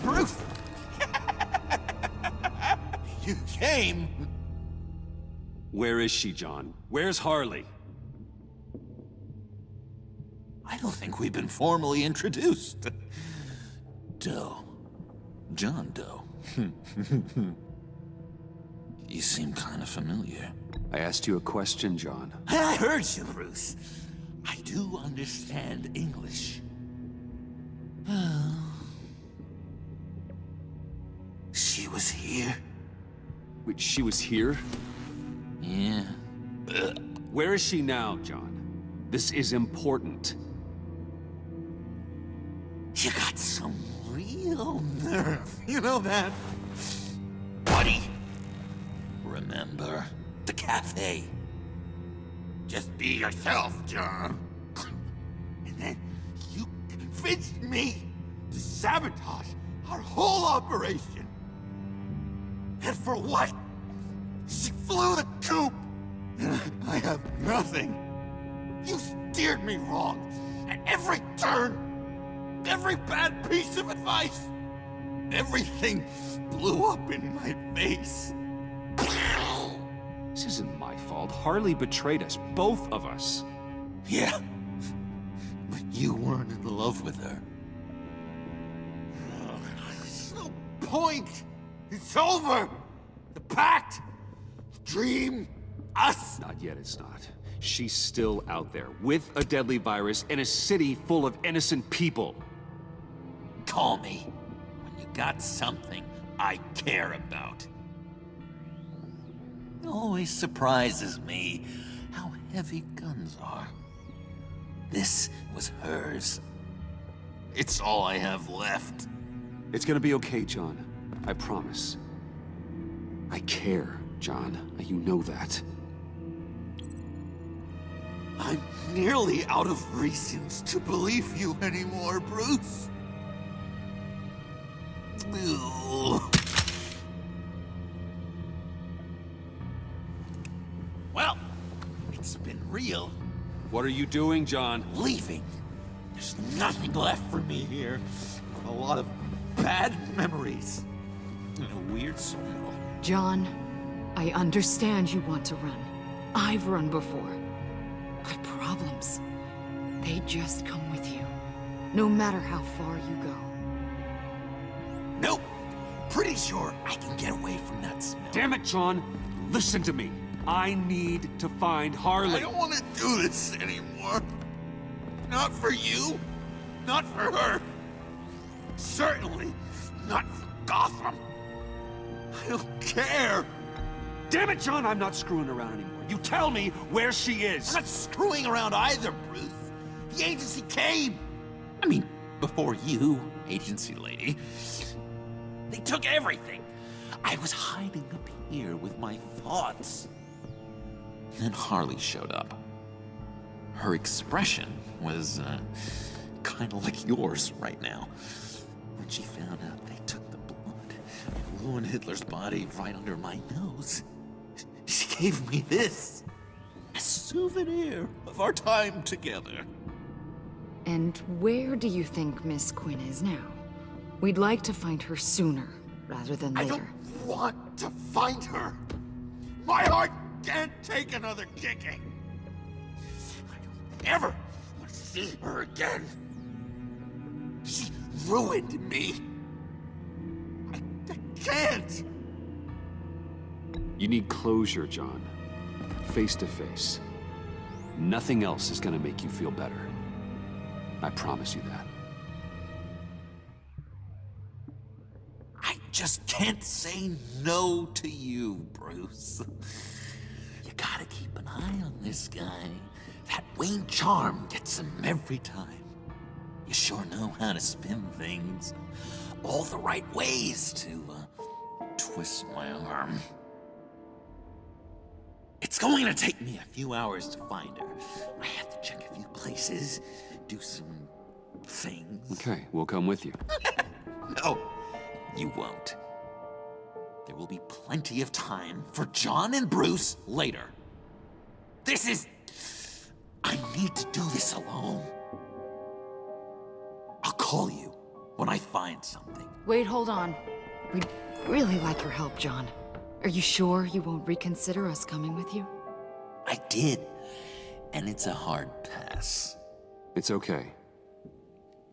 Speaker 10: Bruce! You came!
Speaker 5: Where is she, John? Where's Harley?
Speaker 10: I don't think we've been formally introduced.
Speaker 4: Doe. John Doe. You seem kind of familiar.
Speaker 5: I asked you a question, John.
Speaker 10: I heard you, Bruce. I do understand English. She was here?
Speaker 5: Wait, she was here?
Speaker 6: Yeah.
Speaker 5: Where is she now, John? This is important.
Speaker 10: You got some real nerve, you know that? Buddy, remember the cafe? Just be yourself, John. And then you convinced me to sabotage our whole operation. And for what? She flew the coop, and I have nothing. You steered me wrong at every turn. Every bad piece of advice. Everything blew up in my face.
Speaker 5: This isn't my fault. Harley betrayed us, both of us.
Speaker 10: Yeah, but you weren't in love with her. There's no point. It's over. The pact, the dream, us.
Speaker 5: Not yet, it's not. She's still out there, with a deadly virus in a city full of innocent people.
Speaker 10: Call me when you got something I care about. It always surprises me how heavy guns are. This was hers. It's all I have left.
Speaker 5: It's gonna be okay, John. I promise. I care, John. You know that.
Speaker 10: I'm nearly out of reasons to believe you anymore, Bruce. Well, it's been real.
Speaker 5: What are you doing, John?
Speaker 10: Leaving. There's nothing left for me here. A lot of bad memories. And a weird smell.
Speaker 2: John, I understand you want to run. I've run before. But problems, they just come with you. No matter how far you go.
Speaker 10: Nope. Pretty sure I can get away from that smell.
Speaker 5: Damn it, John! Listen to me. I need to find Harley.
Speaker 10: I don't want to do this anymore. Not for you. Not for her. Certainly not for Gotham. I don't care.
Speaker 5: Damn it, John! I'm not screwing around anymore. You tell me where she is.
Speaker 10: I'm not screwing around either, Bruce. The agency came. I mean, before you, agency lady. They took everything. I was hiding up here with my thoughts. Then Harley showed up. Her expression was, kind of like yours right now. When she found out they took the blood and ruined Hitler's body right under my nose, she gave me this. A souvenir of our time together.
Speaker 2: And where do you think Miss Quinn is now? We'd like to find her sooner, rather than later.
Speaker 10: I don't want to find her. My heart can't take another kicking. I don't ever want to see her again. She ruined me. I can't.
Speaker 5: You need closure, John. Face to face. Nothing else is gonna make you feel better. I promise you that.
Speaker 10: I just can't say no to you, Bruce. You gotta keep an eye on this guy. That Wayne charm gets him every time. You sure know how to spin things. All the right ways to, twist my arm. It's going to take me a few hours to find her. I have to check a few places, do some things.
Speaker 5: Okay, we'll come with you.
Speaker 10: No, you won't. There will be plenty of time for John and Bruce later. This is... I need to do this alone. I'll call you when I find something.
Speaker 2: Wait, hold on. We'd really like your help, John. Are you sure you won't reconsider us coming with you?
Speaker 10: I did, and it's a hard pass.
Speaker 5: It's okay.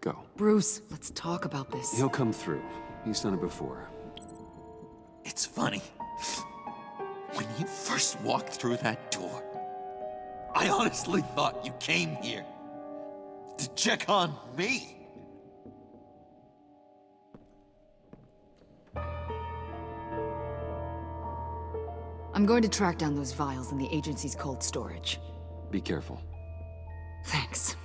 Speaker 5: Go.
Speaker 2: Bruce, let's talk about this.
Speaker 5: He'll come through. He's done it before.
Speaker 10: It's funny. When you first walked through that door, I honestly thought you came here to check on me.
Speaker 19: I'm going to track down those vials in the agency's cold storage.
Speaker 5: Be careful.
Speaker 19: Thanks.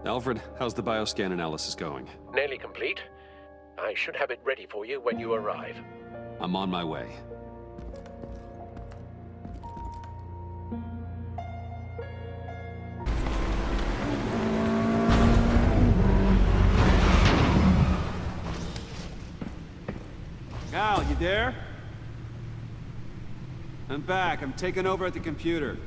Speaker 5: Alfred, how's the bioscan analysis going?
Speaker 16: Nearly complete. I should have it ready for you when you arrive.
Speaker 5: I'm on my way. Al, you there? I'm back. I'm taking over at the computer.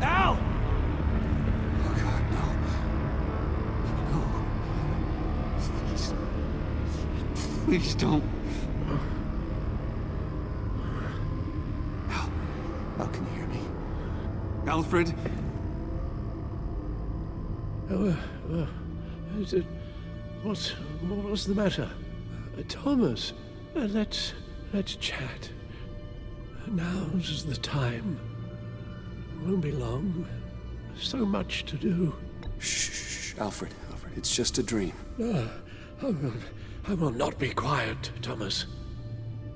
Speaker 5: Al! Oh God, no. No. Please. Please don't. Al, can you hear me? Alfred?
Speaker 16: What was the matter? Thomas, let's chat. Now's the time. Won't be long. So much to do.
Speaker 5: Shh, Alfred, it's just a dream.
Speaker 16: I will not be quiet, Thomas.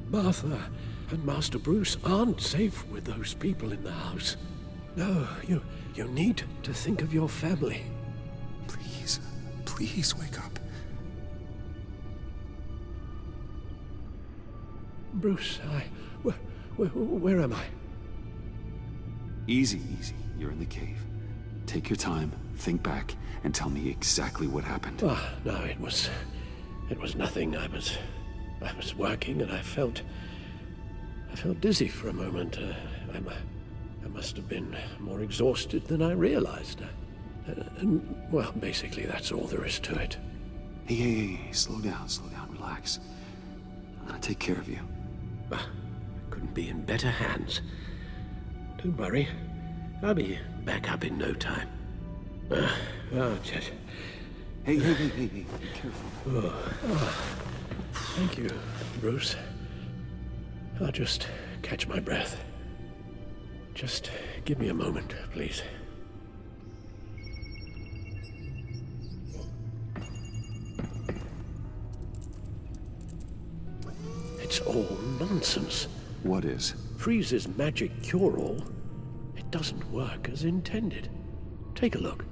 Speaker 16: Martha and Master Bruce aren't safe with those people in the house. No, you need to think of your family.
Speaker 5: Please wake up.
Speaker 16: Bruce, where am I?
Speaker 5: Easy. You're in the cave. Take your time, think back, and tell me exactly what happened.
Speaker 16: No, it was nothing. I was working and I felt dizzy for a moment. I must have been more exhausted than I realized. Well, basically that's all there is to it.
Speaker 5: Hey, slow down, relax. I'll take care of you.
Speaker 16: Couldn't be in better hands. Don't worry, I'll be back up in no time. Just...
Speaker 5: Hey, be careful.
Speaker 16: Thank you, Bruce. I'll just catch my breath. Just give me a moment, please. It's all nonsense.
Speaker 5: What is?
Speaker 16: Freeze's magic cure-all. It doesn't work as intended. Take a look.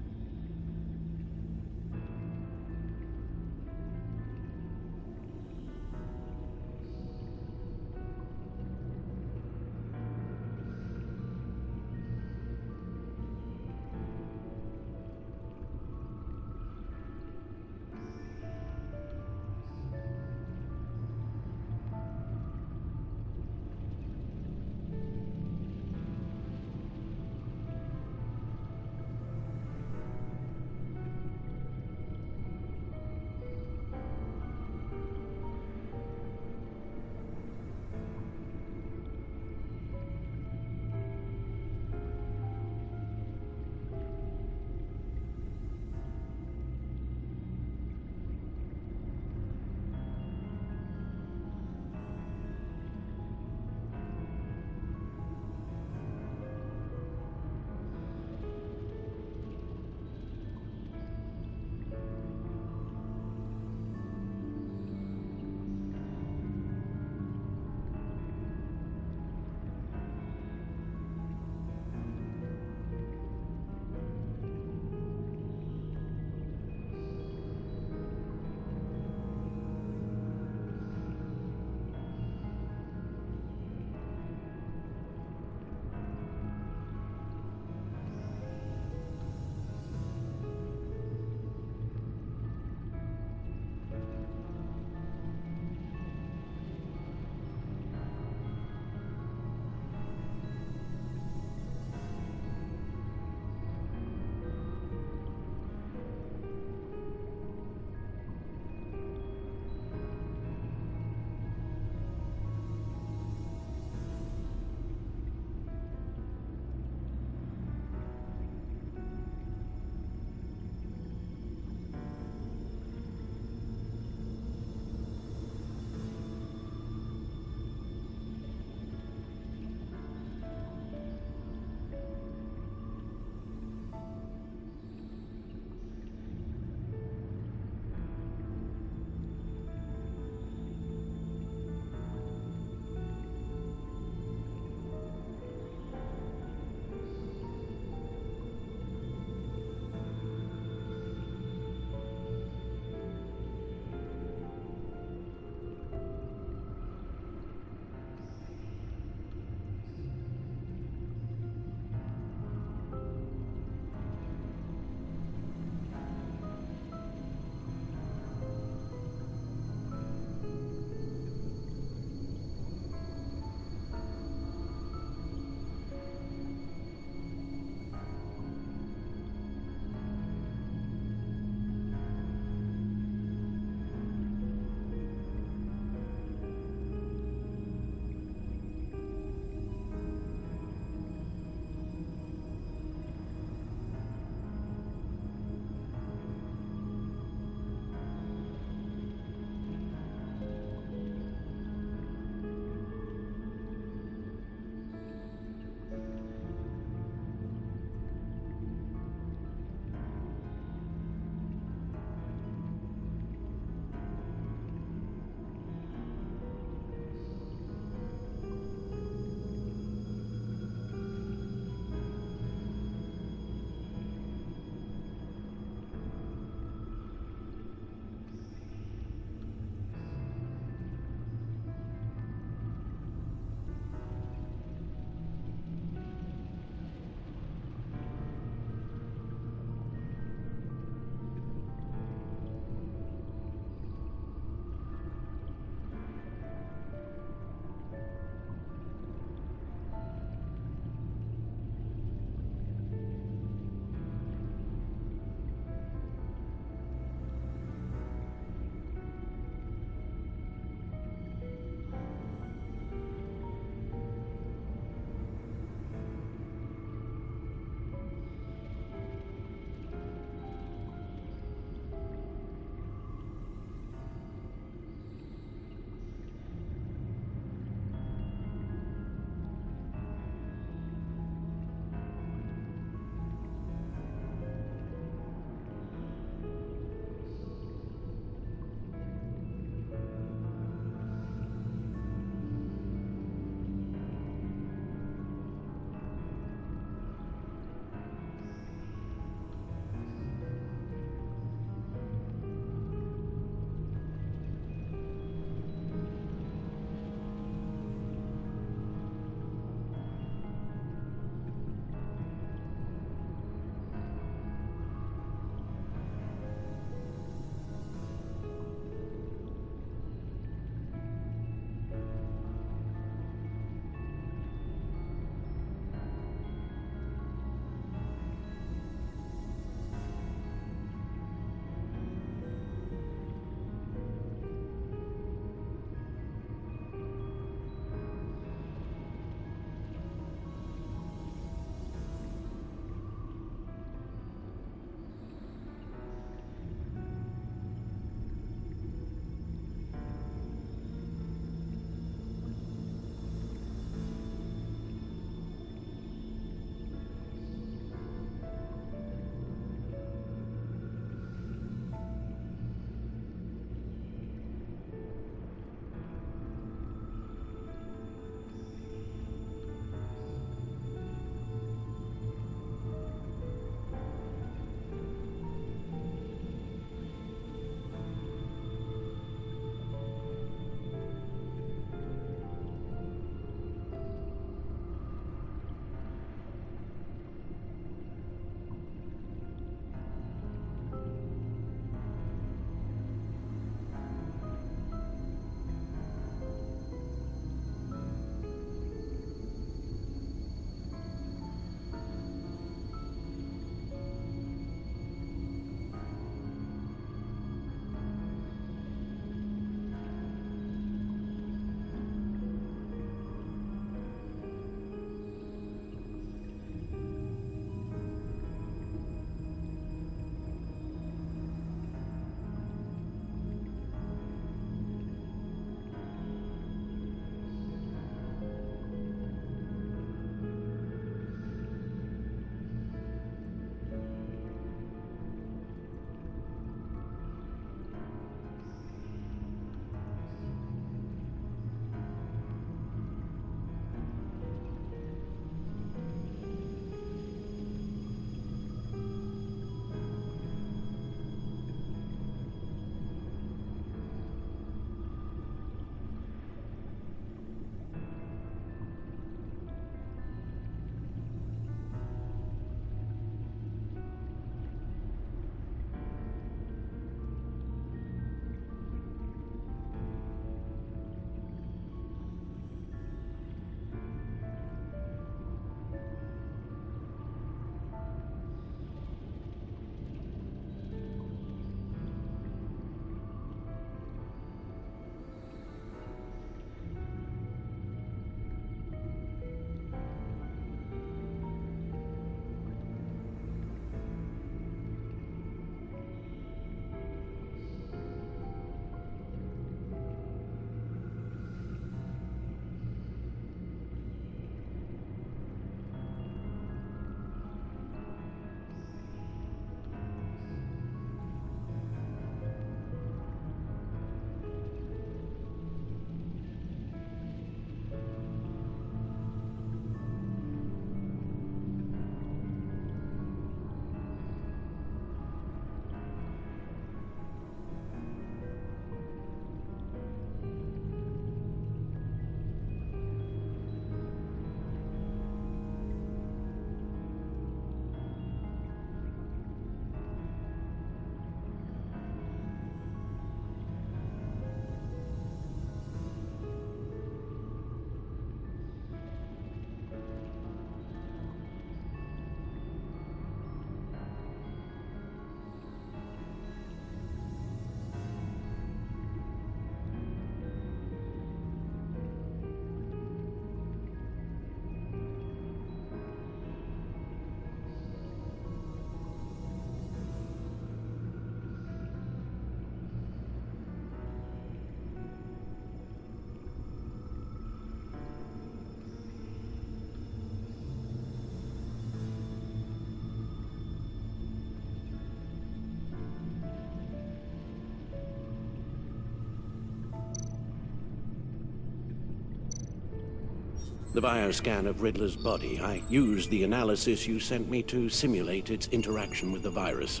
Speaker 16: the bioscan of Riddler's body. I used the analysis you sent me to simulate its interaction with the virus.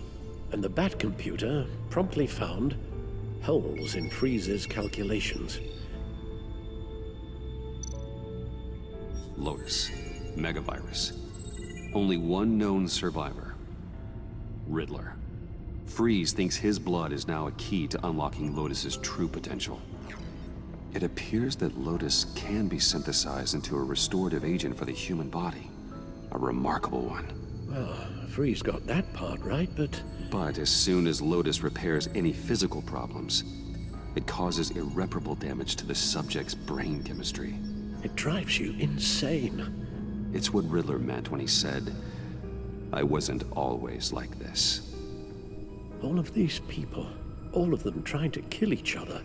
Speaker 16: And the Bat computer promptly found holes in Freeze's calculations.
Speaker 5: Lotus. Megavirus. Only one known survivor. Riddler. Freeze thinks his blood is now a key to unlocking Lotus's true potential. It appears that Lotus can be synthesized into a restorative agent for the human body. A remarkable one.
Speaker 16: Well, Freeze got that part right, but...
Speaker 5: But as soon as Lotus repairs any physical problems, it causes irreparable damage to the subject's brain chemistry.
Speaker 16: It drives you insane.
Speaker 5: It's what Riddler meant when he said, "I wasn't always like this."
Speaker 16: All of these people, all of them trying to kill each other,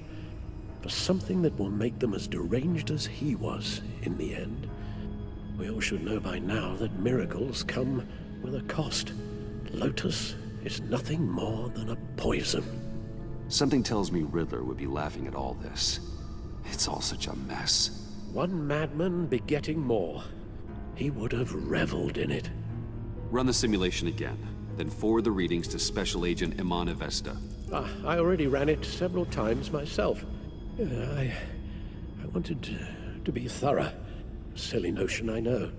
Speaker 16: for something that will make them as deranged as he was in the end. We all should know by now that miracles come with a cost. Lotus is nothing more than a poison.
Speaker 5: Something tells me Riddler would be laughing at all this. It's all such a mess.
Speaker 16: One madman begetting more. He would have reveled in it.
Speaker 5: Run the simulation again, then forward the readings to Special Agent Iman Avesta.
Speaker 16: I already ran it several times myself. I wanted to be thorough. Silly notion, I know.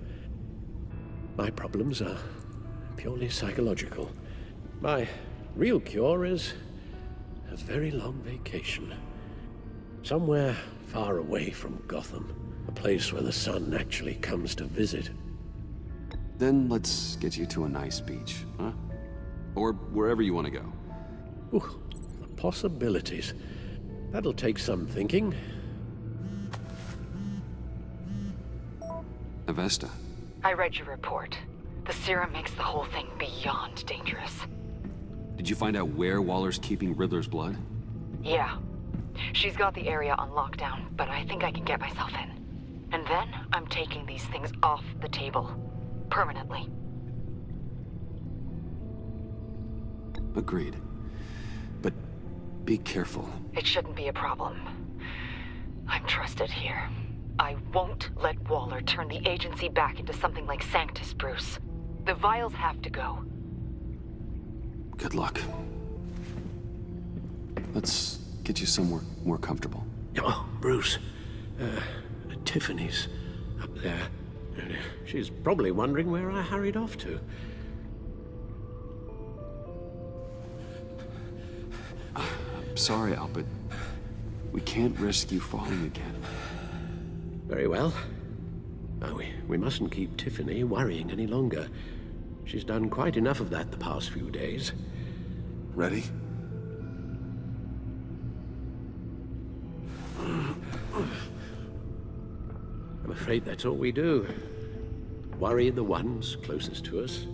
Speaker 16: My problems are purely psychological. My real cure is a very long vacation. Somewhere far away from Gotham. A place where the sun actually comes to visit.
Speaker 5: Then let's get you to a nice beach, huh? Or wherever you want to go.
Speaker 16: Ooh, the possibilities. That'll take some thinking.
Speaker 5: Avesta.
Speaker 19: I read your report. The serum makes the whole thing beyond dangerous.
Speaker 5: Did you find out where Waller's keeping Riddler's blood?
Speaker 19: Yeah. She's got the area on lockdown, but I think I can get myself in. And then I'm taking these things off the table. Permanently.
Speaker 5: Agreed. But be careful.
Speaker 19: It shouldn't be a problem. I'm trusted here. I won't let Waller turn the agency back into something like Sanctus, Bruce. The vials have to go.
Speaker 5: Good luck. Let's get you somewhere more comfortable.
Speaker 16: Oh, Bruce. Tiffany's up there. She's probably wondering where I hurried off to.
Speaker 5: I'm sorry, Al, but we can't risk you falling again.
Speaker 16: Very well. No, we mustn't keep Tiffany worrying any longer. She's done quite enough of that the past few days.
Speaker 5: Ready?
Speaker 16: I'm afraid that's all we do. Worry the ones closest to us.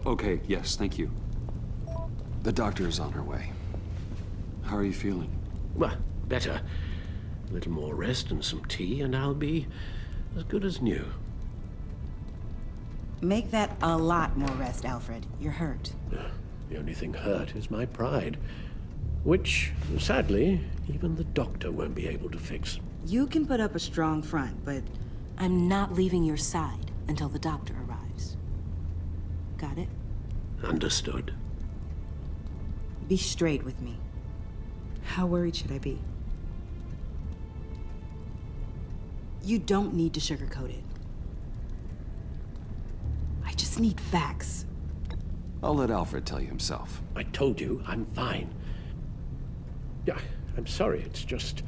Speaker 5: Okay, yes, thank you. The doctor is on her way. How are you feeling?
Speaker 16: Well, better. A little more rest and some tea, and I'll be as good as new.
Speaker 18: Make that a lot more rest, Alfred. You're hurt.
Speaker 16: The only thing hurt is my pride, which, sadly, even the doctor won't be able to fix.
Speaker 18: You can put up a strong front, but I'm not leaving your side until the doctor arrives. Got it?
Speaker 16: Understood.
Speaker 18: Be straight with me. How worried should I be? You don't need to sugarcoat it. I just need facts.
Speaker 5: I'll let Alfred tell you himself.
Speaker 16: I told you, I'm fine. Yeah, I'm sorry, it's just...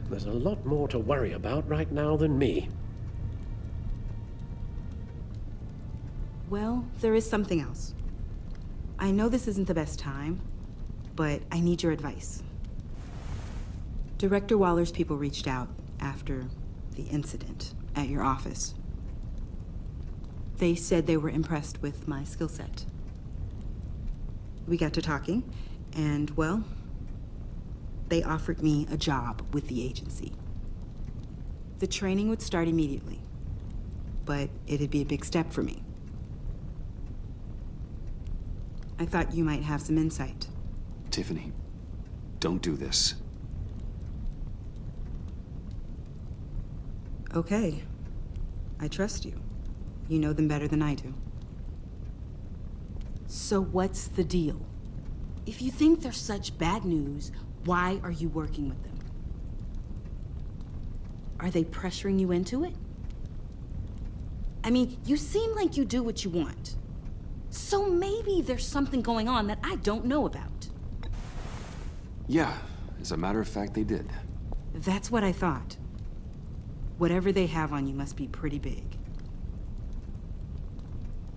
Speaker 16: there's a lot more to worry about right now than me.
Speaker 18: Well, there is something else. I know this isn't the best time, but I need your advice. Director Waller's people reached out after the incident at your office. They said they were impressed with my skill set. We got to talking, and, well, they offered me a job with the agency. The training would start immediately, but it'd be a big step for me. I thought you might have some insight.
Speaker 1: Tiffany, don't do this.
Speaker 18: Okay. I trust you. You know them better than I do. So what's the deal? If you think they're such bad news, why are you working with them? Are they pressuring you into it? I mean, you seem like you do what you want. So maybe there's something going on that I don't know about.
Speaker 1: Yeah, as a matter of fact, they did.
Speaker 18: That's what I thought. Whatever they have on you must be pretty big.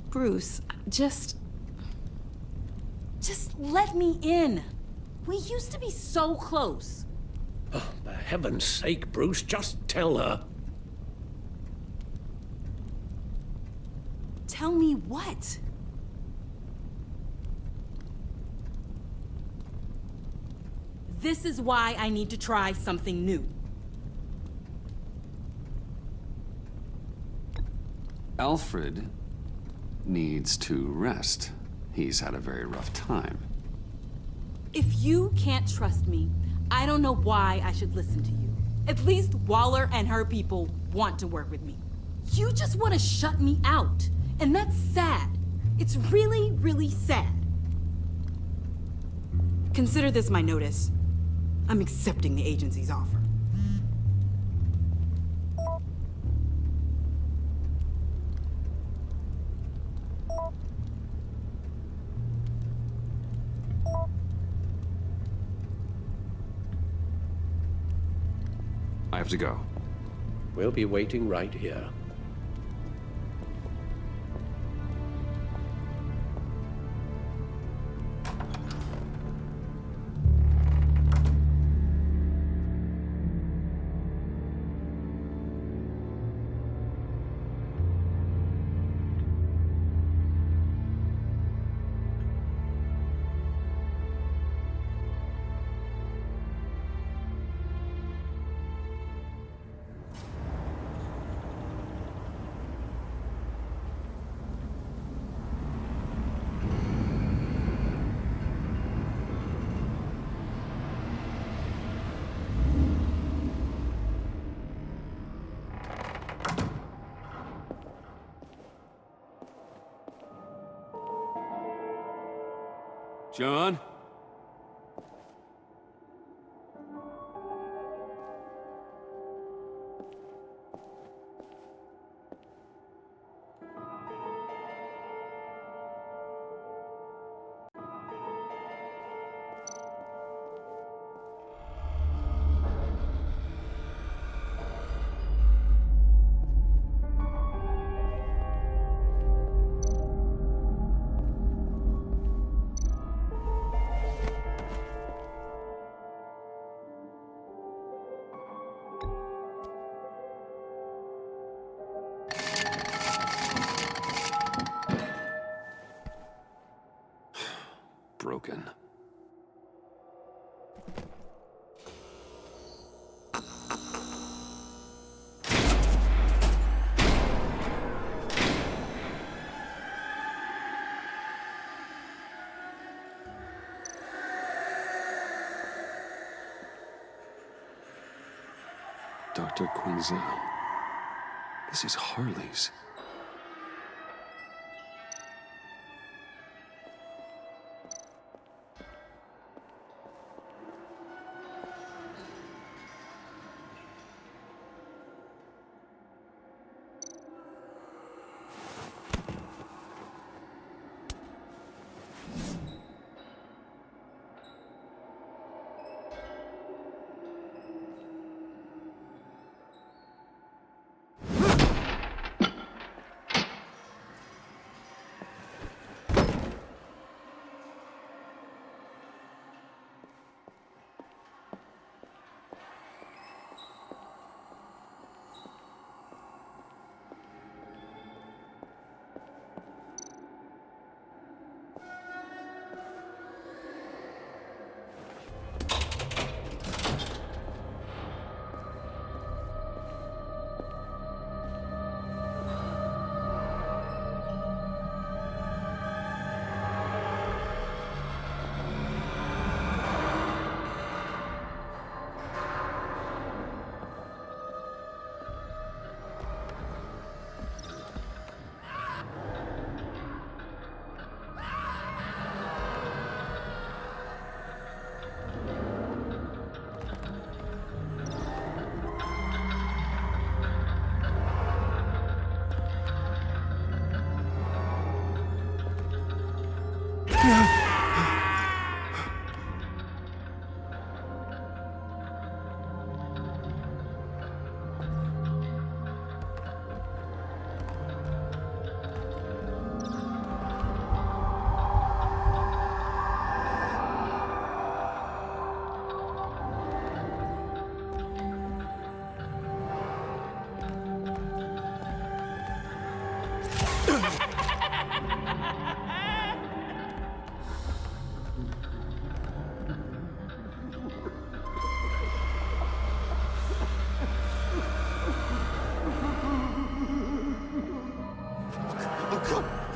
Speaker 18: Bruce, just let me in. We used to be so close.
Speaker 16: Oh, for heaven's sake, Bruce, just tell her.
Speaker 18: Tell me what? This is why I need to try something new.
Speaker 1: Alfred needs to rest. He's had a very rough time.
Speaker 18: If you can't trust me, I don't know why I should listen to you. At least Waller and her people want to work with me. You just want to shut me out, and that's sad. It's really, really sad. Consider this my notice. I'm accepting the agency's offer.
Speaker 1: I have to go.
Speaker 16: We'll be waiting right here.
Speaker 1: John? Broken. Dr. Quinzel. This is Harley's.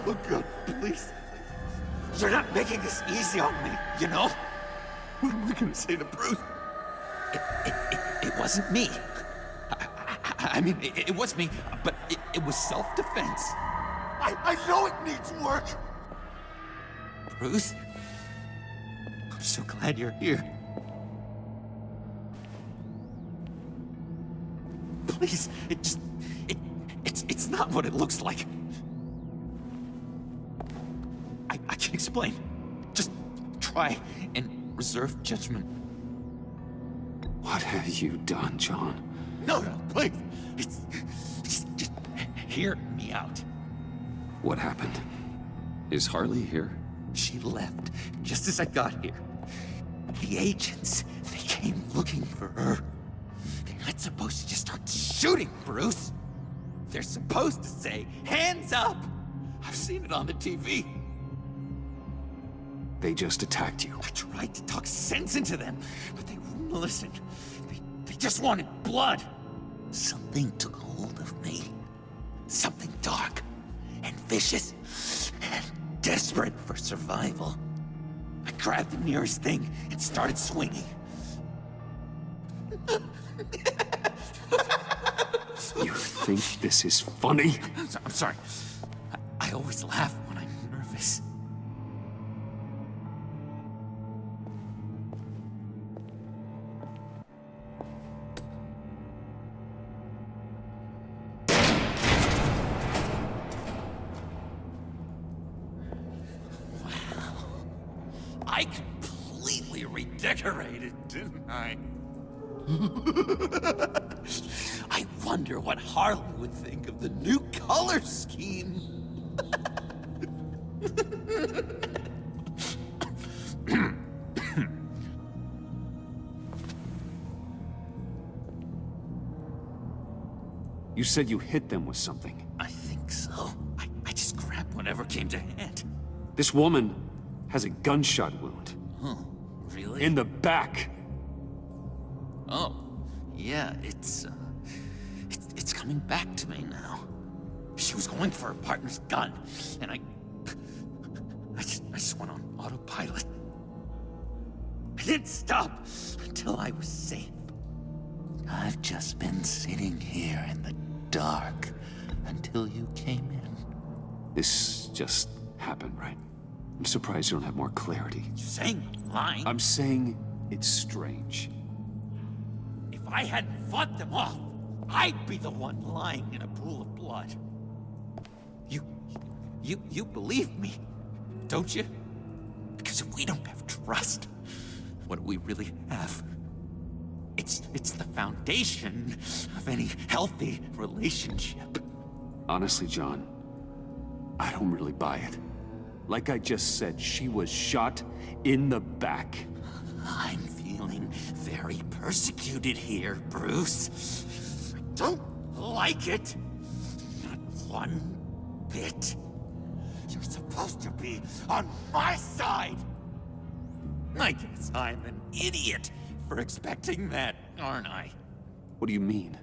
Speaker 10: Oh God, please. You're not making this easy on me, you know? What am I gonna say to Bruce?
Speaker 12: It wasn't me. I mean, it was me, but it was self-defense.
Speaker 10: I know it needs work.
Speaker 12: Bruce, I'm so glad you're here. Please, it's not what it looks like. I can explain. Just try and reserve judgment.
Speaker 5: What have you done, John?
Speaker 12: No, please. Just hear me out.
Speaker 5: What happened? Is Harley here?
Speaker 12: She left just as I got here. The agents, they came looking for her. They're not supposed to just start shooting, Bruce. They're supposed to say, hands up! I've seen it on the TV.
Speaker 5: They just attacked you.
Speaker 12: I tried to talk sense into them, but they wouldn't listen. They just wanted blood. Something took hold of me. Something dark and vicious and desperate for survival. I grabbed the nearest thing and started swinging.
Speaker 5: You think this is funny?
Speaker 12: I'm sorry. I always laugh when I'm nervous. I completely redecorated, didn't I? I wonder what Harley would think of the new color scheme.
Speaker 5: You said you hit them with something.
Speaker 12: I think so. I just grabbed whatever came to hand.
Speaker 5: This woman has a gunshot wound.
Speaker 12: Oh, really?
Speaker 5: In the back.
Speaker 12: Oh, yeah, it's coming back to me now. She was going for her partner's gun, and I just went on autopilot. I didn't stop until I was safe. I've just been sitting here in the dark until you came in.
Speaker 5: This just happened, right? I'm surprised you don't have more clarity.
Speaker 12: You're saying I'm lying?
Speaker 5: I'm saying it's strange.
Speaker 12: If I hadn't fought them off, I'd be the one lying in a pool of blood. You believe me, don't you? Because if we don't have trust, what do we really have? It's the foundation of any healthy relationship.
Speaker 5: Honestly, John, I don't really buy it. Like I just said, she was shot in the back.
Speaker 12: I'm feeling very persecuted here, Bruce. I don't like it. Not one bit. You're supposed to be on my side. I guess I'm an idiot for expecting that, aren't I?
Speaker 5: What do you mean?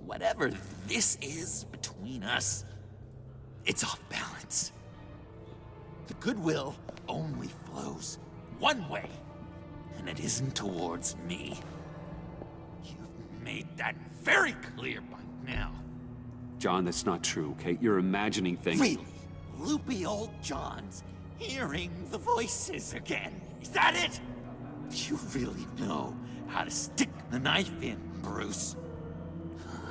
Speaker 12: Whatever this is between us, it's off balance. The goodwill only flows one way, and it isn't towards me. You've made that very clear by now.
Speaker 5: John, that's not true, okay? You're imagining things.
Speaker 12: Really? Loopy old John's hearing the voices again. Is that it? You really know how to stick the knife in, Bruce.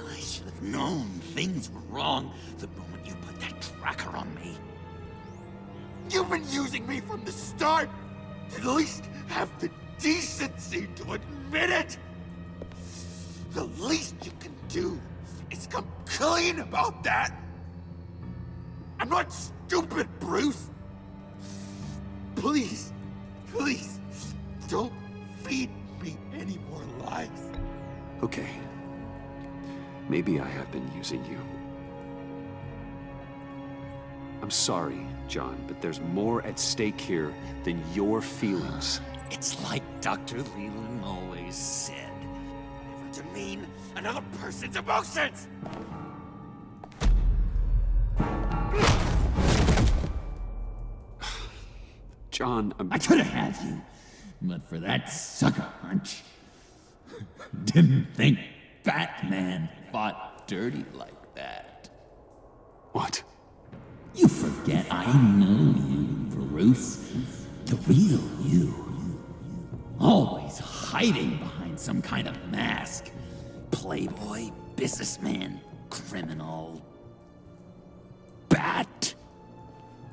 Speaker 12: I should have known things were wrong the moment you put that tracker on me.
Speaker 10: You've been using me from the start! At least have the decency to admit it! The least you can do is come clean about that! I'm not stupid, Bruce! Please, please, don't feed me any more lies.
Speaker 1: Okay. Maybe I have been using you. I'm sorry, John, but there's more at stake here than your feelings.
Speaker 12: It's like Dr. Leland always said. Never demean another person's emotions!
Speaker 1: John,
Speaker 12: I could have had you, but for that sucker punch. Didn't think Batman fought dirty like that.
Speaker 1: What?
Speaker 12: You forget I know you, Bruce. The real you. Always hiding behind some kind of mask. Playboy, businessman, criminal. Bat.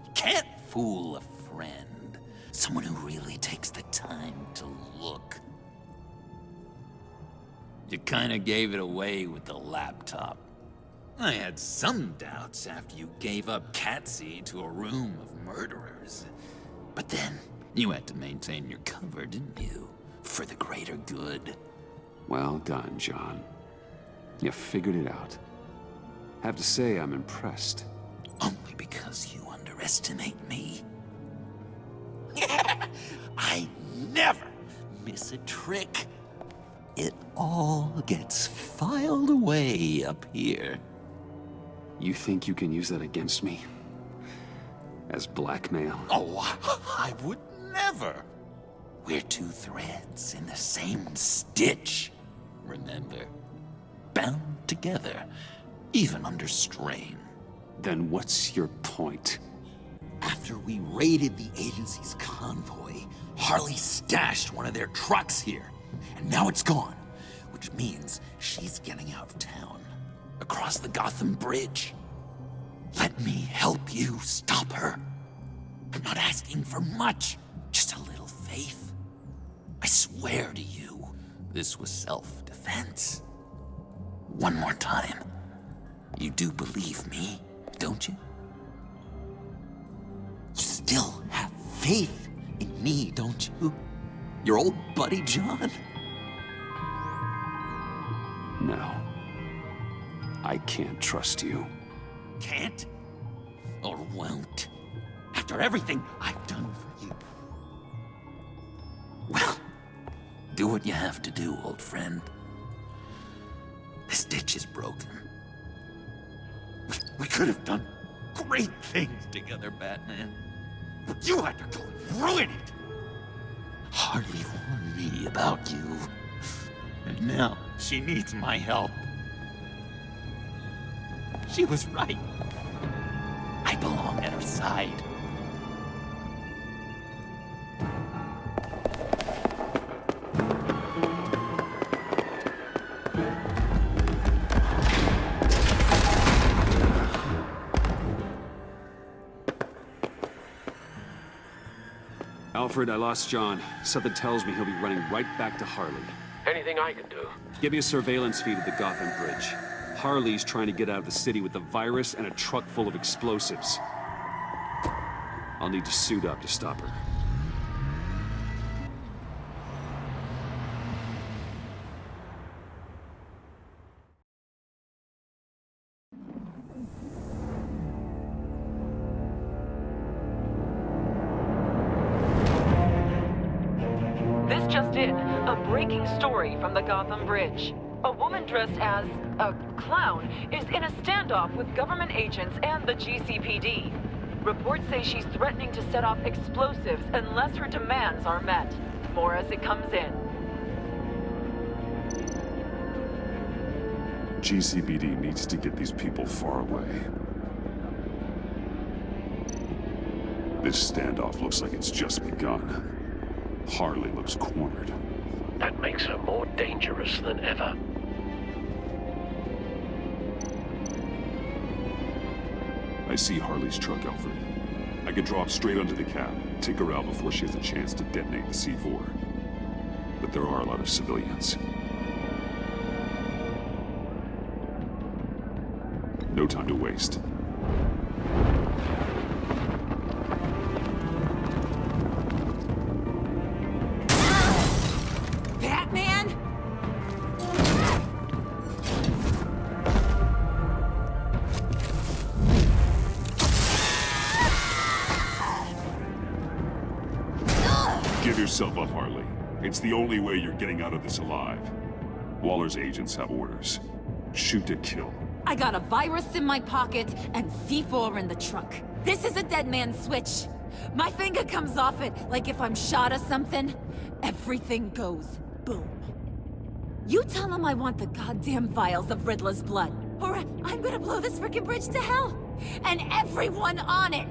Speaker 12: You can't fool a friend. Someone who really takes the time to look. You kinda gave it away with the laptop. I had some doubts after you gave up Catsy to a room of murderers. But then, you had to maintain your cover, didn't you? For the greater good.
Speaker 1: Well done, John. You figured it out. Have to say, I'm impressed.
Speaker 12: Only because you underestimate me. I never miss a trick. It all gets filed away up here.
Speaker 1: You think you can use that against me? As blackmail?
Speaker 12: Oh, I would never. We're two threads in the same stitch, remember? Bound together, even under strain.
Speaker 1: Then what's your point?
Speaker 12: After we raided the agency's convoy, Harley stashed one of their trucks here. And now it's gone, which means she's getting out of town. Across the Gotham Bridge. Let me help you stop her. I'm not asking for much, just a little faith. I swear to you, this was self-defense. One more time. You do believe me, don't you? You still have faith in me, don't you? Your old buddy, John?
Speaker 1: No. I can't trust you.
Speaker 12: Can't? Or won't? After everything I've done for you. Well, do what you have to do, old friend. This ditch is broken. We could have done great things together, Batman. But you had to go and ruin it. Harley warned me about you. And now she needs my help. She was right. I belong at her side.
Speaker 1: Alfred, I lost John. Something tells me he'll be running right back to Harley.
Speaker 16: Anything I can do?
Speaker 1: Give me a surveillance feed of the Gotham Bridge. Harley's trying to get out of the city with the virus and a truck full of explosives. I'll need to suit up to stop her.
Speaker 17: This just in, a breaking story from the Gotham Bridge. A woman dressed as a clown is in a standoff with government agents and the GCPD. Reports say she's threatening to set off explosives unless her demands are met. More as it comes in.
Speaker 15: GCPD needs to get these people far away. This standoff looks like it's just begun. Harley looks cornered.
Speaker 16: That makes her more dangerous than ever.
Speaker 15: I see Harley's truck, Alfred.
Speaker 13: I could drop straight onto the cab, take her out before she has a chance to detonate the C4. But there are a lot of civilians. No time to waste.
Speaker 7: Batman?
Speaker 13: Give yourself up, Harley. It's the only way you're getting out of this alive. Waller's agents have orders. Shoot to kill.
Speaker 7: I got a virus in my pocket and C4 in the trunk. This is a dead man's switch. My finger comes off it, like if I'm shot or something. Everything goes boom. You tell him I want the goddamn vials of Riddler's blood, or I'm gonna blow this frickin' bridge to hell. And everyone on it!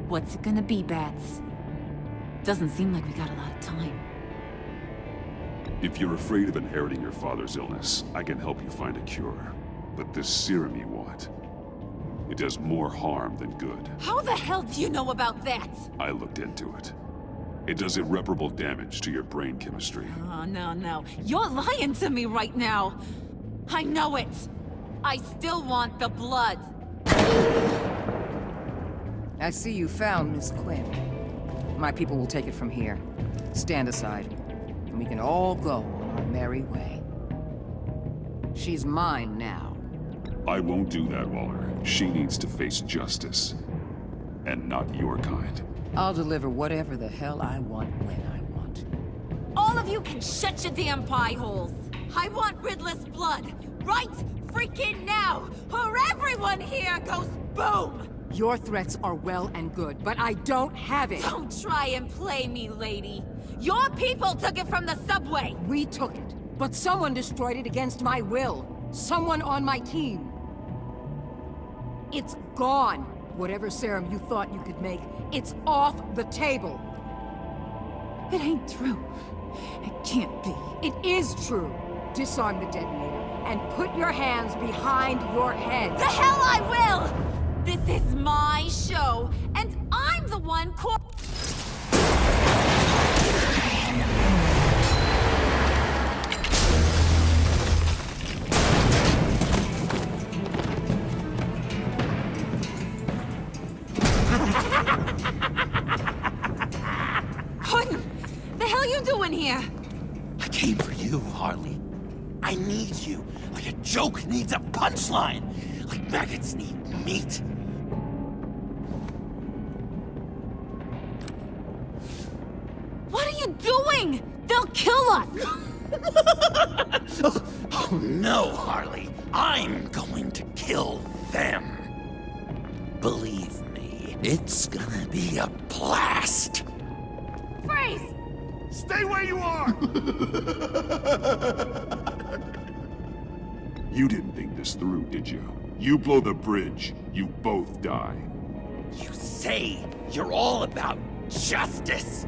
Speaker 7: What's it gonna be, Bats? Doesn't seem like we got a lot of time.
Speaker 13: If you're afraid of inheriting your father's illness, I can help you find a cure. But this serum you want, it does more harm than good.
Speaker 7: How the hell do you know about that?
Speaker 13: I looked into it. It does irreparable damage to your brain chemistry.
Speaker 7: Oh, no. You're lying to me right now. I know it. I still want the blood.
Speaker 22: I see you found Miss Quinn. My people will take it from here. Stand aside, and we can all go on our merry way. She's mine now.
Speaker 13: I won't do that, Waller. She needs to face justice. And not your kind.
Speaker 22: I'll deliver whatever the hell I want when I want.
Speaker 7: All of you can shut your damn pie holes. I want Riddler's blood. Right freaking now, or everyone here goes boom!
Speaker 22: Your threats are well and good, but I don't have it!
Speaker 7: Don't try and play me, lady. Your people took it from the subway!
Speaker 22: We took it, but someone destroyed it against my will. Someone on my team. It's gone. Whatever serum you thought you could make, it's off the table.
Speaker 7: It ain't true. It can't be.
Speaker 22: It is true. Disarm the detonator and put your hands behind your head.
Speaker 7: The hell I will! This is my show, and I'm the one What the hell you doing here?
Speaker 10: I came for you, Harley. I need you, like a joke needs a punchline, like maggots need meat.
Speaker 7: What are you doing? They'll kill us!
Speaker 10: Oh no, Harley. I'm going to kill them. Believe me, it's gonna be a blast.
Speaker 7: Freeze!
Speaker 4: Stay where you are!
Speaker 13: You didn't think this through, did you? You blow the bridge, you both die.
Speaker 10: You say you're all about justice.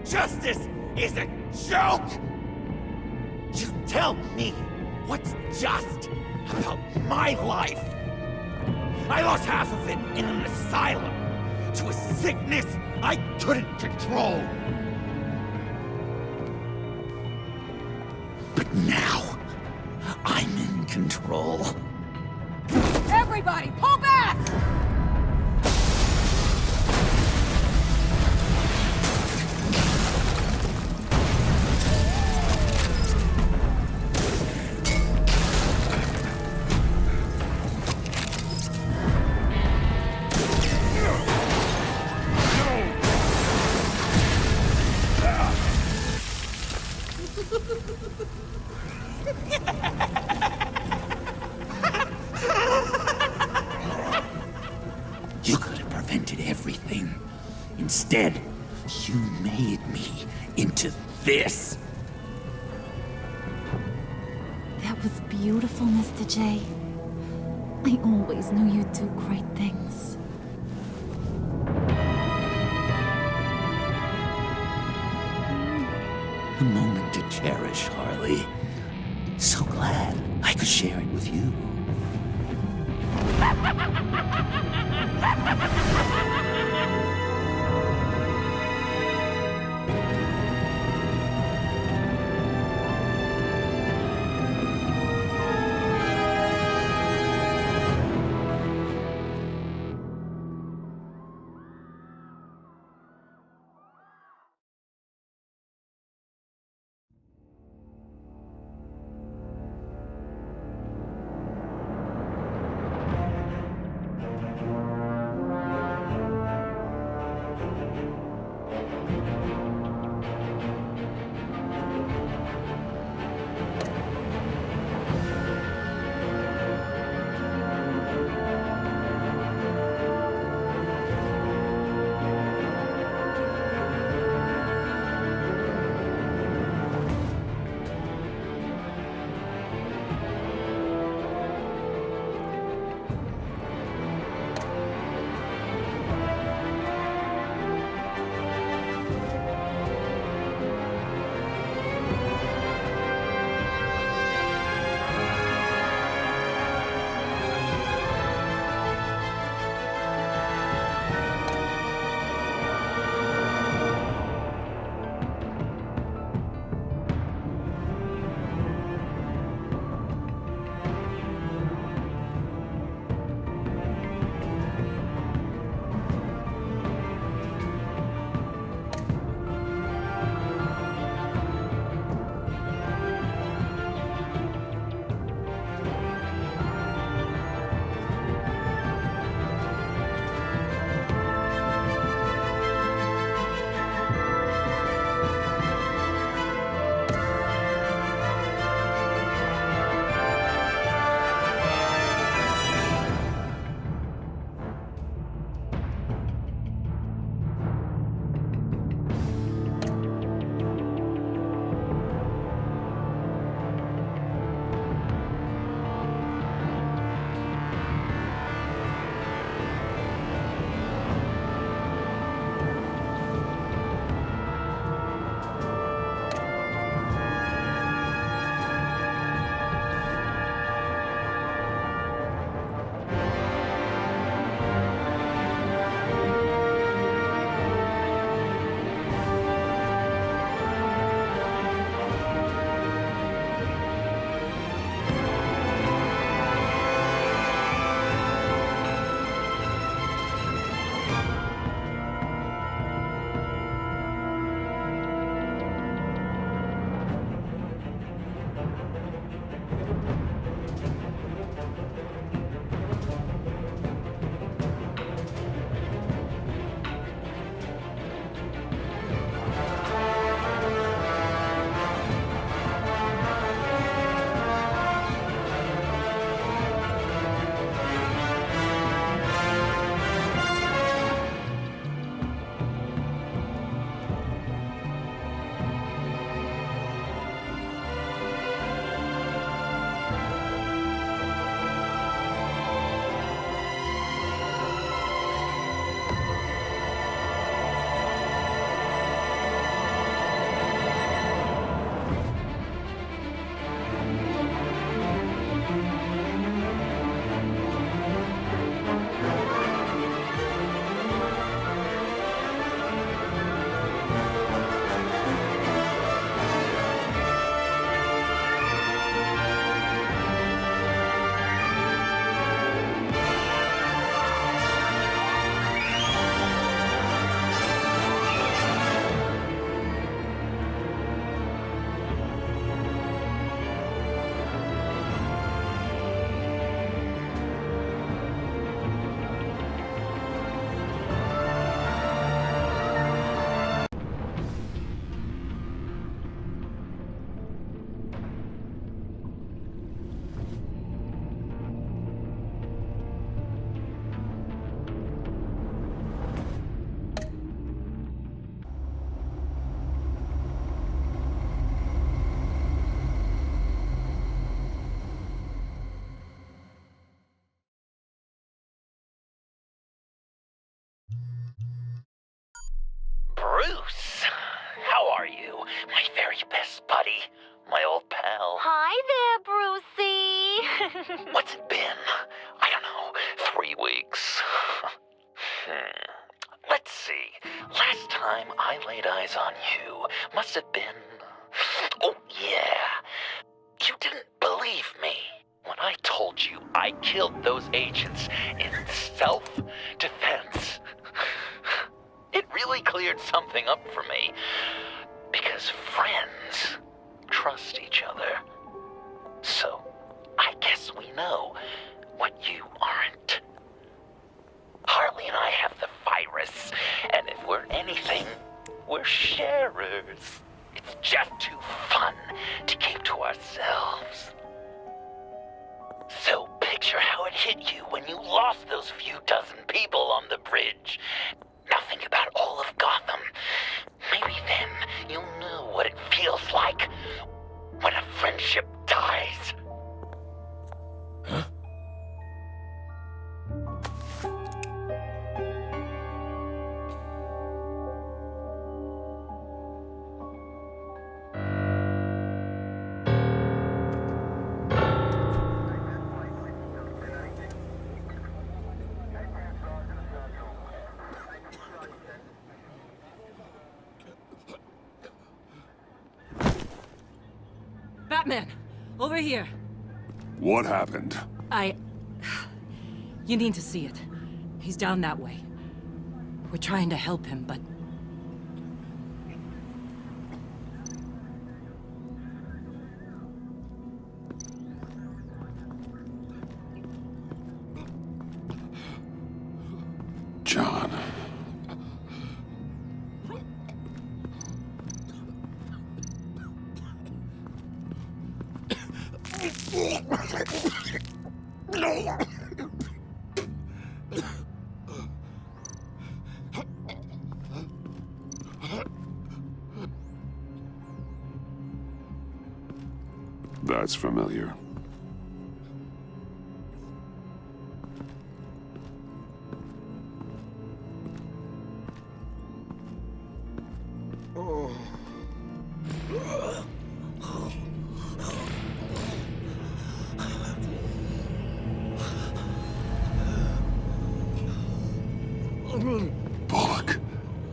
Speaker 10: Justice is a joke! You tell me what's just about my life. I lost half of it in an asylum to a sickness I couldn't control. But now, I'm in control.
Speaker 22: Everybody, pull back!
Speaker 10: You could have prevented everything. Instead, you made me into this.
Speaker 7: That was beautiful, Mr. J. I always knew you'd do great things.
Speaker 10: A moment to cherish, Harley. So glad I could share it with you.
Speaker 6: Bruce, how are you? My very best buddy, my old pal.
Speaker 7: Hi there, Brucey.
Speaker 6: What's it been? I don't know, 3 weeks. Let's see. Last time I laid eyes on you must have been... Oh, yeah. You didn't believe me when I told you I killed those agents in self-defense. It really cleared something up for me. Because friends trust each other. So, I guess we know what you aren't. Harley and I have the virus, and if we're anything, we're sharers. It's just too fun to keep to ourselves. So picture how it hit you when you lost those few dozen people on the bridge. Now think about all of Gotham. Maybe then you'll know what it feels like when a friendship dies.
Speaker 15: Huh?
Speaker 9: Batman! Over here!
Speaker 13: What happened?
Speaker 9: You need to see it. He's down that way. We're trying to help him, but...
Speaker 13: John. That's familiar.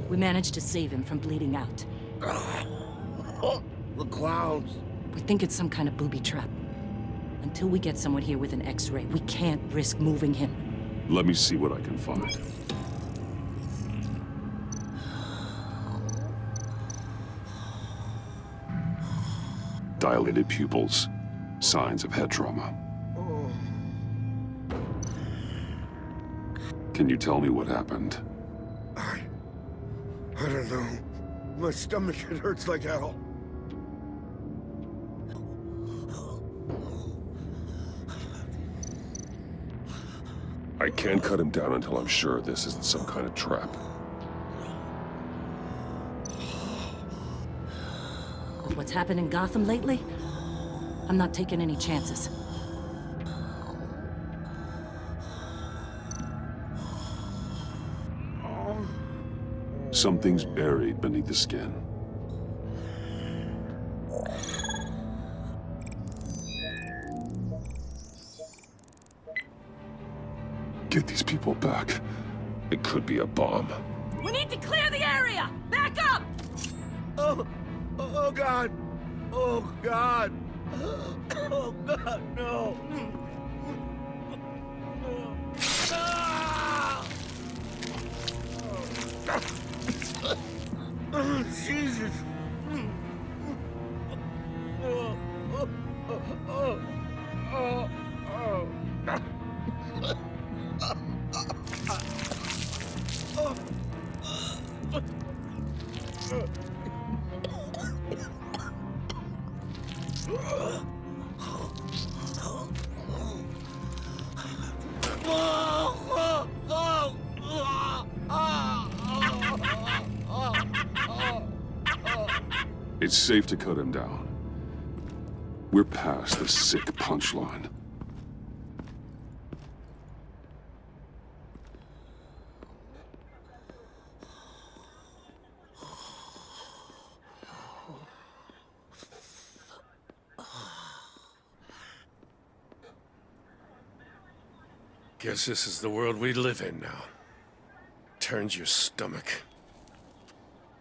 Speaker 9: We managed to save him from bleeding out.
Speaker 15: The clowns.
Speaker 9: We think it's some kind of booby trap. Until we get someone here with an X-ray, we can't risk moving him.
Speaker 13: Let me see what I can find. Dilated pupils. Signs of head trauma. Can you tell me what happened?
Speaker 15: I don't know. My stomach, it hurts like hell.
Speaker 13: I can't cut him down until I'm sure this isn't some kind of trap.
Speaker 9: With what's happened in Gotham lately, I'm not taking any chances.
Speaker 13: Something's buried beneath the skin. Get these people back. It could be a bomb.
Speaker 9: We need to clear the area! Back up!
Speaker 15: Oh God! Oh God! Oh God, no! Oh, Jesus!
Speaker 13: It's safe to cut him down. We're past the sick punchline.
Speaker 11: Guess this is the world we live in now. Turns your stomach.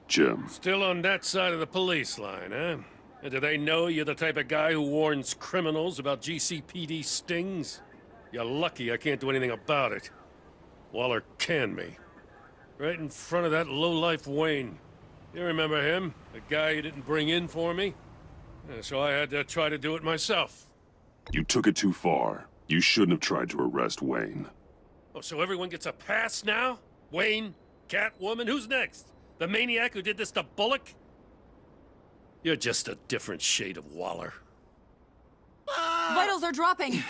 Speaker 13: Jim.
Speaker 11: Still on that side of the police line, huh? And do they know you're the type of guy who warns criminals about GCPD stings? You're lucky I can't do anything about it. Waller canned me. Right in front of that lowlife Wayne. You remember him? The guy you didn't bring in for me? So I had to try to do it myself.
Speaker 13: You took it too far. You shouldn't have tried to arrest Wayne.
Speaker 11: Oh, so everyone gets a pass now? Wayne? Catwoman? Who's next? The maniac who did this to Bullock? You're just a different shade of Waller.
Speaker 7: Vitals are dropping!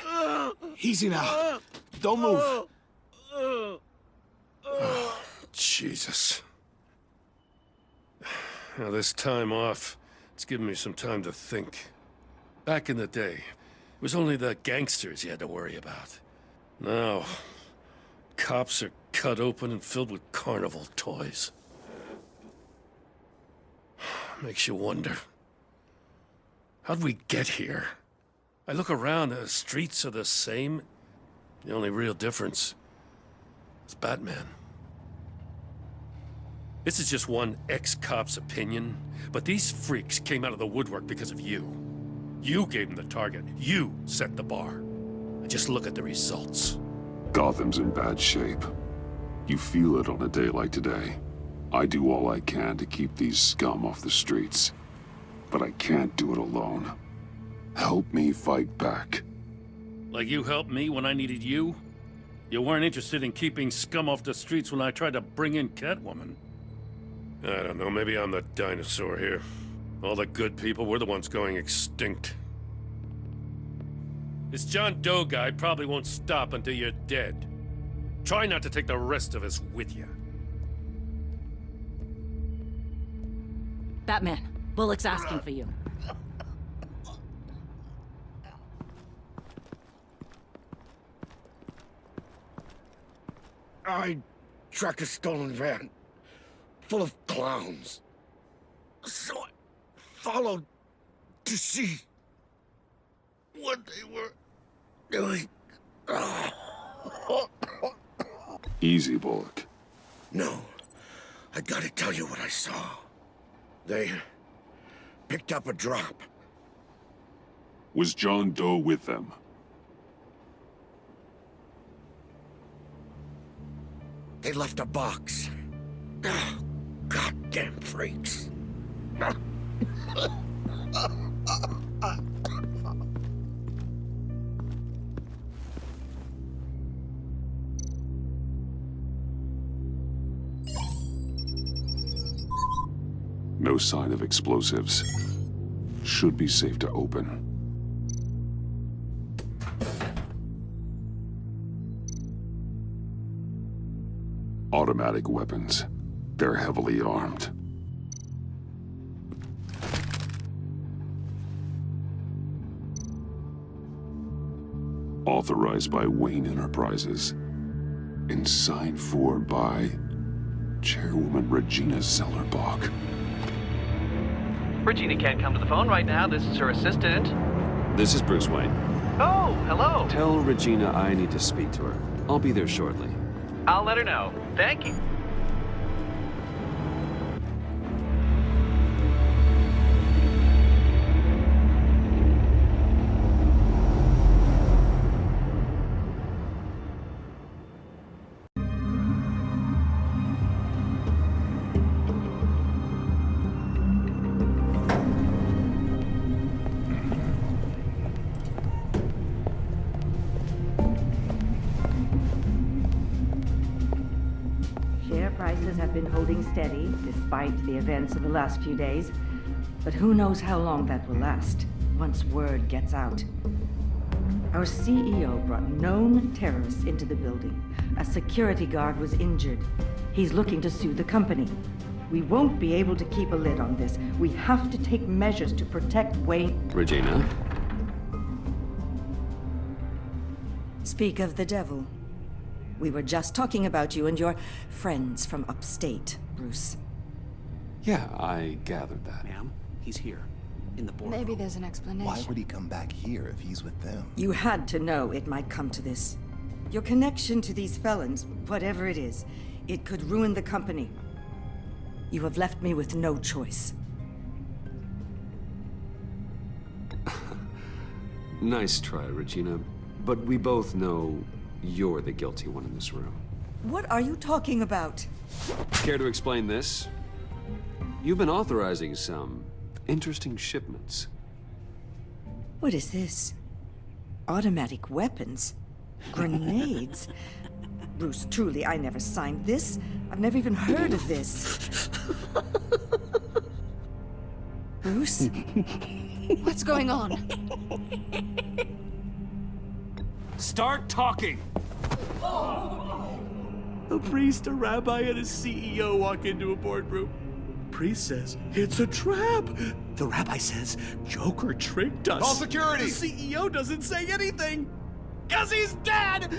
Speaker 15: Easy now. Don't move.
Speaker 11: Oh, Jesus. Now, this time off, it's given me some time to think. Back in the day, it was only the gangsters you had to worry about. Now, cops are cut open and filled with carnival toys. Makes you wonder. How'd we get here? I look around, the streets are the same. The only real difference is Batman. This is just one ex-cop's opinion, but these freaks came out of the woodwork because of you. You gave them the target. You set the bar. And just look at the results.
Speaker 13: Gotham's in bad shape. You feel it on a day like today. I do all I can to keep these scum off the streets. But I can't do it alone. Help me fight back.
Speaker 11: Like you helped me when I needed you? You weren't interested in keeping scum off the streets when I tried to bring in Catwoman. I don't know, maybe I'm the dinosaur here. All the good people were the ones going extinct. This John Doe guy probably won't stop until you're dead. Try not to take the rest of us with you.
Speaker 9: Batman, Bullock's asking for you.
Speaker 15: I tracked a stolen van full of clowns. So I followed to see what they were doing.
Speaker 13: Easy, Bullock.
Speaker 15: No, I gotta tell you what I saw. They picked up a drop.
Speaker 13: Was John Doe with them?
Speaker 15: They left a box. Oh, goddamn freaks.
Speaker 13: No sign of explosives. Should be safe to open. Automatic weapons. They're heavily armed. Authorized by Wayne Enterprises. And signed for by Chairwoman Regina Zellerbach.
Speaker 21: Regina can't come to the phone right now. This is her assistant.
Speaker 5: This is Bruce Wayne.
Speaker 21: Oh, hello.
Speaker 5: Tell Regina I need to speak to her. I'll be there shortly.
Speaker 21: I'll let her know. Thank you.
Speaker 23: Prices have been holding steady despite the events of the last few days. But who knows how long that will last once word gets out. Our CEO brought known terrorists into the building. A security guard was injured. He's looking to sue the company. We won't be able to keep a lid on this. We have to take measures to protect Wayne.
Speaker 5: Regina?
Speaker 18: Speak of the devil. We were just talking about you and your friends from upstate, Bruce.
Speaker 5: Yeah, I gathered that.
Speaker 24: Ma'am, he's here, in the boardroom.
Speaker 2: Maybe there's an explanation.
Speaker 25: Why would he come back here if he's with them?
Speaker 18: You had to know it might come to this.
Speaker 23: Your connection to these felons, whatever it is, it could ruin the company. You have left me with no choice.
Speaker 5: Nice try, Regina. But we both know you're the guilty one in this room.
Speaker 23: What are you talking about?
Speaker 5: Care to explain this? You've been authorizing some interesting shipments.
Speaker 23: What is this? Automatic weapons? Grenades? Bruce, truly, I never signed this. I've never even heard of this. Bruce?
Speaker 2: What's going on?
Speaker 10: Start talking!
Speaker 3: A priest, a rabbi, and a CEO walk into a boardroom. Priest says, it's a trap. The rabbi says, Joker tricked us.
Speaker 15: Call security!
Speaker 3: The CEO doesn't say anything, 'cause he's dead!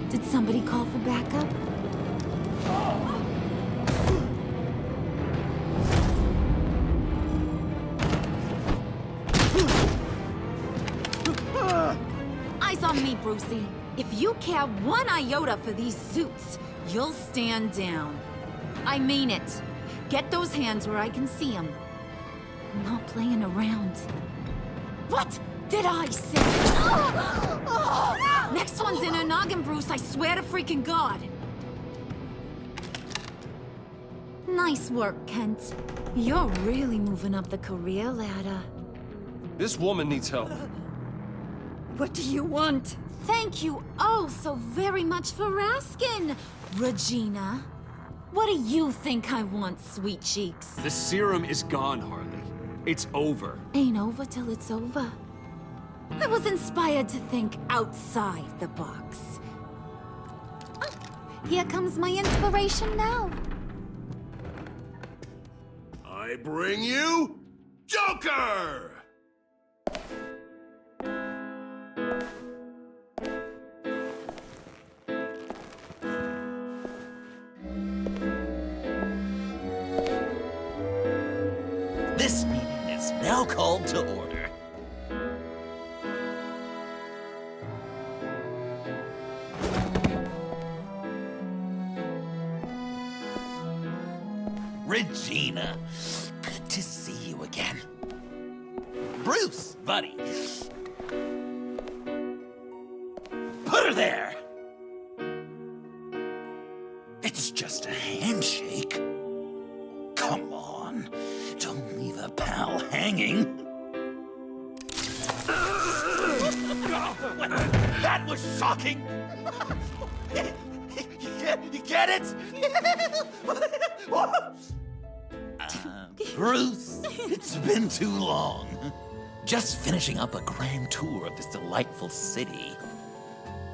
Speaker 7: Did somebody call for backup? Eyes on me, Brucey. If you care one iota for these suits, you'll stand down. I mean it. Get those hands where I can see them. I'm not playing around. What did I say? Next one's in her noggin, Bruce, I swear to freaking God. Nice work, Kent. You're really moving up the career ladder.
Speaker 3: This woman needs help.
Speaker 23: What do you want?
Speaker 7: Thank you oh so very much for asking, Regina. What do you think I want, sweet cheeks?
Speaker 5: The serum is gone, Harley. It's over.
Speaker 7: Ain't over till it's over. I was inspired to think outside the box. Oh, here comes my inspiration now.
Speaker 15: I bring you Joker!
Speaker 12: This meeting is now called to order. Regina, good to see you again. Bruce, buddy. Put her there. It's just a handshake. Come on, don't leave a pal hanging. That was shocking. You get it? Bruce, it's been too long. Just finishing up a grand tour of this delightful city.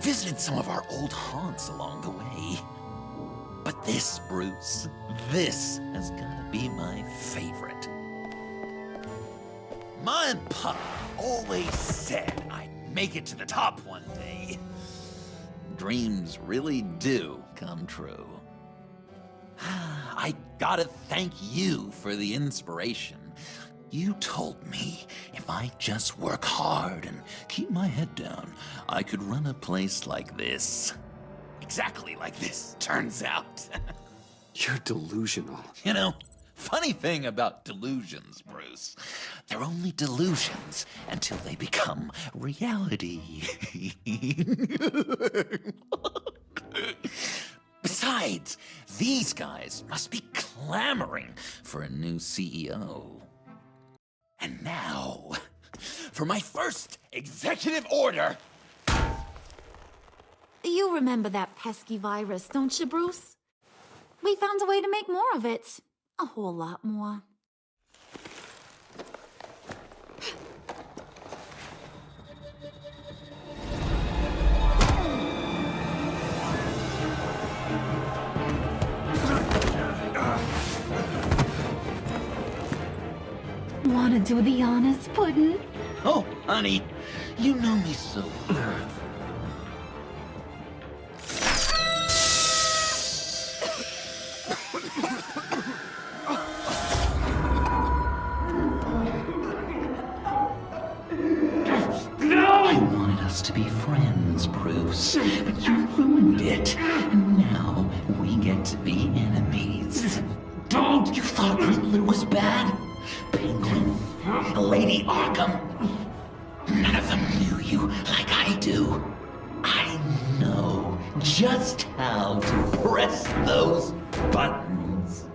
Speaker 12: Visited some of our old haunts along the way. But this, Bruce, this has gotta be my favorite. Ma and Pa always said I'd make it to the top one day. Dreams really do come true. I gotta thank you for the inspiration. You told me if I just work hard and keep my head down, I could run a place like this. Exactly like this, turns out.
Speaker 5: You're delusional.
Speaker 12: You know, funny thing about delusions, Bruce. They're only delusions until they become reality. Besides, these guys must be clamoring for a new CEO. And now, for my first executive order.
Speaker 7: You remember that pesky virus, don't you, Bruce? We found a way to make more of it. A whole lot more. Wanna do the honors, Puddin'?
Speaker 12: Oh, honey, you know me so well. supposed to be friends, Bruce. But you ruined it. And now we get to be enemies. Don't! You thought Riddler was bad? Penguin, Lady Arkham. None of them knew you like I do. I know just how to press those buttons.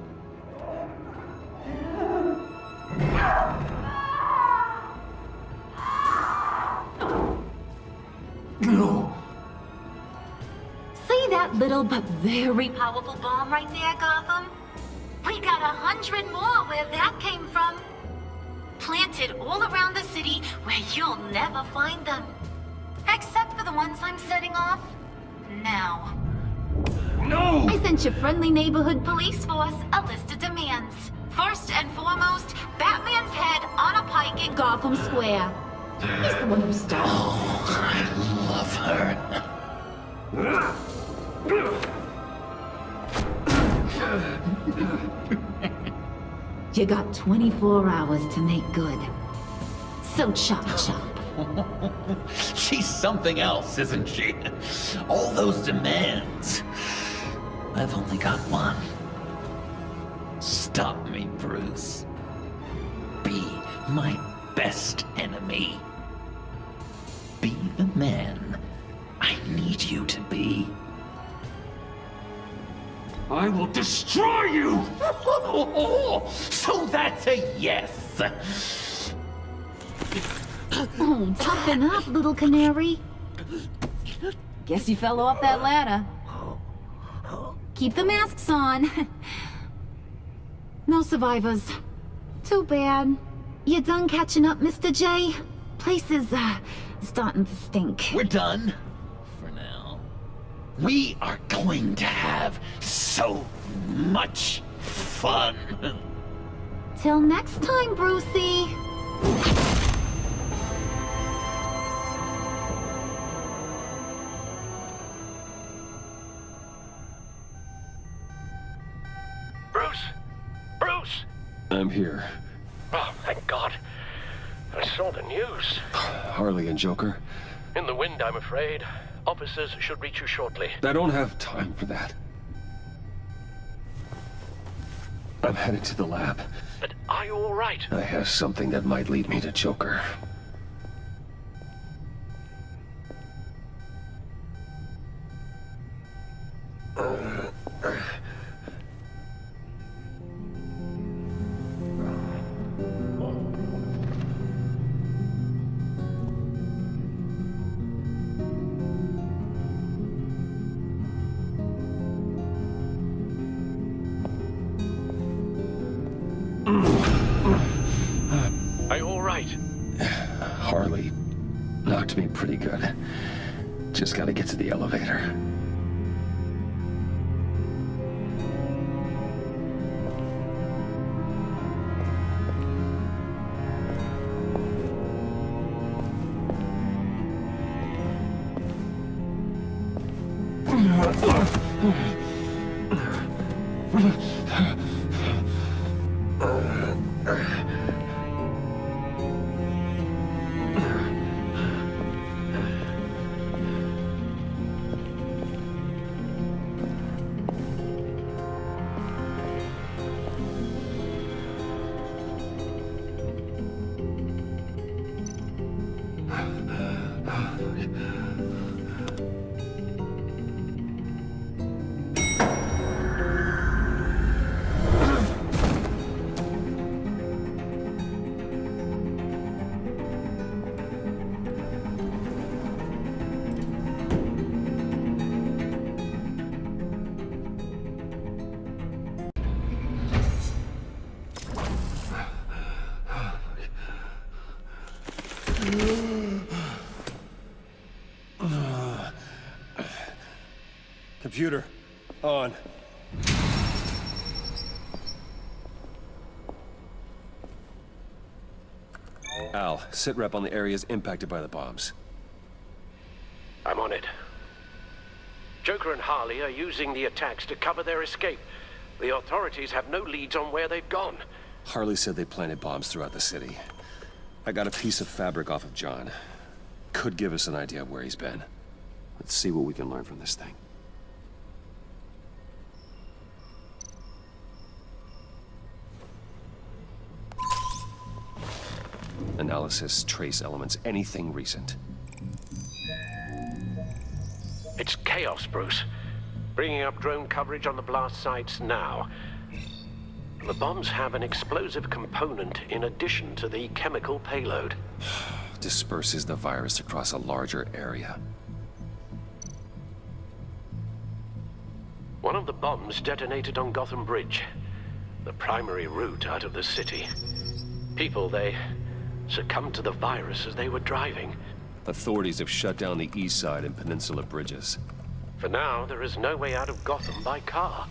Speaker 7: No. See that little but very powerful bomb right there, Gotham? We got 100 more where that came from. Planted all around the city where you'll never find them. Except for the ones I'm setting off now.
Speaker 15: No!
Speaker 7: I sent your friendly neighborhood police force a list of demands. First and foremost, Batman's head on a pike in Gotham Square. He's the one who started.
Speaker 12: Oh, I love her.
Speaker 7: You got 24 hours to make good. So chop chop.
Speaker 12: She's something else, isn't she? All those demands. I've only got one. Stop me, Bruce. Be my best enemy. Be the man I need you to be.
Speaker 15: I will destroy you!
Speaker 12: So that's a yes.
Speaker 7: Oh, toughen up, little canary. Guess you fell off that ladder. Keep the masks on. No survivors. Too bad. You done catching up, Mr. J? Place is, starting to stink.
Speaker 12: We're done. For now. We are going to have so much fun.
Speaker 7: Till next time, Brucey.
Speaker 11: Bruce! Bruce!
Speaker 8: I'm here.
Speaker 11: Oh, thank God. I saw the news.
Speaker 8: Harley and Joker.
Speaker 11: In the wind, I'm afraid. Officers should reach you shortly.
Speaker 8: I don't have time for that. I'm headed to the lab.
Speaker 11: But are you all right?
Speaker 8: I have something that might lead me to Joker.
Speaker 11: Are you all right?
Speaker 8: Harley knocked me pretty good. Just gotta get to the elevator.
Speaker 14: Computer, on.
Speaker 8: Al, sit rep on the areas impacted by the bombs.
Speaker 11: I'm on it. Joker and Harley are using the attacks to cover their escape. The authorities have no leads on where they've gone.
Speaker 8: Harley said they planted bombs throughout the city. I got a piece of fabric off of John.
Speaker 5: could give us an idea of where he's been. Let's see what we can learn from this thing. Analysis, trace elements, anything recent.
Speaker 1: It's chaos, Bruce. Bringing up drone coverage on the blast sites now. The bombs have an explosive component in addition to the chemical payload.
Speaker 5: Disperses the virus across a larger area.
Speaker 1: One of the bombs detonated on Gotham Bridge, the primary route out of the city. People, they succumbed to the virus as they were driving.
Speaker 5: Authorities have shut down the east side and peninsula bridges.
Speaker 1: For now, there is no way out of Gotham by car.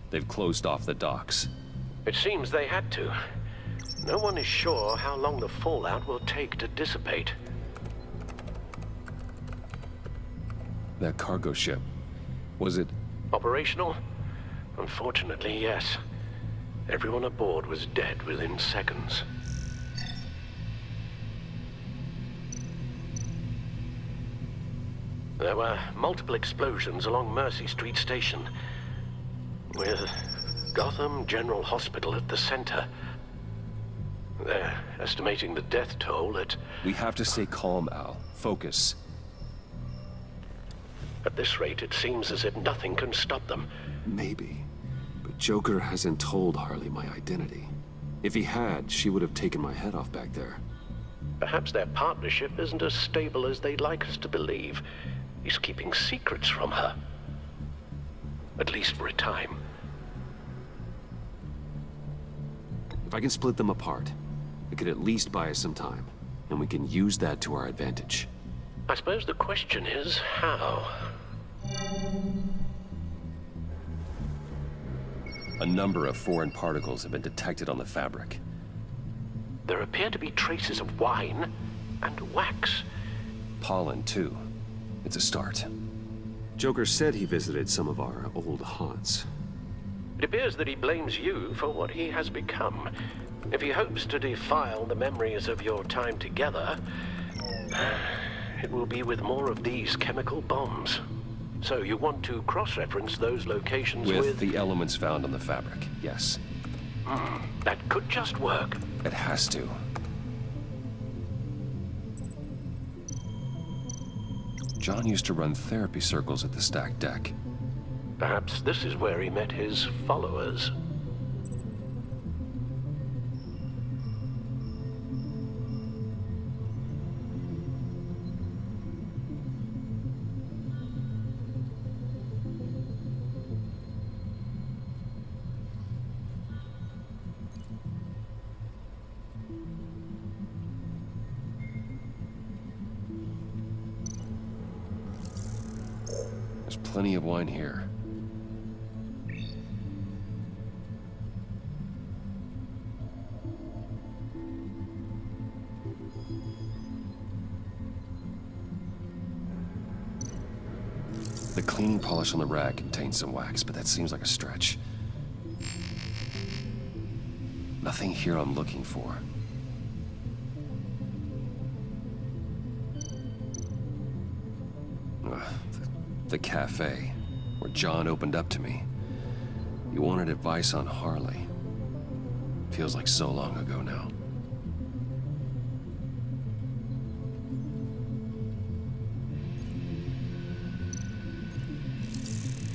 Speaker 5: They've closed off the docks.
Speaker 1: It seems they had to. No one is sure how long the fallout will take to dissipate.
Speaker 5: That cargo ship, was it...
Speaker 1: Operational? Unfortunately, yes. Everyone aboard was dead within seconds. There were multiple explosions along Mercy Street Station, with Gotham General Hospital at the center. They're estimating the death toll at...
Speaker 5: We have to stay calm, Al. Focus.
Speaker 1: At this rate, it seems as if nothing can stop them.
Speaker 5: Maybe. But Joker hasn't told Harley my identity. If he had, she would have taken my head off back there.
Speaker 1: Perhaps their partnership isn't as stable as they'd like us to believe. He's keeping secrets from her. At least for a time.
Speaker 5: If I can split them apart, it could at least buy us some time. And we can use that to our advantage.
Speaker 1: I suppose the question is, how?
Speaker 5: A number of foreign particles have been detected on the fabric.
Speaker 1: There appear to be traces of wine and wax.
Speaker 5: Pollen, too. It's a start. Joker said he visited some of our old haunts.
Speaker 1: It appears that he blames you for what he has become. If he hopes to defile the memories of your time together, it will be with more of these chemical bombs. So you want to cross-reference those locations with...
Speaker 5: the elements found on the fabric, yes.
Speaker 1: That could just work.
Speaker 5: It has to. John used to run therapy circles at the stacked deck.
Speaker 1: Perhaps this is where he met his followers.
Speaker 5: There's plenty of wine here. The cleaning polish on the rag contains some wax, but that seems like a stretch. Nothing here I'm looking for. The cafe, where John opened up to me. He wanted advice on Harley. Feels like so long ago now.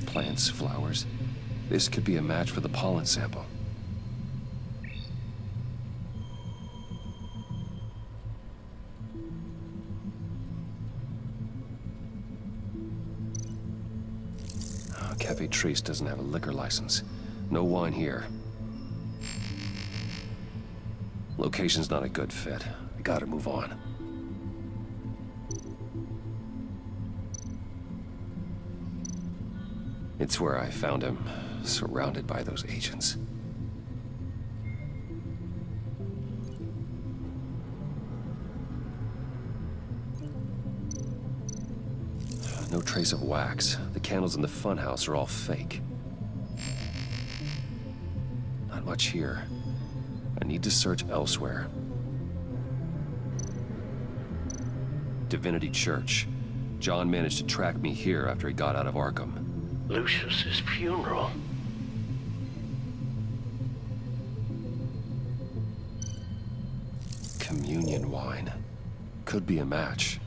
Speaker 5: Plants, flowers. This could be a match for the pollen sample. Cafe Trace doesn't have a liquor license. No wine here. Location's not a good fit. I gotta move on. It's where I found him, surrounded by those agents. No trace of wax. The candles in the funhouse are all fake. Not much here. I need to search elsewhere.
Speaker 8: Divinity Church. John managed to track me here after he got out of Arkham.
Speaker 1: Lucius's funeral.
Speaker 8: Communion wine. Could be a match.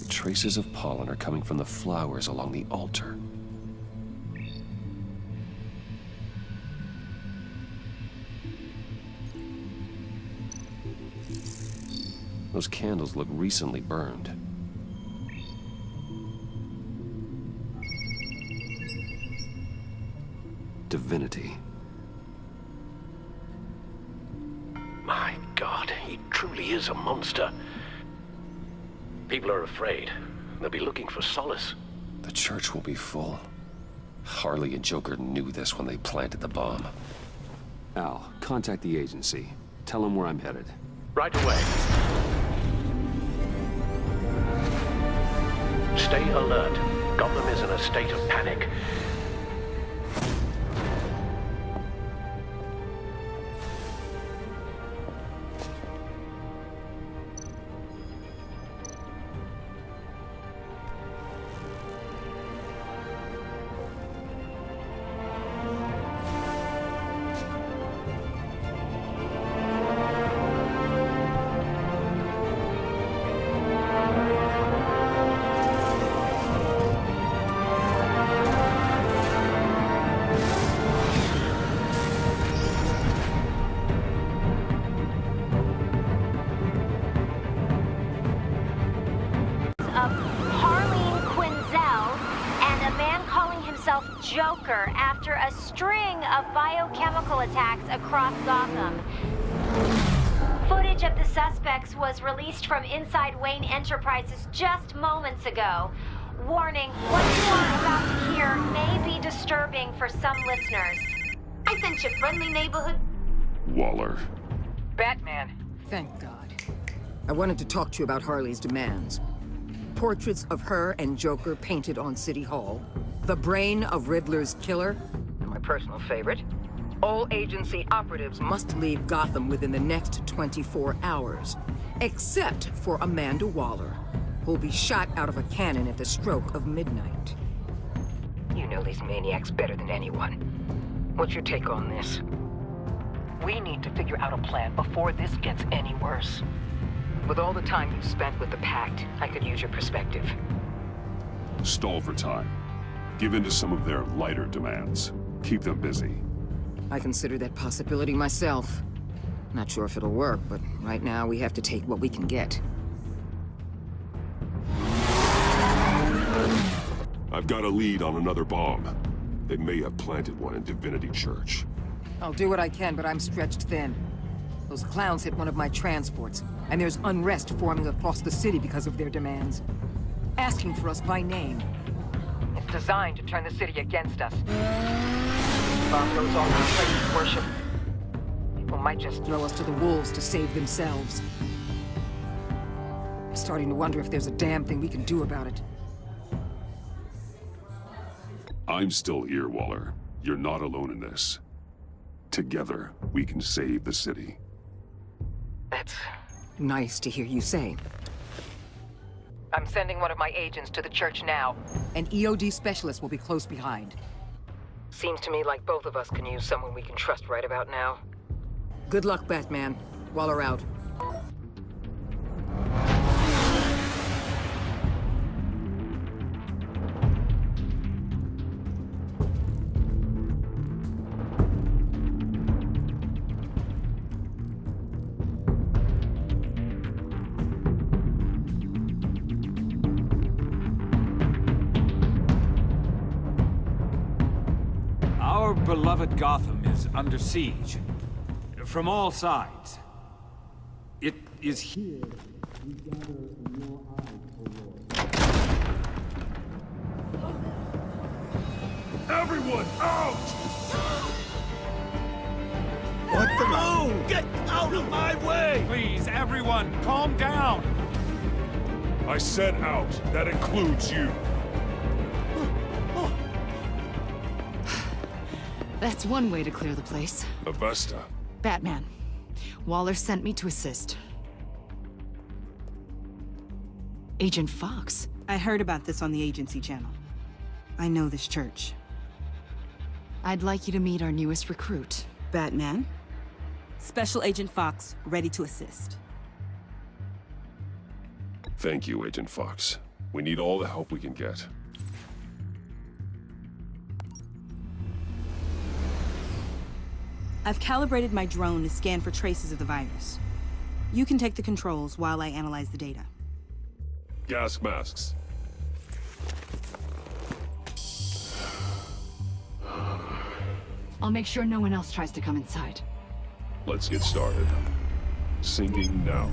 Speaker 8: Traces of pollen are coming from the flowers along the altar. Those candles look recently burned. Divinity.
Speaker 1: My God, he truly is a monster. People are afraid. They'll be looking for solace.
Speaker 8: The church will be full. Harley and Joker knew this when they planted the bomb. Al, contact the agency. Tell them where I'm headed.
Speaker 1: Right away. Stay alert. Gotham is in a state of panic.
Speaker 14: Joker after a string of biochemical attacks across Gotham. Footage of the suspects was released from inside Wayne Enterprises just moments ago. Warning, what you are about to hear may be disturbing for some listeners. I sent you friendly neighborhood...
Speaker 13: Waller.
Speaker 22: Batman. Thank God. I wanted to talk to you about Harley's demands. Portraits of her and Joker painted on City Hall. The brain of Riddler's killer, and my personal favorite. All agency operatives must leave Gotham within the next 24 hours, except for Amanda Waller, who'll be shot out of a cannon at the stroke of midnight. You know these maniacs better than anyone. What's your take on this? We need to figure out a plan before this gets any worse. With all the time you've spent with the Pact, I could use your perspective.
Speaker 13: Stall for time. Give in to some of their lighter demands. Keep them busy.
Speaker 22: I consider that possibility myself. Not sure if it'll work, but right now we have to take what we can get.
Speaker 13: I've got a lead on another bomb. They may have planted one in Divinity Church.
Speaker 22: I'll do what I can, but I'm stretched thin. Those clowns hit one of my transports, and there's unrest forming across the city because of their demands. Asking for us by name. It's designed to turn the city against us. Bomb goes off in place of worship. People might just throw us to the wolves to save themselves. I'm starting to wonder if there's a damn thing we can do about it.
Speaker 13: I'm still here, Waller. You're not alone in this. Together, we can save the city.
Speaker 22: That's nice to hear you say. I'm sending one of my agents to the church now. An EOD specialist will be close behind. Seems to me like both of us can use someone we can trust right about now. Good luck, Batman. Waller out.
Speaker 17: Our beloved Gotham is under siege. From all sides. It is here we gather in your eyes, O Lord.
Speaker 15: Everyone out!
Speaker 17: What the
Speaker 15: moon? Get out of my way!
Speaker 17: Please, everyone, calm down!
Speaker 13: I said out. That includes you.
Speaker 2: That's one way to clear the place.
Speaker 13: Avesta.
Speaker 2: Batman. Waller sent me to assist. Agent Fox?
Speaker 18: I heard about this on the agency channel. I know this church.
Speaker 2: I'd like you to meet our newest recruit.
Speaker 18: Batman? Special Agent Fox, ready to assist.
Speaker 13: Thank you, Agent Fox. We need all the help we can get.
Speaker 18: I've calibrated my drone to scan for traces of the virus. You can take the controls while I analyze the data.
Speaker 13: Gas masks.
Speaker 2: I'll make sure no one else tries to come inside.
Speaker 13: Let's get started. Syncing now.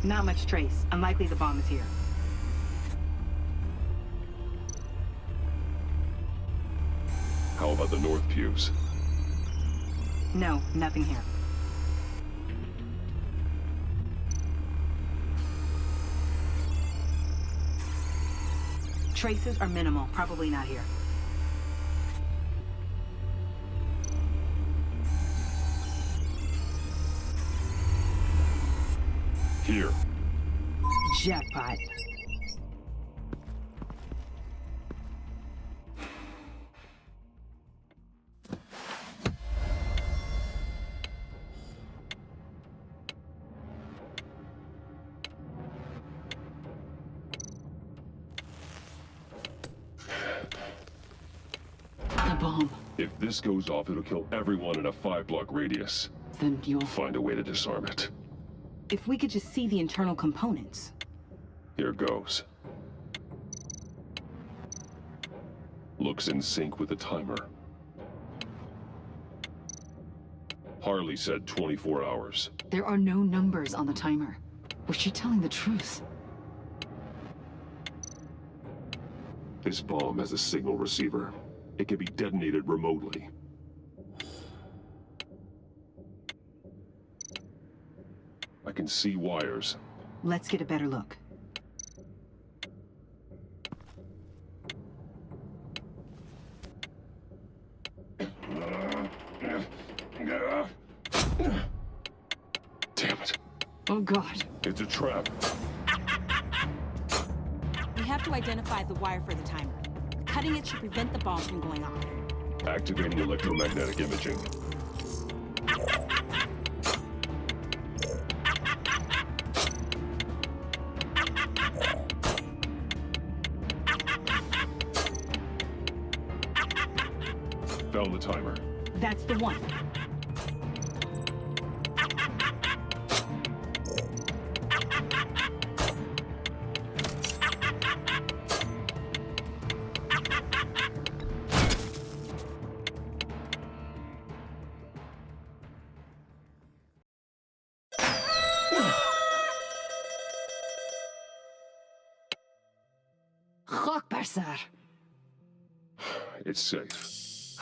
Speaker 18: Not much trace. Unlikely the bomb is here.
Speaker 13: How about the north pews?
Speaker 18: No, nothing here. Traces are minimal, probably not here.
Speaker 13: Here.
Speaker 18: Jackpot.
Speaker 13: If this goes off, it'll kill everyone in a 5-block radius.
Speaker 2: Then you'll
Speaker 13: find a way to disarm it.
Speaker 18: If we could just see the internal components.
Speaker 13: Here goes. Looks in sync with the timer. Harley said 24 hours.
Speaker 2: There are no numbers on the timer. Was she telling the truth?
Speaker 13: This bomb has a signal receiver. It can be detonated remotely. I can see wires.
Speaker 18: Let's get a better look.
Speaker 13: Damn it.
Speaker 2: Oh God.
Speaker 13: It's a trap.
Speaker 18: We have to identify the wire for the timer. Cutting it should prevent the bomb from going off.
Speaker 13: Activating electromagnetic imaging. Found the timer.
Speaker 18: That's the one.
Speaker 13: It's safe.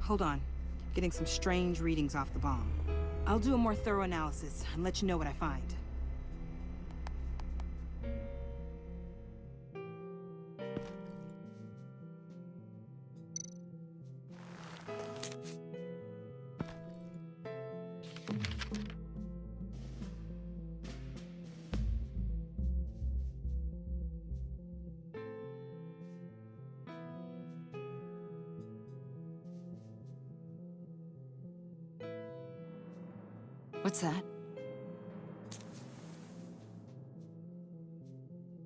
Speaker 18: Hold on. Getting some strange readings off the bomb. I'll do a more thorough analysis and let you know what I find.
Speaker 2: What's that?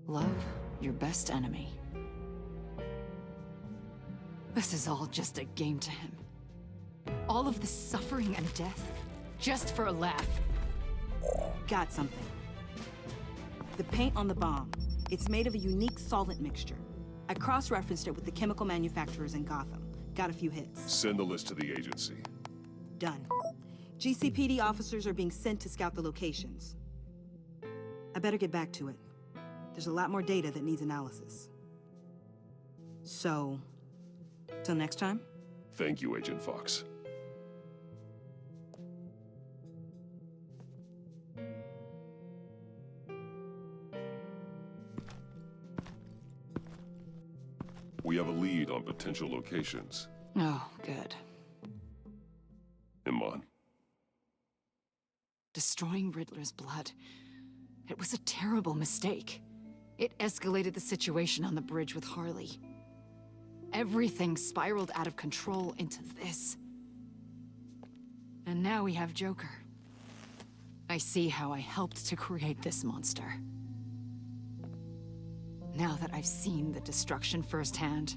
Speaker 2: Love your best enemy. This is all just a game to him. All of this suffering and death, just for a laugh.
Speaker 18: Got something. The paint on the bomb. It's made of a unique solvent mixture. I cross-referenced it with the chemical manufacturers in Gotham. Got a few hits.
Speaker 13: Send the list to the agency.
Speaker 18: Done. GCPD officers are being sent to scout the locations. I better get back to it. There's a lot more data that needs analysis. So, till next time?
Speaker 13: Thank you, Agent Fox. We have a lead on potential locations.
Speaker 2: Oh, good.
Speaker 13: Iman.
Speaker 2: Destroying Riddler's blood. It was a terrible mistake. It escalated the situation on the bridge with Harley. Everything spiraled out of control into this. And now we have Joker. I see how I helped to create this monster. Now that I've seen the destruction firsthand...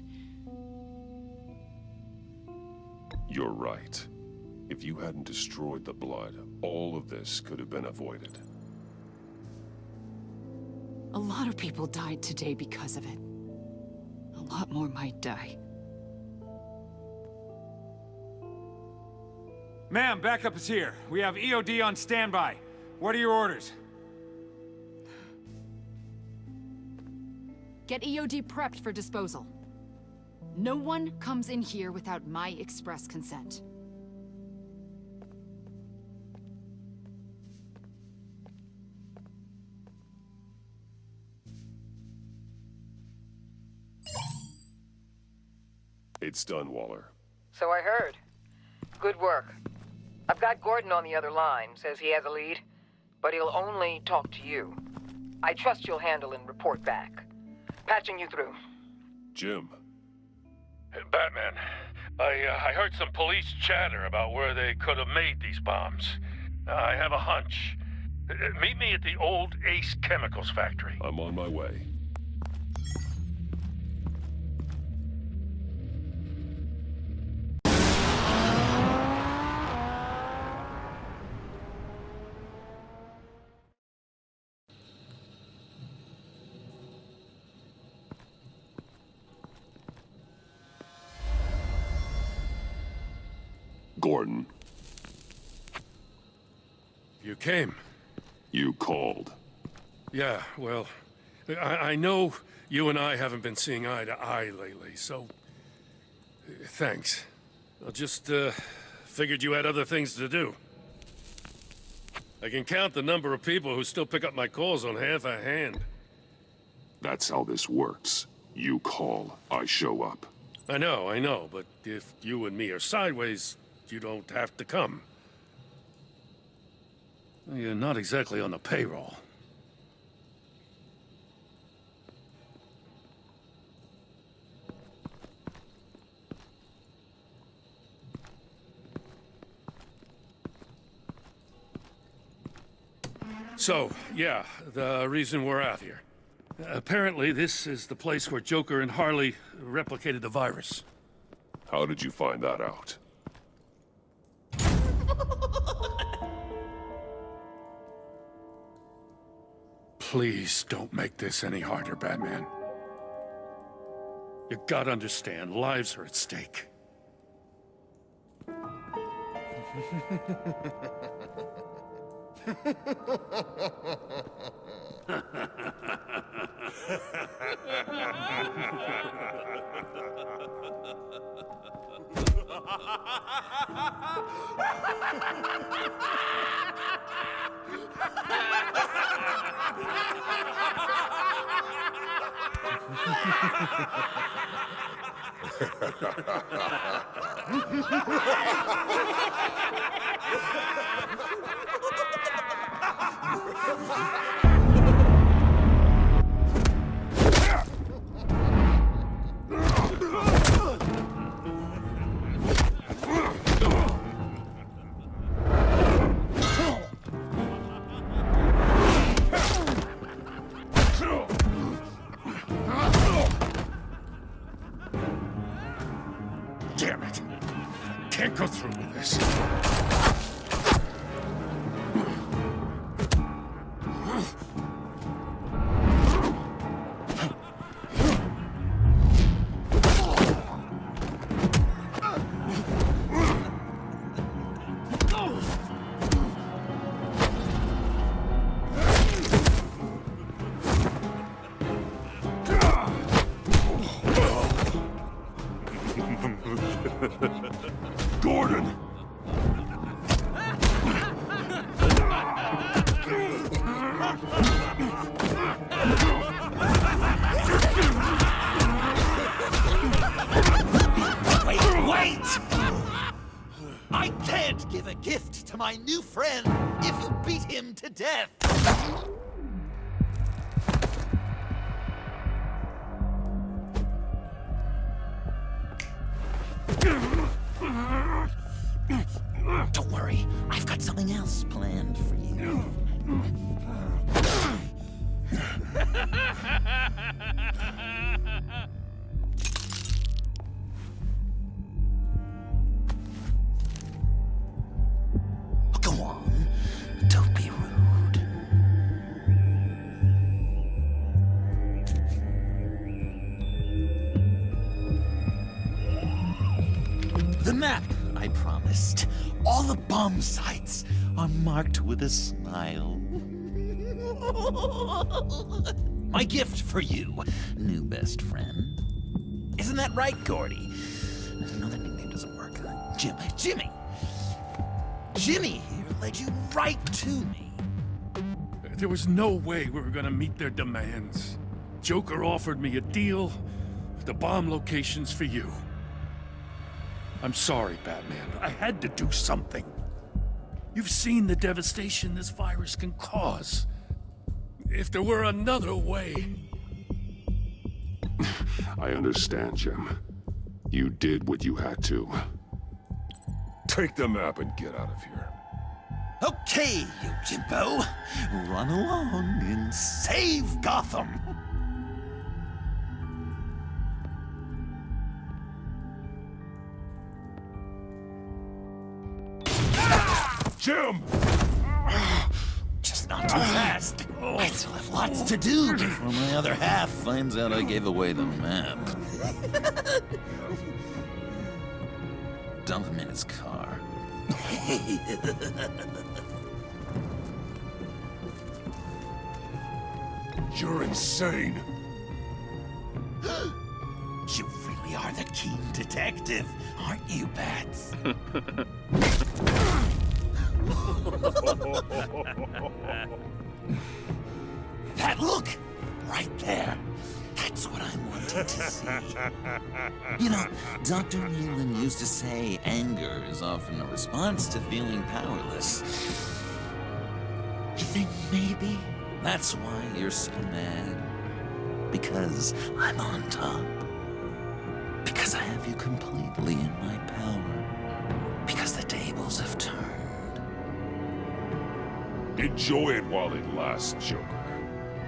Speaker 13: You're right. If you hadn't destroyed the blood, all of this could have been avoided.
Speaker 2: A lot of people died today because of it. A lot more might die.
Speaker 17: Ma'am, backup is here. We have EOD on standby. What are your orders?
Speaker 2: Get EOD prepped for disposal. No one comes in here without my express consent.
Speaker 13: It's done, Waller.
Speaker 4: So I heard. Good work. I've got Gordon on the other line, says he has a lead, but he'll only talk to you. I trust you'll handle and report back. Patching you through.
Speaker 13: Jim.
Speaker 11: Batman, I heard some police chatter about where they could have made these bombs. I have a hunch. Meet me at the old Ace Chemicals factory.
Speaker 13: I'm on my way. Gordon.
Speaker 11: You came.
Speaker 13: You called.
Speaker 11: Yeah, well, I know you and I haven't been seeing eye to eye lately, so... thanks. I just, figured you had other things to do. I can count the number of people who still pick up my calls on half a hand.
Speaker 13: That's how this works. You call, I show up.
Speaker 11: I know, but if you and me are sideways, you don't have to come. You're not exactly on the payroll. So, yeah, the reason we're out here. Apparently, this is the place where Joker and Harley replicated the virus.
Speaker 13: How did you find that out?
Speaker 11: Please don't make this any harder, Batman. You gotta understand, lives are at stake. Damn it. Can't go through with this.
Speaker 13: Gordon!
Speaker 10: to my new friend if you beat him to death. Don't worry, I've got something else planned for you. Go on, don't be rude. The map I promised. All the bomb sites are marked with a smile. My gift for you, new best friend. Isn't that right, Gordy? No, that nickname doesn't work. Jimmy. Jimmy here led you right to me.
Speaker 11: There was no way we were gonna meet their demands. Joker offered me a deal, the bomb locations for you. I'm sorry, Batman. I had to do something. You've seen the devastation this virus can cause. If there were another way...
Speaker 13: I understand, Jim. You did what you had to. Take the map and get out of here.
Speaker 10: Okay, you Jimbo. Run along and save Gotham.
Speaker 13: Jim!
Speaker 10: Just not too fast. I still have lots to do before my other half finds out I gave away the map. Dump him in his car.
Speaker 13: You're insane.
Speaker 10: You really are the keen detective, aren't you, Bats? That look! Right there. That's what I wanted to see. You know, Dr. Leland used to say anger is often a response to feeling powerless. You think maybe that's why you're so mad? Because I'm on top. Because I have you completely in my power. Because the tables have turned.
Speaker 13: Enjoy it while it lasts, Joker.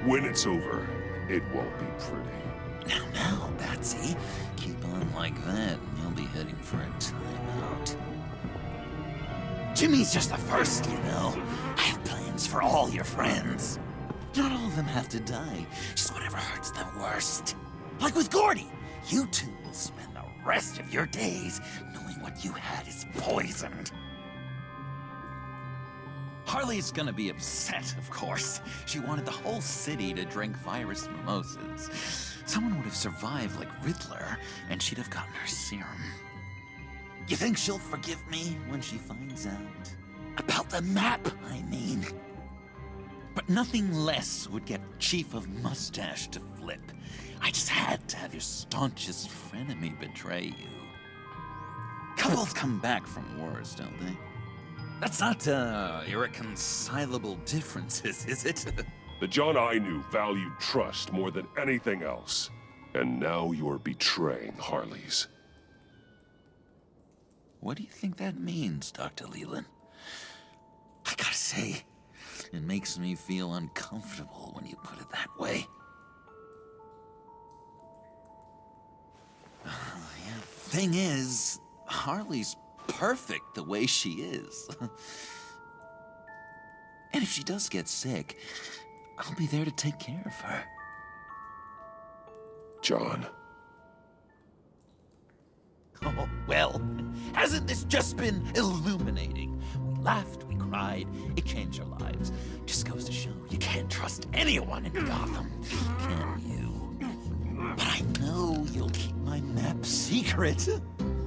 Speaker 13: When it's over, it won't be pretty.
Speaker 10: Now, Batsy, keep on like that, and you'll be heading for a timeout. Jimmy's just the first, you know. I have plans for all your friends. Not all of them have to die, just whatever hurts them worst. Like with Gordy, you two will spend the rest of your days knowing what you had is poisoned. Harley's gonna be upset, of course. She wanted the whole city to drink virus mimosas. Someone would have survived like Riddler, and she'd have gotten her serum. You think she'll forgive me when she finds out? About the map, I mean. But nothing less would get Chief of Mustache to flip. I just had to have your staunchest frenemy betray you. Couples come back from wars, don't they? That's not, irreconcilable differences, is it?
Speaker 13: The John I knew valued trust more than anything else. And now you're betraying Harley's.
Speaker 10: What do you think that means, Dr. Leland? I gotta say, it makes me feel uncomfortable when you put it that way. Thing is, Harley's perfect the way she is. And if she does get sick, I'll be there to take care of her.
Speaker 13: John.
Speaker 10: Oh, well, hasn't this just been illuminating? We laughed, we cried, it changed our lives. Just goes to show you can't trust anyone in Gotham, can you? But I know you'll keep my map secret.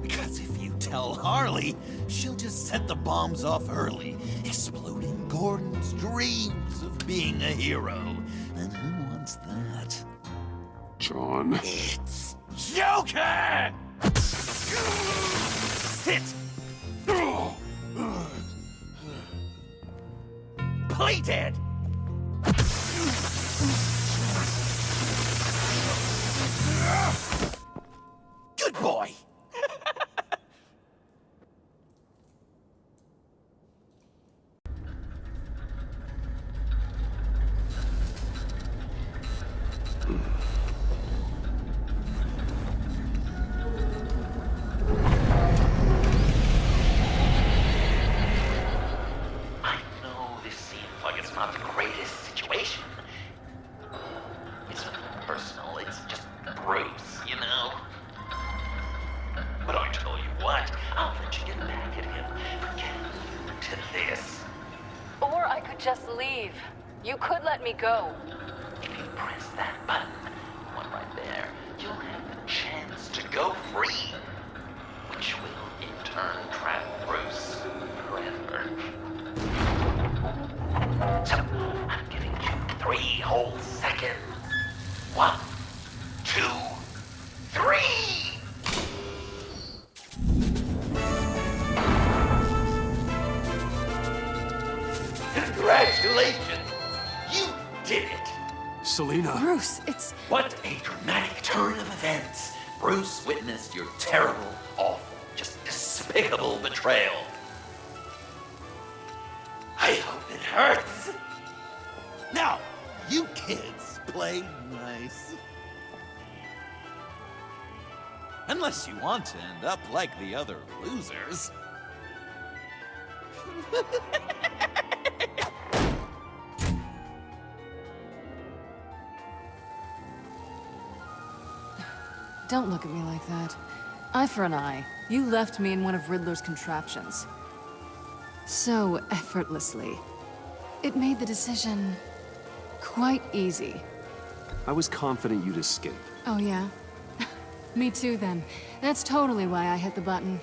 Speaker 10: Because if you tell Harley, she'll just set the bombs off early, exploding Gordon's dreams of being a hero. And who wants that?
Speaker 13: John.
Speaker 10: It's Joker! Sit! completed! Good boy!
Speaker 12: I know this seems like it's not the greatest situation. It's not personal, it's just Bruce, you know? But I tell you what, I'll let you get back at him for getting you to this.
Speaker 4: Or I could just leave. You could let me go.
Speaker 12: If you press that button, one right there, you'll have the chance to go free. Which will, in turn, trap Bruce forever. So, I'm giving you 3 whole seconds. 1, 2, 3! Congratulations! You did it!
Speaker 3: Selena.
Speaker 2: Bruce, it's...
Speaker 12: What a dramatic turn of events! Bruce witnessed your terrible, awful, just despicable betrayal. I hope it hurts!
Speaker 10: Now, you kids play nice. Unless you want to end up like the other losers.
Speaker 2: Don't look at me like that. Eye for an eye. You left me in one of Riddler's contraptions. So effortlessly. It made the decision quite easy.
Speaker 8: I was confident you'd escape.
Speaker 2: Oh, yeah? Me too, then. That's totally why I hit the button.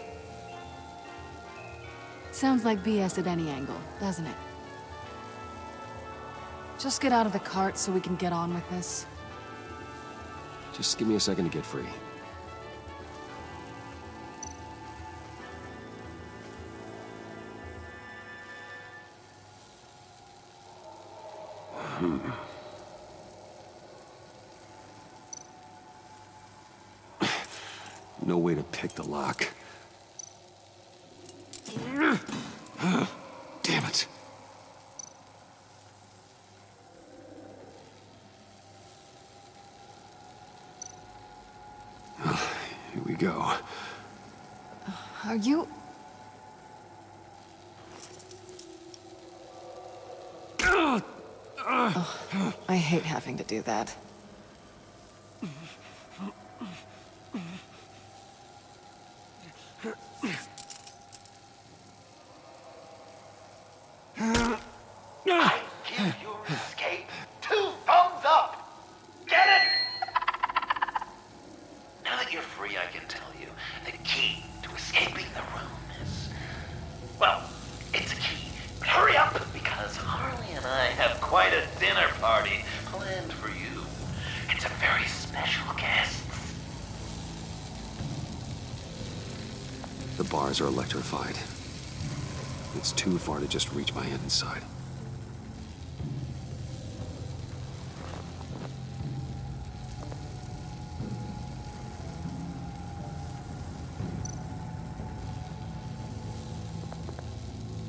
Speaker 2: Sounds like BS at any angle, doesn't it? Just get out of the cart so we can get on with this.
Speaker 8: Just give me a second to get free. No way to pick the lock. Damn it. Here we go.
Speaker 2: Are you... Oh, I hate having to do that.
Speaker 12: I give your escape 2 thumbs up! Get it? Now that you're free, I can tell you the key to escaping the room is... Well, it's a key. But hurry up, because Harley and I have quite a dinner party planned for you. And some very special guests.
Speaker 8: The bars are electrified. It's too far to just reach my hand inside.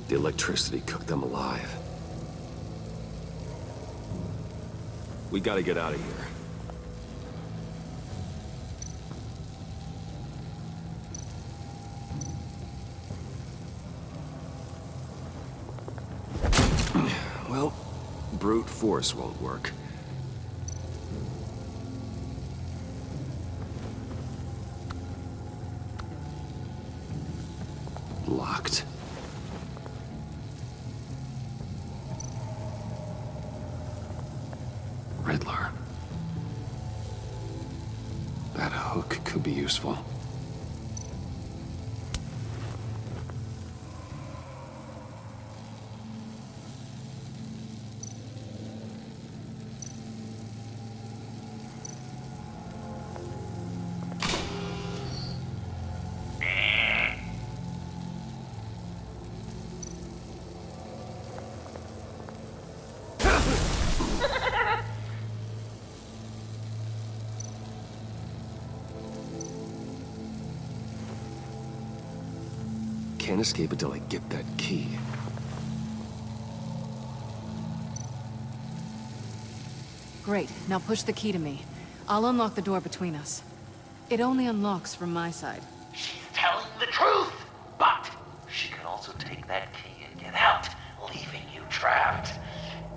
Speaker 8: The electricity cooked them alive. We gotta get out of here. Well, brute force won't work. Locked. Riddler. That hook could be useful. can't escape until I get that key.
Speaker 2: Great. Now push the key to me. I'll unlock the door between us. It only unlocks from my side.
Speaker 10: She's telling the truth, but she can also take that key and get out, leaving you trapped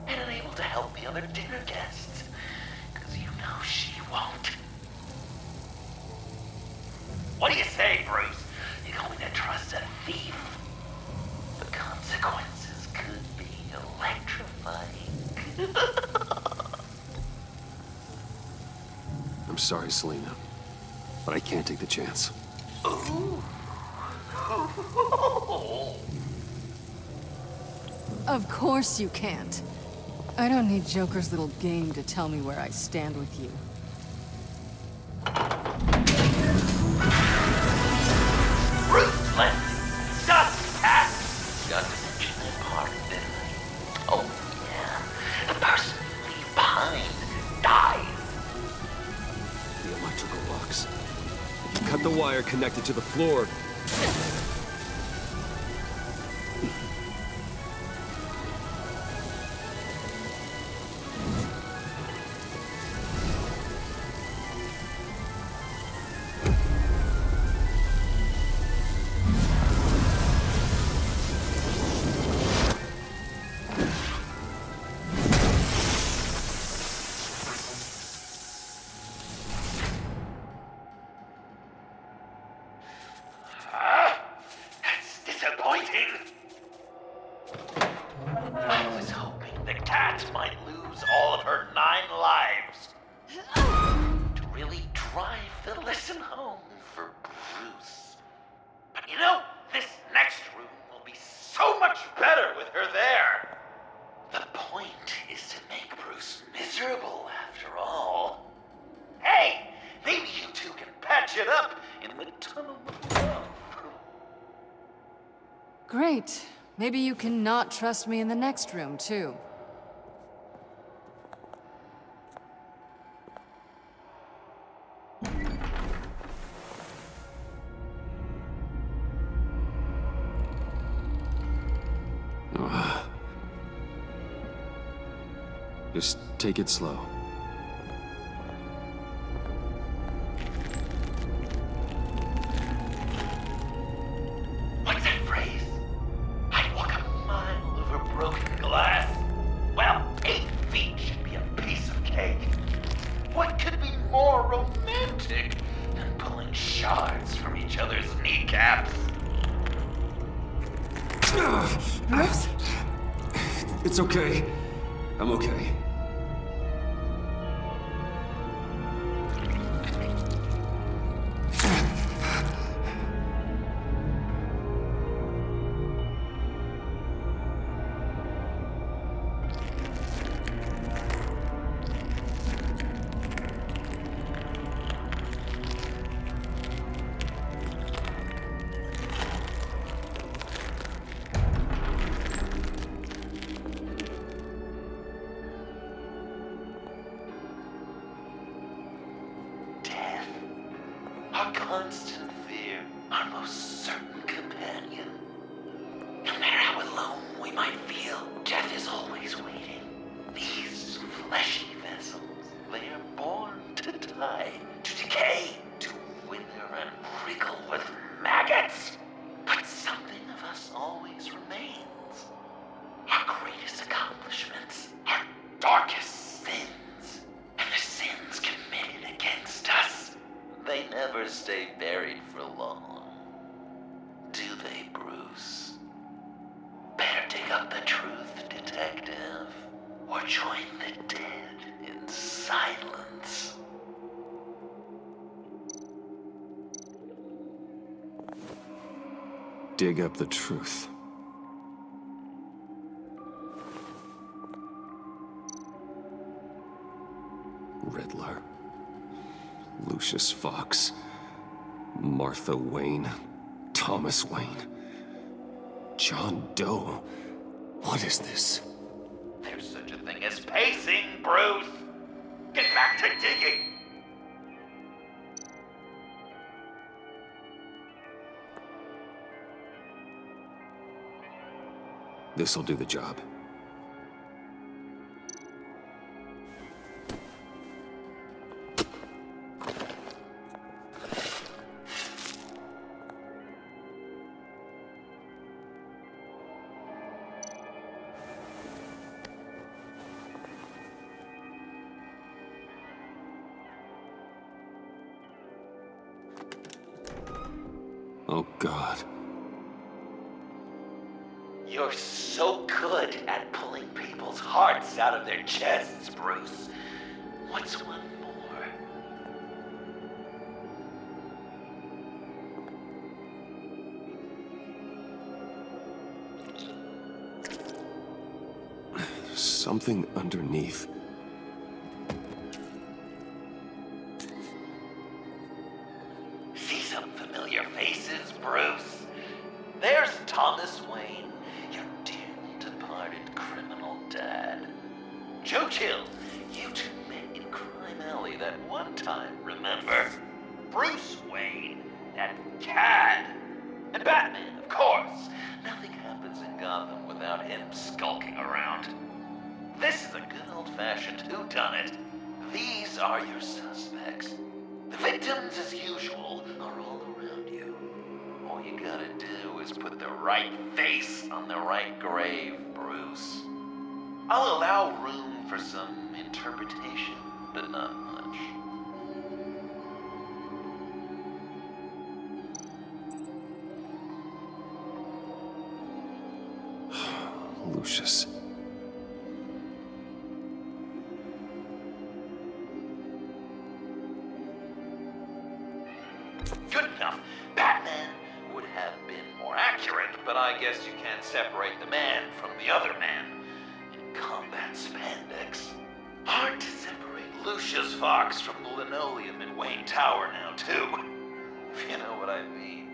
Speaker 10: and unable to help the other dinner guests. Because you know she won't. What do you say, Bruce? You going to trust a thief? The consequences could be electrifying.
Speaker 8: I'm sorry, Selena, but I can't take the chance.
Speaker 10: Ooh.
Speaker 2: Of course you can't. I don't need Joker's little game to tell me where I stand with you.
Speaker 10: Ruthless! Just cat! Got to mention that part, didn't I? Oh, yeah. The person you leave behind dies.
Speaker 8: The electrical box. If you cut the wire connected to the floor...
Speaker 10: I was hoping the cat might lose all of her 9 lives. To really drive the lesson home for Bruce. But you know, this next room will be so much better with her there. The point is to make Bruce miserable after all. Hey, maybe you two can patch it up in the tunnel of love.
Speaker 2: Great. Maybe you can not trust me in the next room, too.
Speaker 8: Just take it slow.
Speaker 10: What's that phrase? I'd walk a mile over broken glass. Well, 8 feet should be a piece of cake. What could be more romantic than pulling shards from each other's kneecaps?
Speaker 2: Bruce?
Speaker 8: It's okay. I'm okay.
Speaker 10: Our constant fear, our most certain companion. No matter how alone we might feel, death is always waiting. These fleshy vessels, they are born to die, to decay, to wither and wriggle with maggots. But something of us always remains. Our greatest accomplishments, our darkest sins, and the sins committed against us. They never stay buried for long. Do they, Bruce? Better dig up the truth, detective, or join the dead in silence.
Speaker 8: Dig up the truth. Riddler. Lucius Fox, Martha Wayne, Thomas Wayne, John Doe. What is this?
Speaker 10: There's such a thing as pacing, Bruce. Get back to digging.
Speaker 8: This'll do the job. Oh, God.
Speaker 10: You're so good at pulling people's hearts out of their chests, Bruce. What's one more?
Speaker 8: Something underneath.
Speaker 10: See some familiar faces, Bruce? There's Thomas Wayne, your dearly departed criminal dad. Joe Chill, you two met in Crime Alley that one time, remember? Bruce Wayne, that cad. And Batman, of course. Nothing happens in Gotham without him skulking around. This is a good old-fashioned whodunit. These are your suspects. The victims, as usual, are all around you. All you gotta do is put the right face on the right grave, Bruce. I'll allow room for some interpretation, but not much.
Speaker 8: Lucius.
Speaker 10: Good enough. Batman would have been more accurate, but I guess you can't separate the man from the other man. In combat spandex. Hard to separate Lucius Fox from the linoleum in Wayne Tower now, too. If you know what I mean.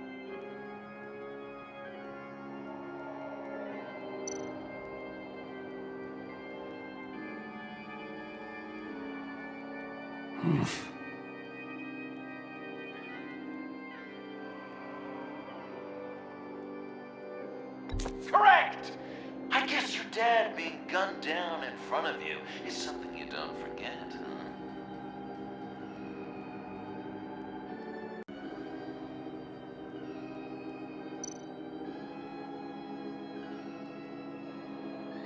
Speaker 10: Correct! I guess your dad being gunned down in front of you is something you don't forget, huh?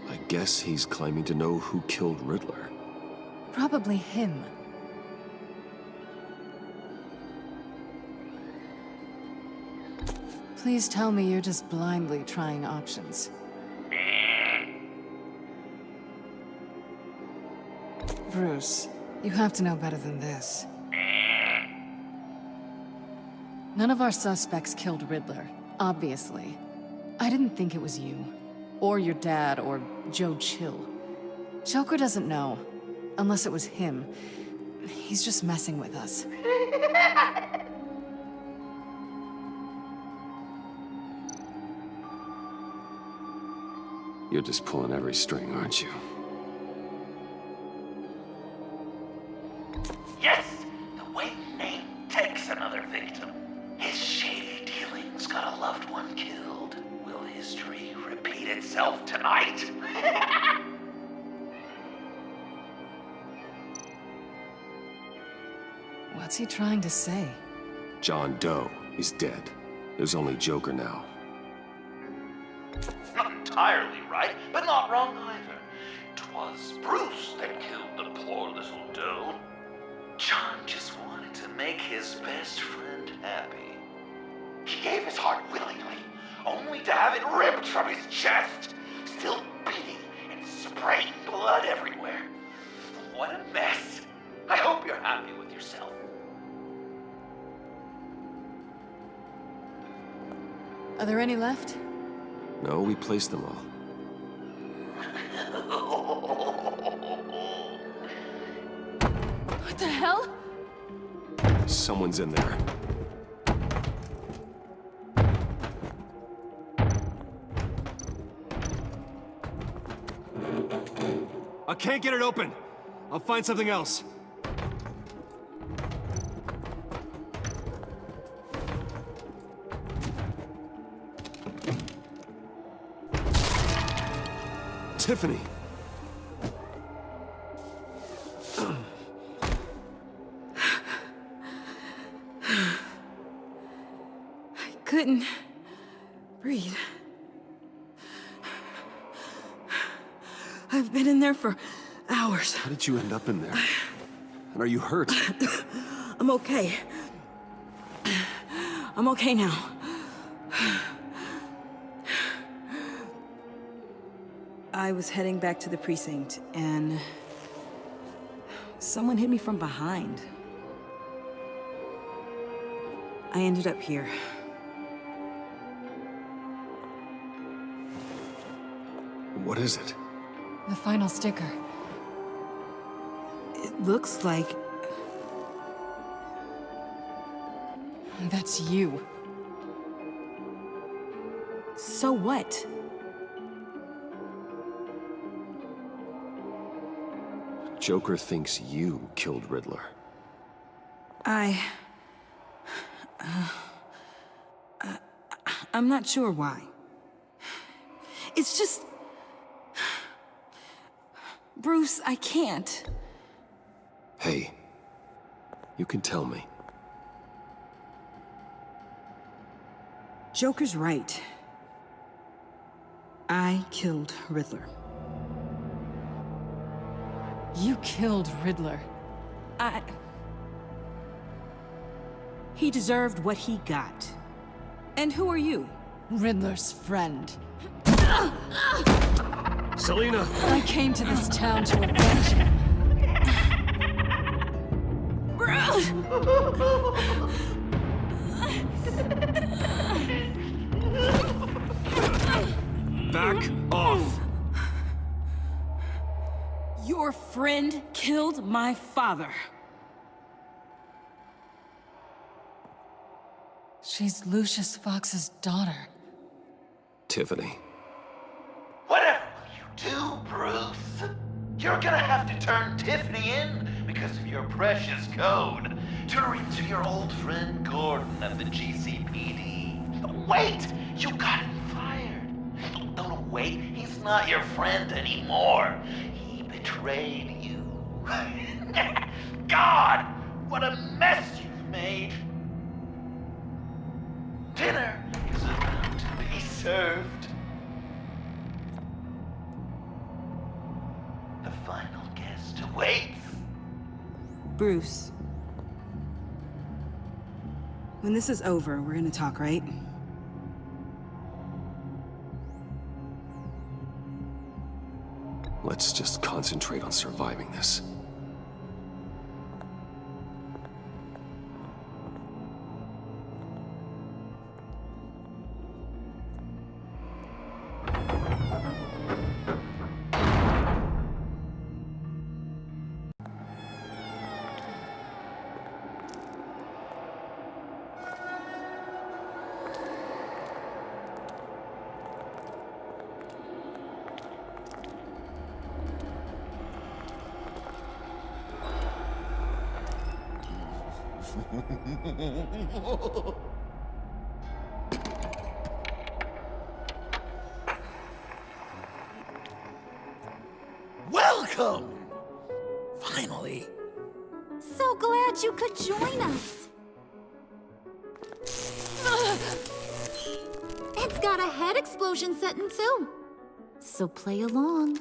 Speaker 8: I guess he's claiming to know who killed Riddler.
Speaker 2: Probably him. Please tell me you're just blindly trying options. Bruce, you have to know better than this. None of our suspects killed Riddler, obviously. I didn't think it was you, or your dad, or Joe Chill. Joker doesn't know, unless it was him. He's just messing with us.
Speaker 8: You're just pulling every string, aren't you?
Speaker 10: Yes! The Wayne name takes another victim. His shady dealings got a loved one killed. Will history repeat itself tonight?
Speaker 2: What's he trying to say?
Speaker 8: John Doe is dead. There's only Joker now.
Speaker 10: Not entirely right, but not wrong either. 'Twas Bruce that killed the poor little Doe. John just wanted to make his best friend happy. He gave his heart willingly, only to have it ripped from his chest, still beating and spraying blood everywhere. What a mess. I hope you're happy with yourself.
Speaker 2: Are there any left?
Speaker 8: No, we placed them all.
Speaker 2: What the hell?
Speaker 8: Someone's in there. I can't get it open. I'll find something else. Tiffany!
Speaker 18: I couldn't breathe. I've been in there for hours.
Speaker 8: How did you end up in there? And are you hurt?
Speaker 18: I'm okay. I'm okay now. I was heading back to the precinct, and someone hit me from behind. I ended up here.
Speaker 8: What is it?
Speaker 2: The final sticker.
Speaker 18: It looks like...
Speaker 2: That's you.
Speaker 18: So what?
Speaker 8: Joker thinks you killed Riddler.
Speaker 18: I'm not sure why. It's just... Bruce, I can't.
Speaker 8: Hey, you can tell me.
Speaker 18: Joker's right. I killed Riddler.
Speaker 2: You killed Riddler.
Speaker 18: He deserved what he got. And who are you?
Speaker 2: Riddler's friend.
Speaker 8: Selina!
Speaker 2: I came to this town to avenge him.
Speaker 8: Back off!
Speaker 18: Your friend killed my father.
Speaker 2: She's Lucius Fox's daughter.
Speaker 8: Tiffany.
Speaker 10: Whatever will you do, Bruce? You're gonna have to turn Tiffany in because of your precious code. Turn her into your old friend Gordon at the GCPD. Wait! You got him fired. No, wait. He's not your friend anymore. He betrayed you. God! What a mess you've made. Dinner is about to be served. The final guest awaits.
Speaker 18: Bruce. When this is over, we're gonna talk, right?
Speaker 8: Let's just concentrate on surviving this.
Speaker 10: Welcome! Finally.
Speaker 7: So glad you could join us. It's got a head explosion setting too. So play along.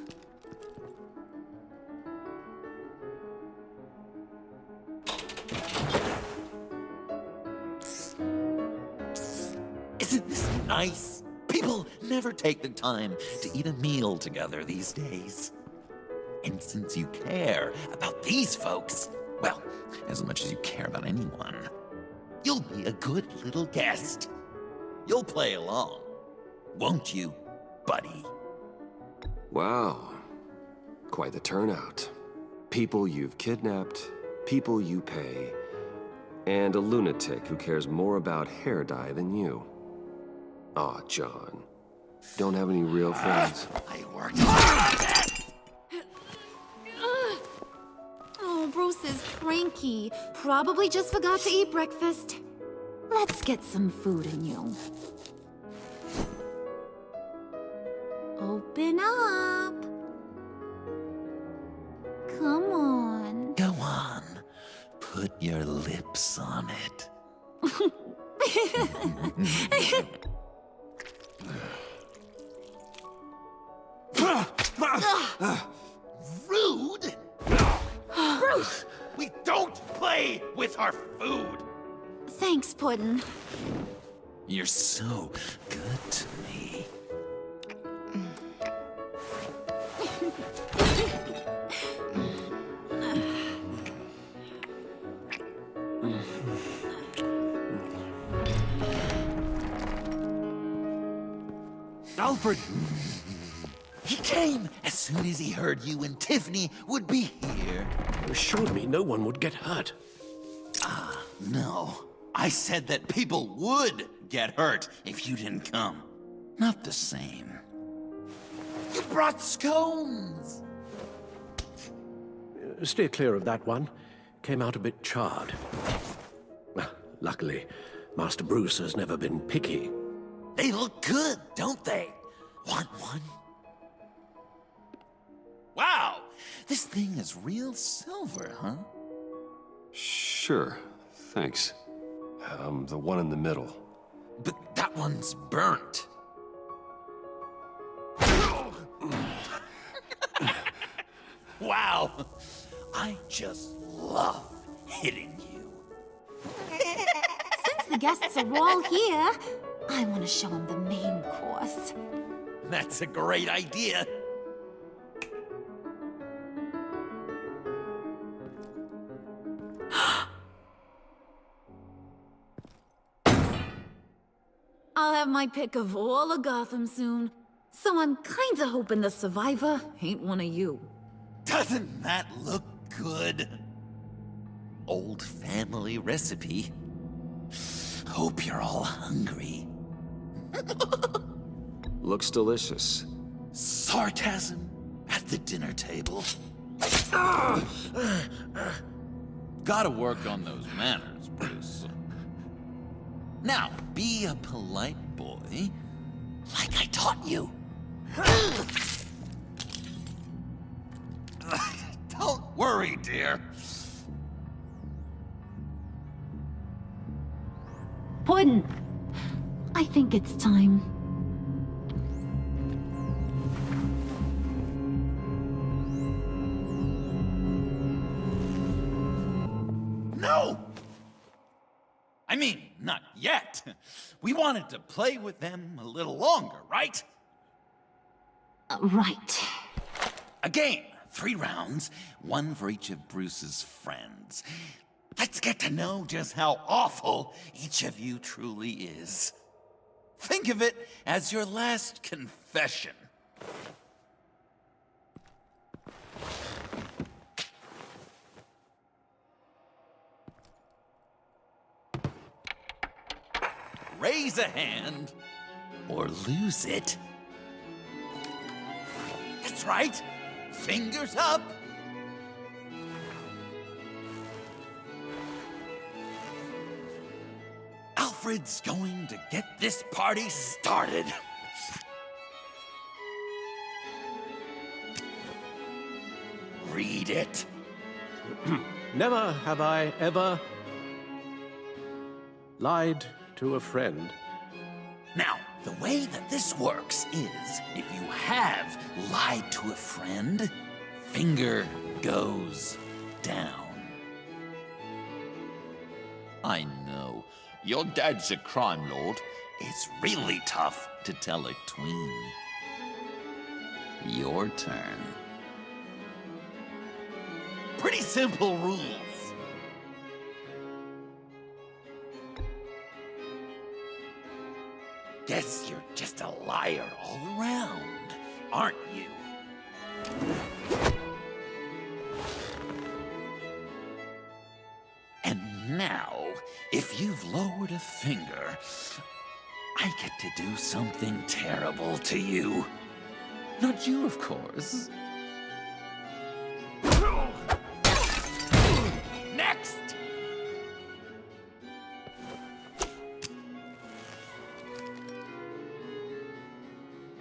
Speaker 10: Isn't this nice? People never take the time to eat a meal together these days. And since you care about these folks, well, as much as you care about anyone, you'll be a good little guest. You'll play along, won't you, buddy?
Speaker 8: Wow. Quite the turnout. People you've kidnapped, people you pay, and a lunatic who cares more about hair dye than you. Aw, John. Don't have any real friends.
Speaker 10: I worked hard on it!
Speaker 7: Oh, Bruce is cranky. Probably just forgot to eat breakfast. Let's get some food in you. Open up.
Speaker 10: put your lips on it. Rude?
Speaker 7: Bruce!
Speaker 10: We don't play with our food!
Speaker 7: Thanks, Puddin'.
Speaker 10: You're so good to me.
Speaker 3: Alfred!
Speaker 10: He came as soon as he heard you and Tiffany would be here.
Speaker 1: You assured me no one would get hurt.
Speaker 10: No. I said that people would get hurt if you didn't come. Not the same. You brought scones!
Speaker 1: Steer clear of that one. Came out a bit charred. Luckily, Master Bruce has never been picky.
Speaker 10: They look good, don't they? Want one? Wow! This thing is real silver, huh?
Speaker 8: Sure, thanks. The one in the middle.
Speaker 10: But that one's burnt. Wow! I just love hitting you.
Speaker 7: Since the guests are all here, I want to show them the main course.
Speaker 10: That's a great idea.
Speaker 7: I'll have my pick of all of Gotham soon, so I'm kinda hoping the survivor ain't one of you.
Speaker 10: Doesn't that look good? Old family recipe. Hope you're all hungry.
Speaker 8: Looks delicious.
Speaker 10: Sarcasm at the dinner table. Gotta work on those manners, Bruce. Now, be a polite boy, like I taught you. Don't worry, dear.
Speaker 7: Puddin', I think it's time.
Speaker 10: No! I mean, not yet. We wanted to play with them a little longer, right?
Speaker 7: Right.
Speaker 10: A game, 3 rounds, 1 for each of Bruce's friends. Let's get to know just how awful each of you truly is. Think of it as your last confession. Raise a hand, or lose it. That's right. Fingers up. Alfred's going to get this party started. Read it.
Speaker 1: Never have I ever lied to a friend.
Speaker 10: Now, the way that this works is, if you have lied to a friend, finger goes down. I know, your dad's a crime lord. It's really tough to tell a tween. Your turn. Pretty simple rules. Guess you're just a liar all around, aren't you? And now, if you've lowered a finger, I get to do something terrible to you. Not you, of course. Next!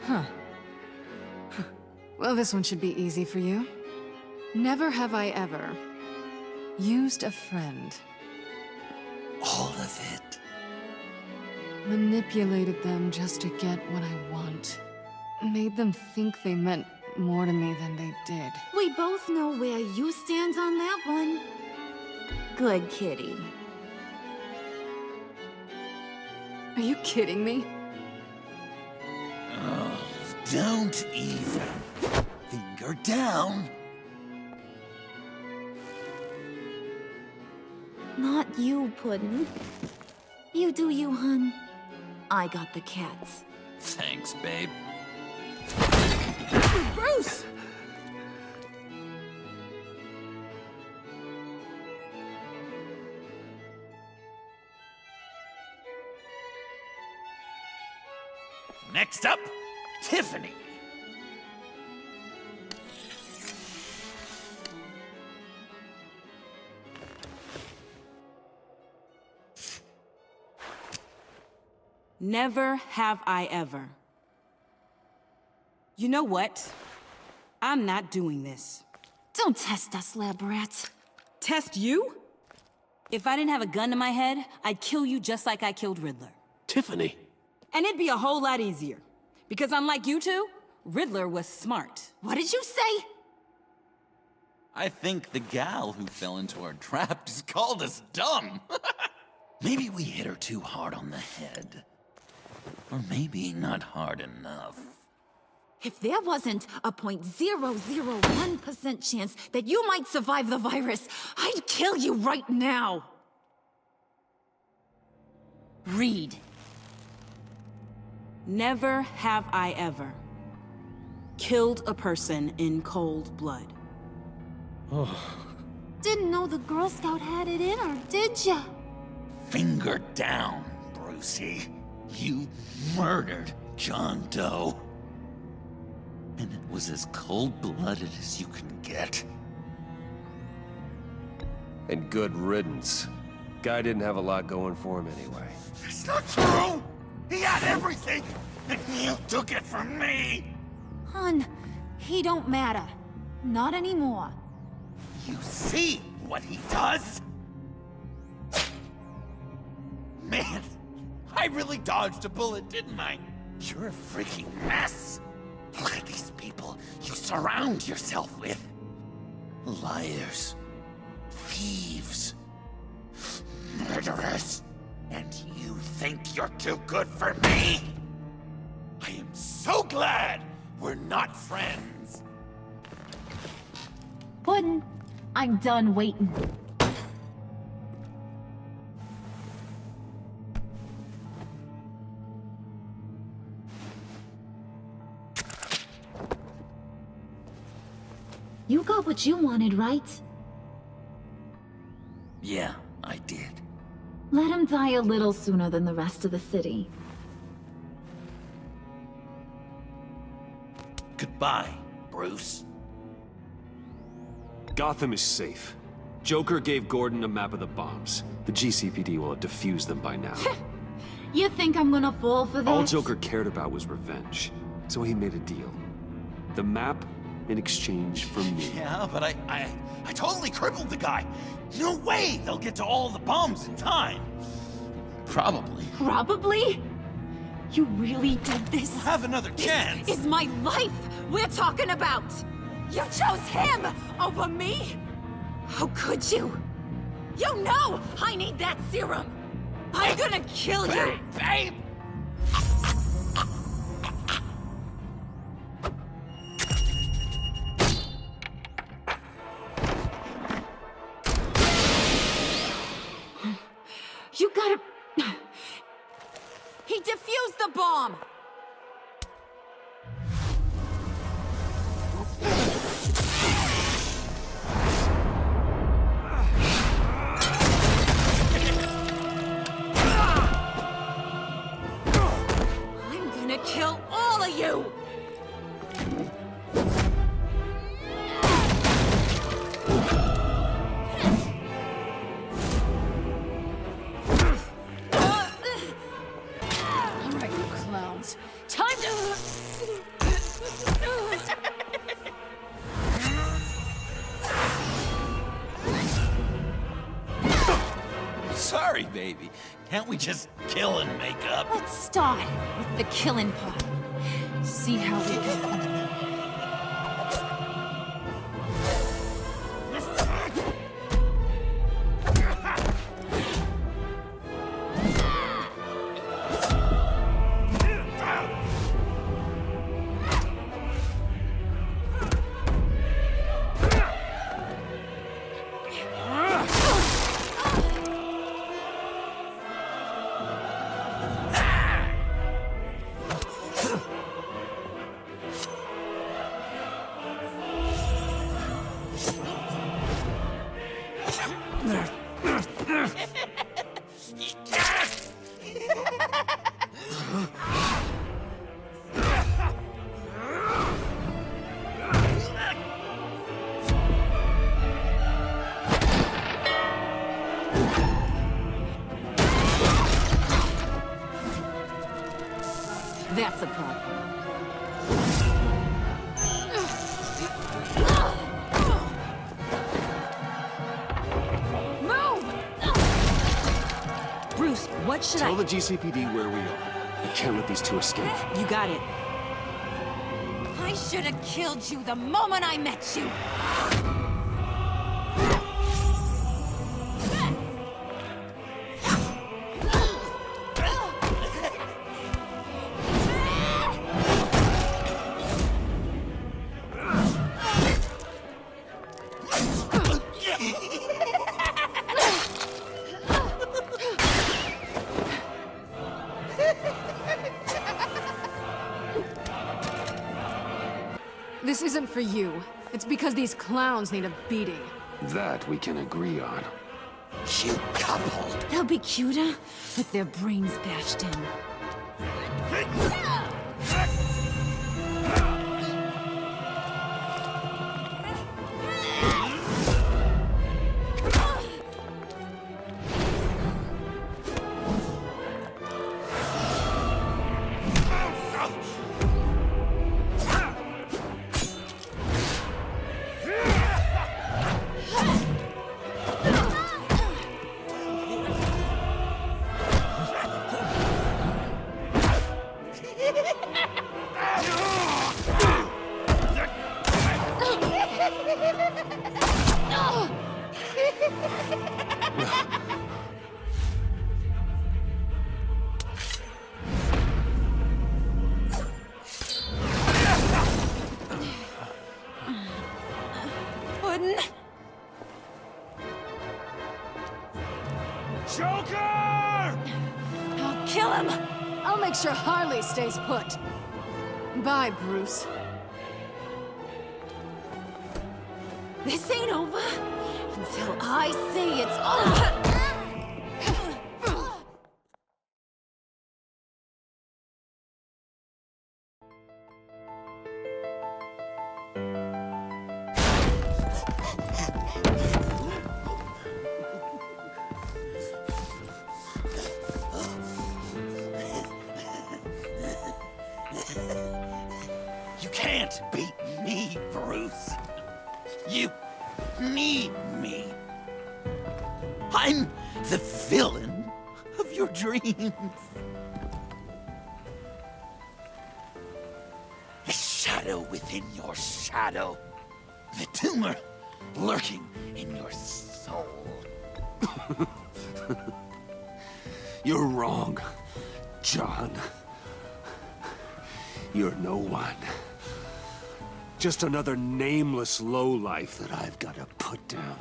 Speaker 2: Huh. Well, this one should be easy for you. Never have I ever Used a friend.
Speaker 10: All of it.
Speaker 2: Manipulated them just to get what I want. Made them think they meant more to me than they did.
Speaker 7: We both know where you stand on that one. Good kitty.
Speaker 2: Are you kidding me?
Speaker 10: Oh, don't even. Finger down.
Speaker 7: Not you, Puddin'. You do you, hun. I got the cats.
Speaker 12: Thanks, babe.
Speaker 7: Bruce!
Speaker 10: Next up, Tiffany.
Speaker 18: Never have I ever. You know what? I'm not doing this.
Speaker 7: Don't test us, lab rat.
Speaker 18: Test you? If I didn't have a gun to my head, I'd kill you just like I killed Riddler.
Speaker 1: Tiffany.
Speaker 18: And it'd be a whole lot easier. Because unlike you two, Riddler was smart.
Speaker 7: What did you say?
Speaker 12: I think the gal who fell into our trap just called us dumb.
Speaker 10: Maybe we hit her too hard on the head. Or maybe not hard enough.
Speaker 7: If there wasn't a 0.001% chance that you might survive the virus, I'd kill you right now.
Speaker 18: Read. Never have I ever killed a person in cold blood.
Speaker 7: Didn't know the Girl Scout had it in her, did ya?
Speaker 10: Finger down, Brucey. You murdered John Doe. And it was as cold-blooded as you can get.
Speaker 8: And good riddance. Guy didn't have a lot going for him anyway.
Speaker 10: It's not true! He had everything, and you took it from me!
Speaker 7: Hun, he don't matter. Not anymore.
Speaker 10: You see what he does? Man, I really dodged a bullet, didn't I? You're a freaking mess. Look at these people you surround yourself with. Liars. Thieves. Murderers. And you think you're too good for me? I am so glad we're not friends.
Speaker 7: Puddin', I'm done waiting. You got what you wanted, right?
Speaker 10: Yeah, I did.
Speaker 7: Let him die a little sooner than the rest of the city.
Speaker 10: Goodbye, Bruce.
Speaker 5: Gotham is safe. Joker gave Gordon a map of the bombs. The GCPD will have defused them by now.
Speaker 7: You think I'm gonna fall for that?
Speaker 5: All Joker cared about was revenge, so he made a deal. The map in exchange for me.
Speaker 10: Yeah, but I totally crippled the guy. No way they'll get to all the bombs in time. Probably.
Speaker 7: Probably? You really did this?
Speaker 10: We'll have another chance.
Speaker 7: This is my life we're talking about. You chose him over me? How could you? You know I need that serum. I'm gonna kill you.
Speaker 10: Babe!
Speaker 7: You gotta... He defused the bomb! I'm gonna kill all of you!
Speaker 12: sorry, baby. Can't we just kill and make up?
Speaker 7: Let's start with the killing part. See how we go. That's a problem. Move! Bruce, what should
Speaker 8: Tell the GCPD where we are. I can't let these two escape.
Speaker 18: You got it.
Speaker 7: I should have killed you the moment I met you.
Speaker 2: This isn't for you. It's because these clowns need a beating.
Speaker 13: That we can agree on.
Speaker 12: Cute couple.
Speaker 7: They'll be cuter with their brains bashed in.
Speaker 2: Joker! I'll kill him! I'll make sure Harley stays put. Bye, Bruce.
Speaker 7: This ain't over until I say it's over.
Speaker 12: You can't beat me, Bruce. You need me. I'm the villain of your dreams. The shadow within your shadow. The tumor lurking in your soul.
Speaker 8: You're wrong, John. You're no one. Just another nameless lowlife that I've got to put down.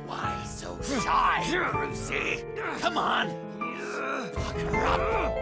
Speaker 12: Why so shy, Brucey? Come on. Fuck her up.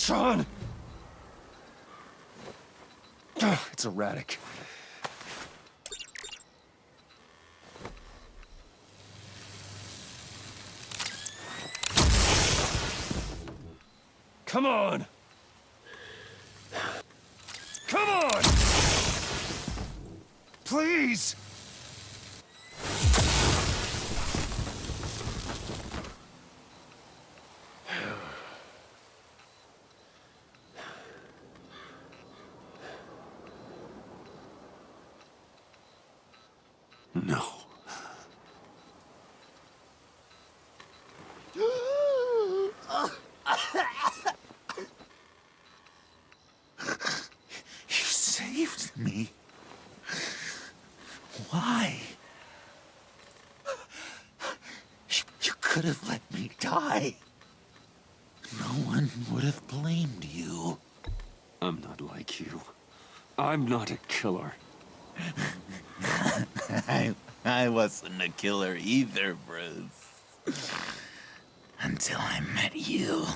Speaker 8: Sean! It's erratic. Come on! Come on! Please!
Speaker 3: No.
Speaker 10: You saved me. Why? You could have let me die. No one would have blamed you.
Speaker 8: I'm not like you. I'm not a killer.
Speaker 10: I wasn't a killer either, Bruce. Until I met you.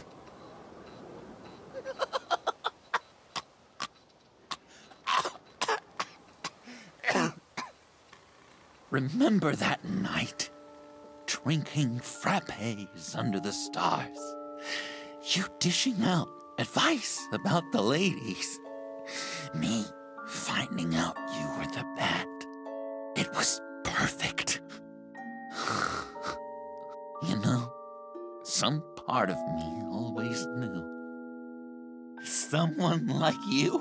Speaker 10: Remember that night? Drinking frappes under the stars. You dishing out advice about the ladies. Me finding out you were the bat. It was perfect. You know, some part of me always knew. Someone like you,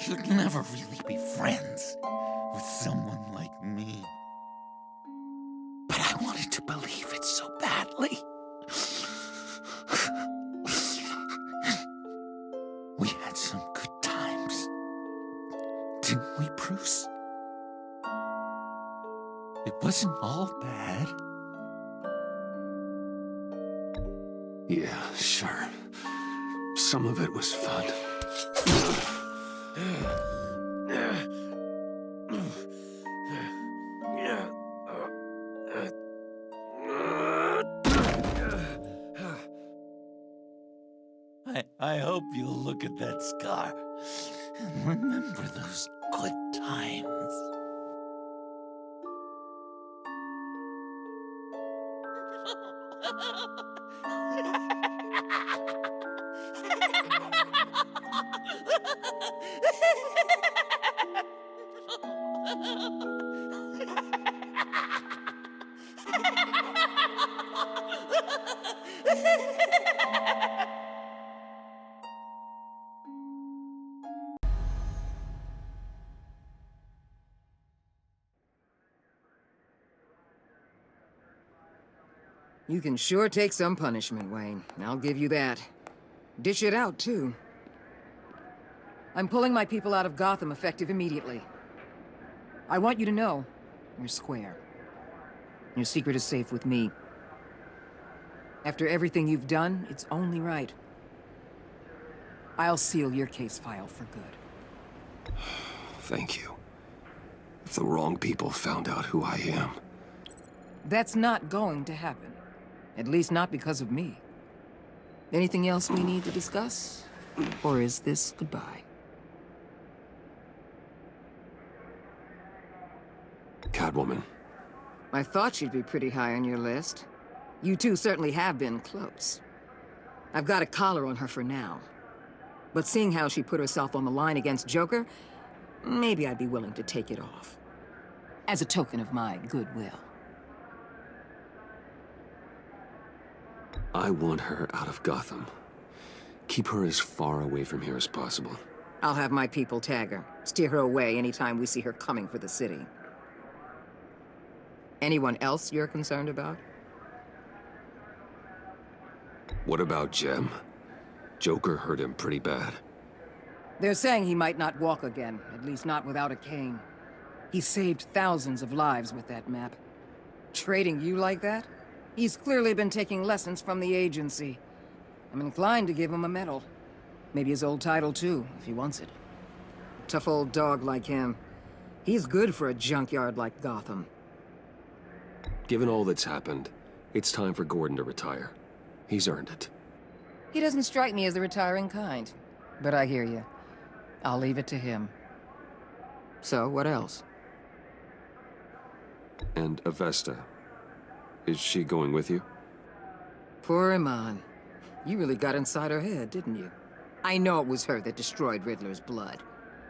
Speaker 10: you'd never really be friends with someone like me. But I wanted to believe it so badly. We had some good times, didn't we, Bruce? It wasn't all bad.
Speaker 8: Yeah, sure. Some of it was fun.
Speaker 10: I hope you'll look at that scar and remember those good times.
Speaker 22: You can sure take some punishment, Wayne. I'll give you that. Dish it out, too. I'm pulling my people out of Gotham effective immediately. I want you to know, you're square. Your secret is safe with me. After everything you've done, it's only right. I'll seal your case file for good.
Speaker 8: Thank you. If the wrong people found out who I am...
Speaker 22: That's not going to happen. At least not because of me. Anything else we need to discuss? Or is this goodbye?
Speaker 8: Catwoman.
Speaker 22: I thought she'd be pretty high on your list. You two certainly have been close. I've got a collar on her for now. But seeing how she put herself on the line against Joker, maybe I'd be willing to take it off. As a token of my goodwill.
Speaker 8: I want her out of Gotham. Keep her as far away from here as possible.
Speaker 22: I'll have my people tag her, steer her away anytime we see her coming for the city. Anyone else you're concerned about?
Speaker 8: What about Jem? Joker hurt him pretty bad.
Speaker 22: They're saying he might not walk again, at least not without a cane. He saved thousands of lives with that map. Trading you like that? He's clearly been taking lessons from the agency. I'm inclined to give him a medal. Maybe his old title too, if he wants it. A tough old dog like him. He's good for a junkyard like Gotham.
Speaker 8: Given all that's happened, it's time for Gordon to retire. He's earned it.
Speaker 4: He doesn't strike me as the retiring kind. But I hear you. I'll leave it to him. So, what else?
Speaker 8: And Avesta. Is she going with you?
Speaker 4: Poor Iman. You really got inside her head, didn't you? I know it was her that destroyed Riddler's blood.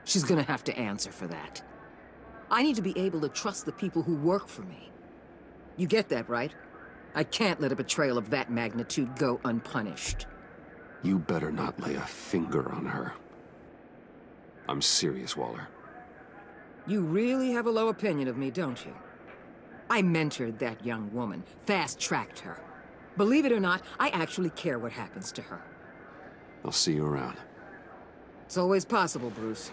Speaker 4: She's gonna have to answer for that. I need to be able to trust the people who work for me. You get that, right? I can't let a betrayal of that magnitude go unpunished.
Speaker 8: You better not lay a finger on her. I'm serious, Waller.
Speaker 4: You really have a low opinion of me, don't you? I mentored that young woman, fast-tracked her. Believe it or not, I actually care what happens to her.
Speaker 8: I'll see you around.
Speaker 4: It's always possible, Bruce.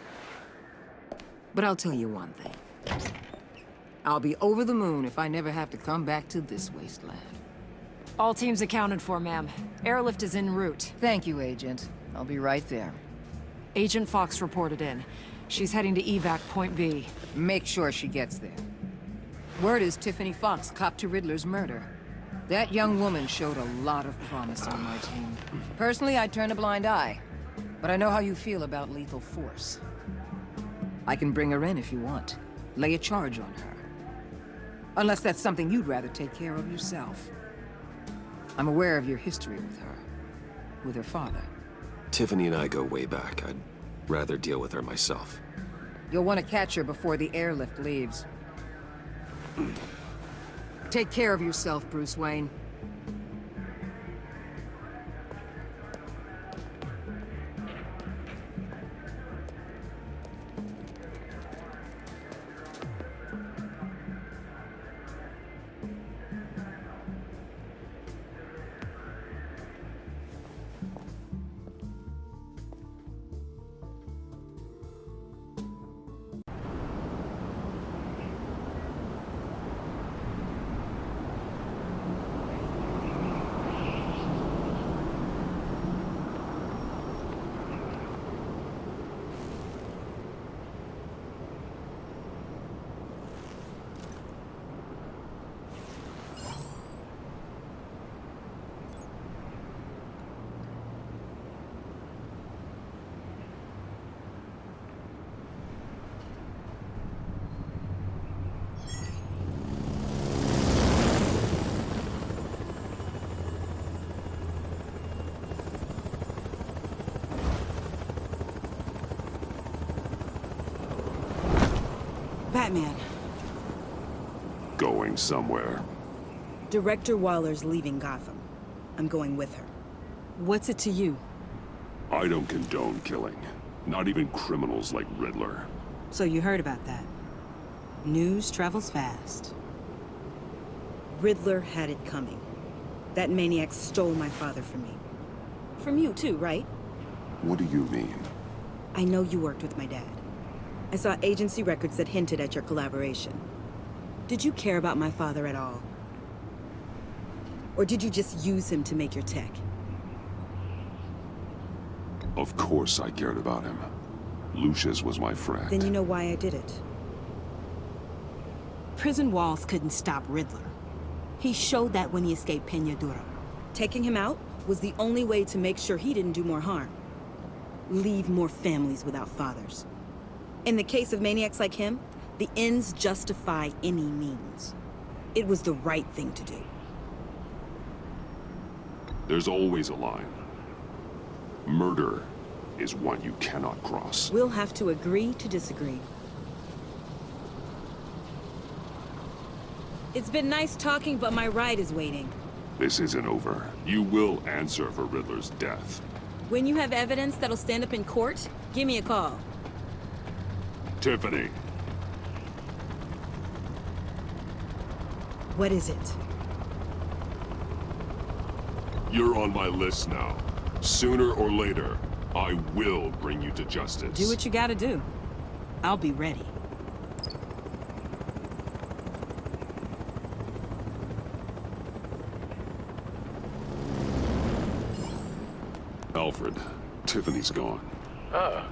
Speaker 4: But I'll tell you one thing. I'll be over the moon if I never have to come back to this wasteland.
Speaker 6: All teams accounted for, ma'am. Airlift is en route.
Speaker 4: Thank you, Agent. I'll be right there.
Speaker 6: Agent Fox reported in. She's heading to evac point B.
Speaker 4: Make sure she gets there. Word is Tiffany Fox copped to Riddler's murder. That young woman showed a lot of promise on my team. Personally, I'd turn a blind eye. But I know how you feel about lethal force. I can bring her in if you want. Lay a charge on her. Unless that's something you'd rather take care of yourself. I'm aware of your history with her. With her father.
Speaker 8: Tiffany and I go way back. I'd rather deal with her myself.
Speaker 4: You'll want to catch her before the airlift leaves. Take care of yourself, Bruce Wayne.
Speaker 18: Batman.
Speaker 13: Going somewhere.
Speaker 18: Director Waller's leaving Gotham. I'm going with her. What's it to you?
Speaker 13: I don't condone killing. Not even criminals like Riddler.
Speaker 18: So you heard about that. News travels fast. Riddler had it coming. That maniac stole my father from me. From you too, right?
Speaker 13: What do you mean?
Speaker 18: I know you worked with my dad. I saw agency records that hinted at your collaboration. Did you care about my father at all? Or did you just use him to make your tech?
Speaker 13: Of course I cared about him. Lucius was my friend.
Speaker 18: Then you know why I did it. Prison walls couldn't stop Riddler. He showed that when he escaped Peñadura. Taking him out was the only way to make sure he didn't do more harm. Leave more families without fathers. In the case of maniacs like him, the ends justify any means. It was the right thing to do.
Speaker 13: There's always a line. Murder is one you cannot cross.
Speaker 18: We'll have to agree to disagree. It's been nice talking, but my ride is waiting.
Speaker 13: This isn't over. You will answer for Riddler's death.
Speaker 18: When you have evidence that'll stand up in court, give me a call.
Speaker 13: Tiffany.
Speaker 18: What is it?
Speaker 13: You're on my list now. Sooner or later, I will bring you to justice.
Speaker 18: Do what you gotta do. I'll be ready.
Speaker 13: Alfred, Tiffany's gone.
Speaker 1: Ah.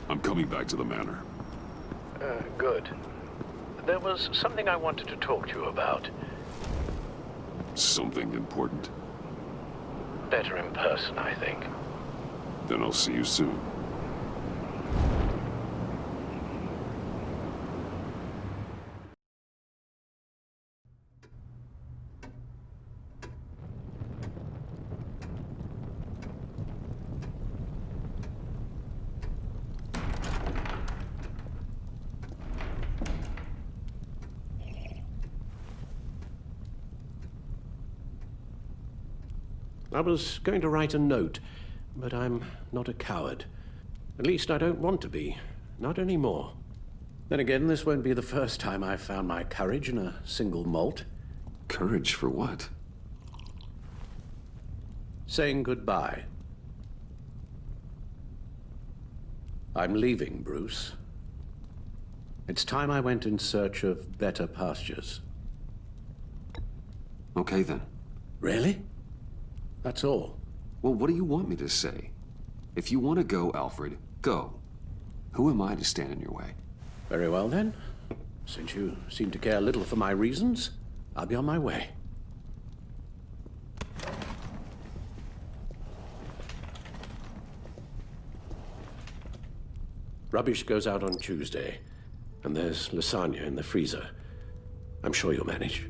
Speaker 13: I'm coming back to the manor.
Speaker 1: Good. There was something I wanted to talk to you about.
Speaker 13: Something important?
Speaker 1: better in person, I think.
Speaker 13: Then I'll see you soon.
Speaker 1: I was going to write a note, but I'm not a coward. At least I don't want to be. Not anymore. Then again, this won't be the first time I've found my courage in a single malt.
Speaker 5: Courage for what?
Speaker 1: Saying goodbye. I'm leaving, Bruce. It's time I went in search of better pastures.
Speaker 5: Okay, then.
Speaker 1: Really? That's all.
Speaker 5: Well, what do you want me to say? If you want to go, Alfred, go. Who am I to stand in your way?
Speaker 1: Very well, then. Since you seem to care little for my reasons, I'll be on my way. Rubbish goes out on Tuesday, and there's lasagna in the freezer. I'm sure you'll manage.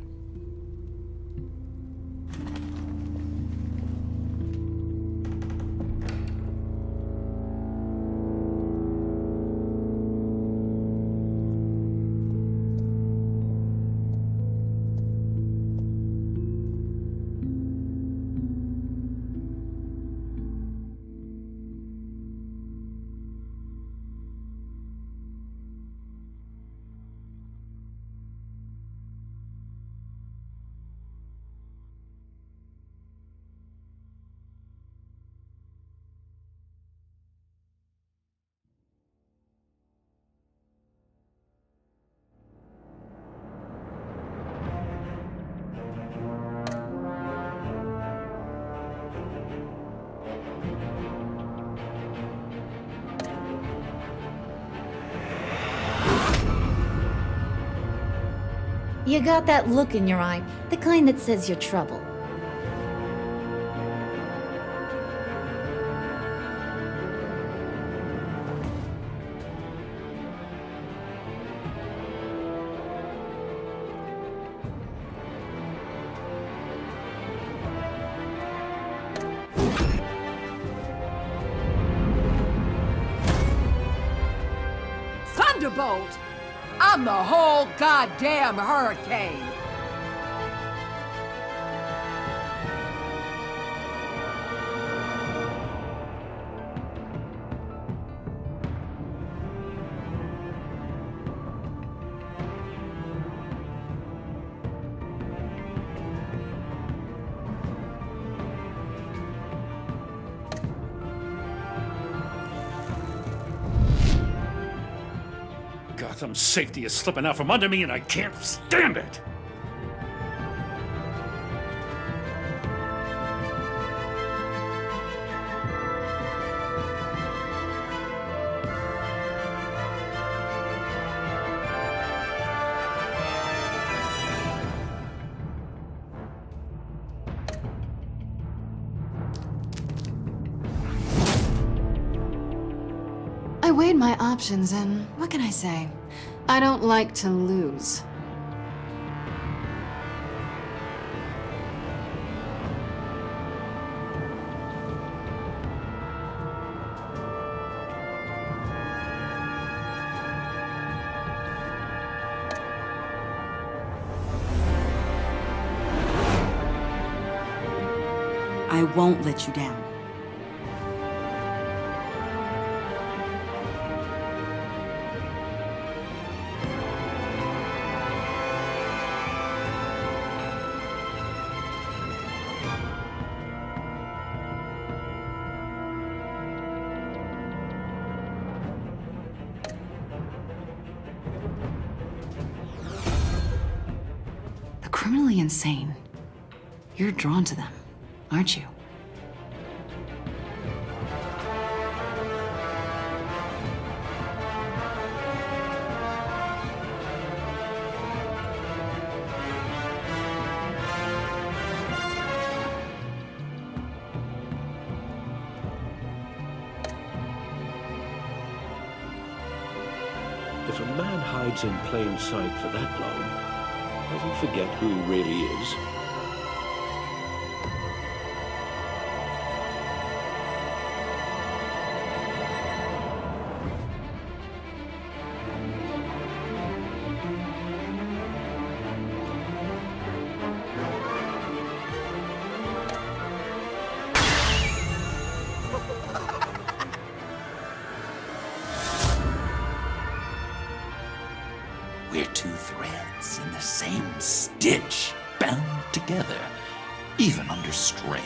Speaker 7: You got that look in your eye, the kind that says you're trouble.
Speaker 22: Thunderbolt! I'm the whole goddamn hurricane!
Speaker 11: Gotham's safety is slipping out from under me and I can't stand it!
Speaker 2: I weighed my options and what can I say? I don't like to lose.
Speaker 18: I won't let you down.
Speaker 2: Criminally insane. You're drawn to them, aren't you?
Speaker 1: If a man hides in plain sight for that long, does he forget who he really is?
Speaker 12: We're two threads in the same stitch, bound together, even under strain.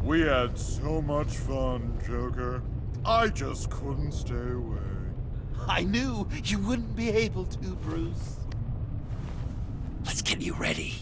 Speaker 15: We had so much fun, Joker. I just couldn't stay away.
Speaker 12: I knew you wouldn't be able to, Bruce. Let's get you ready.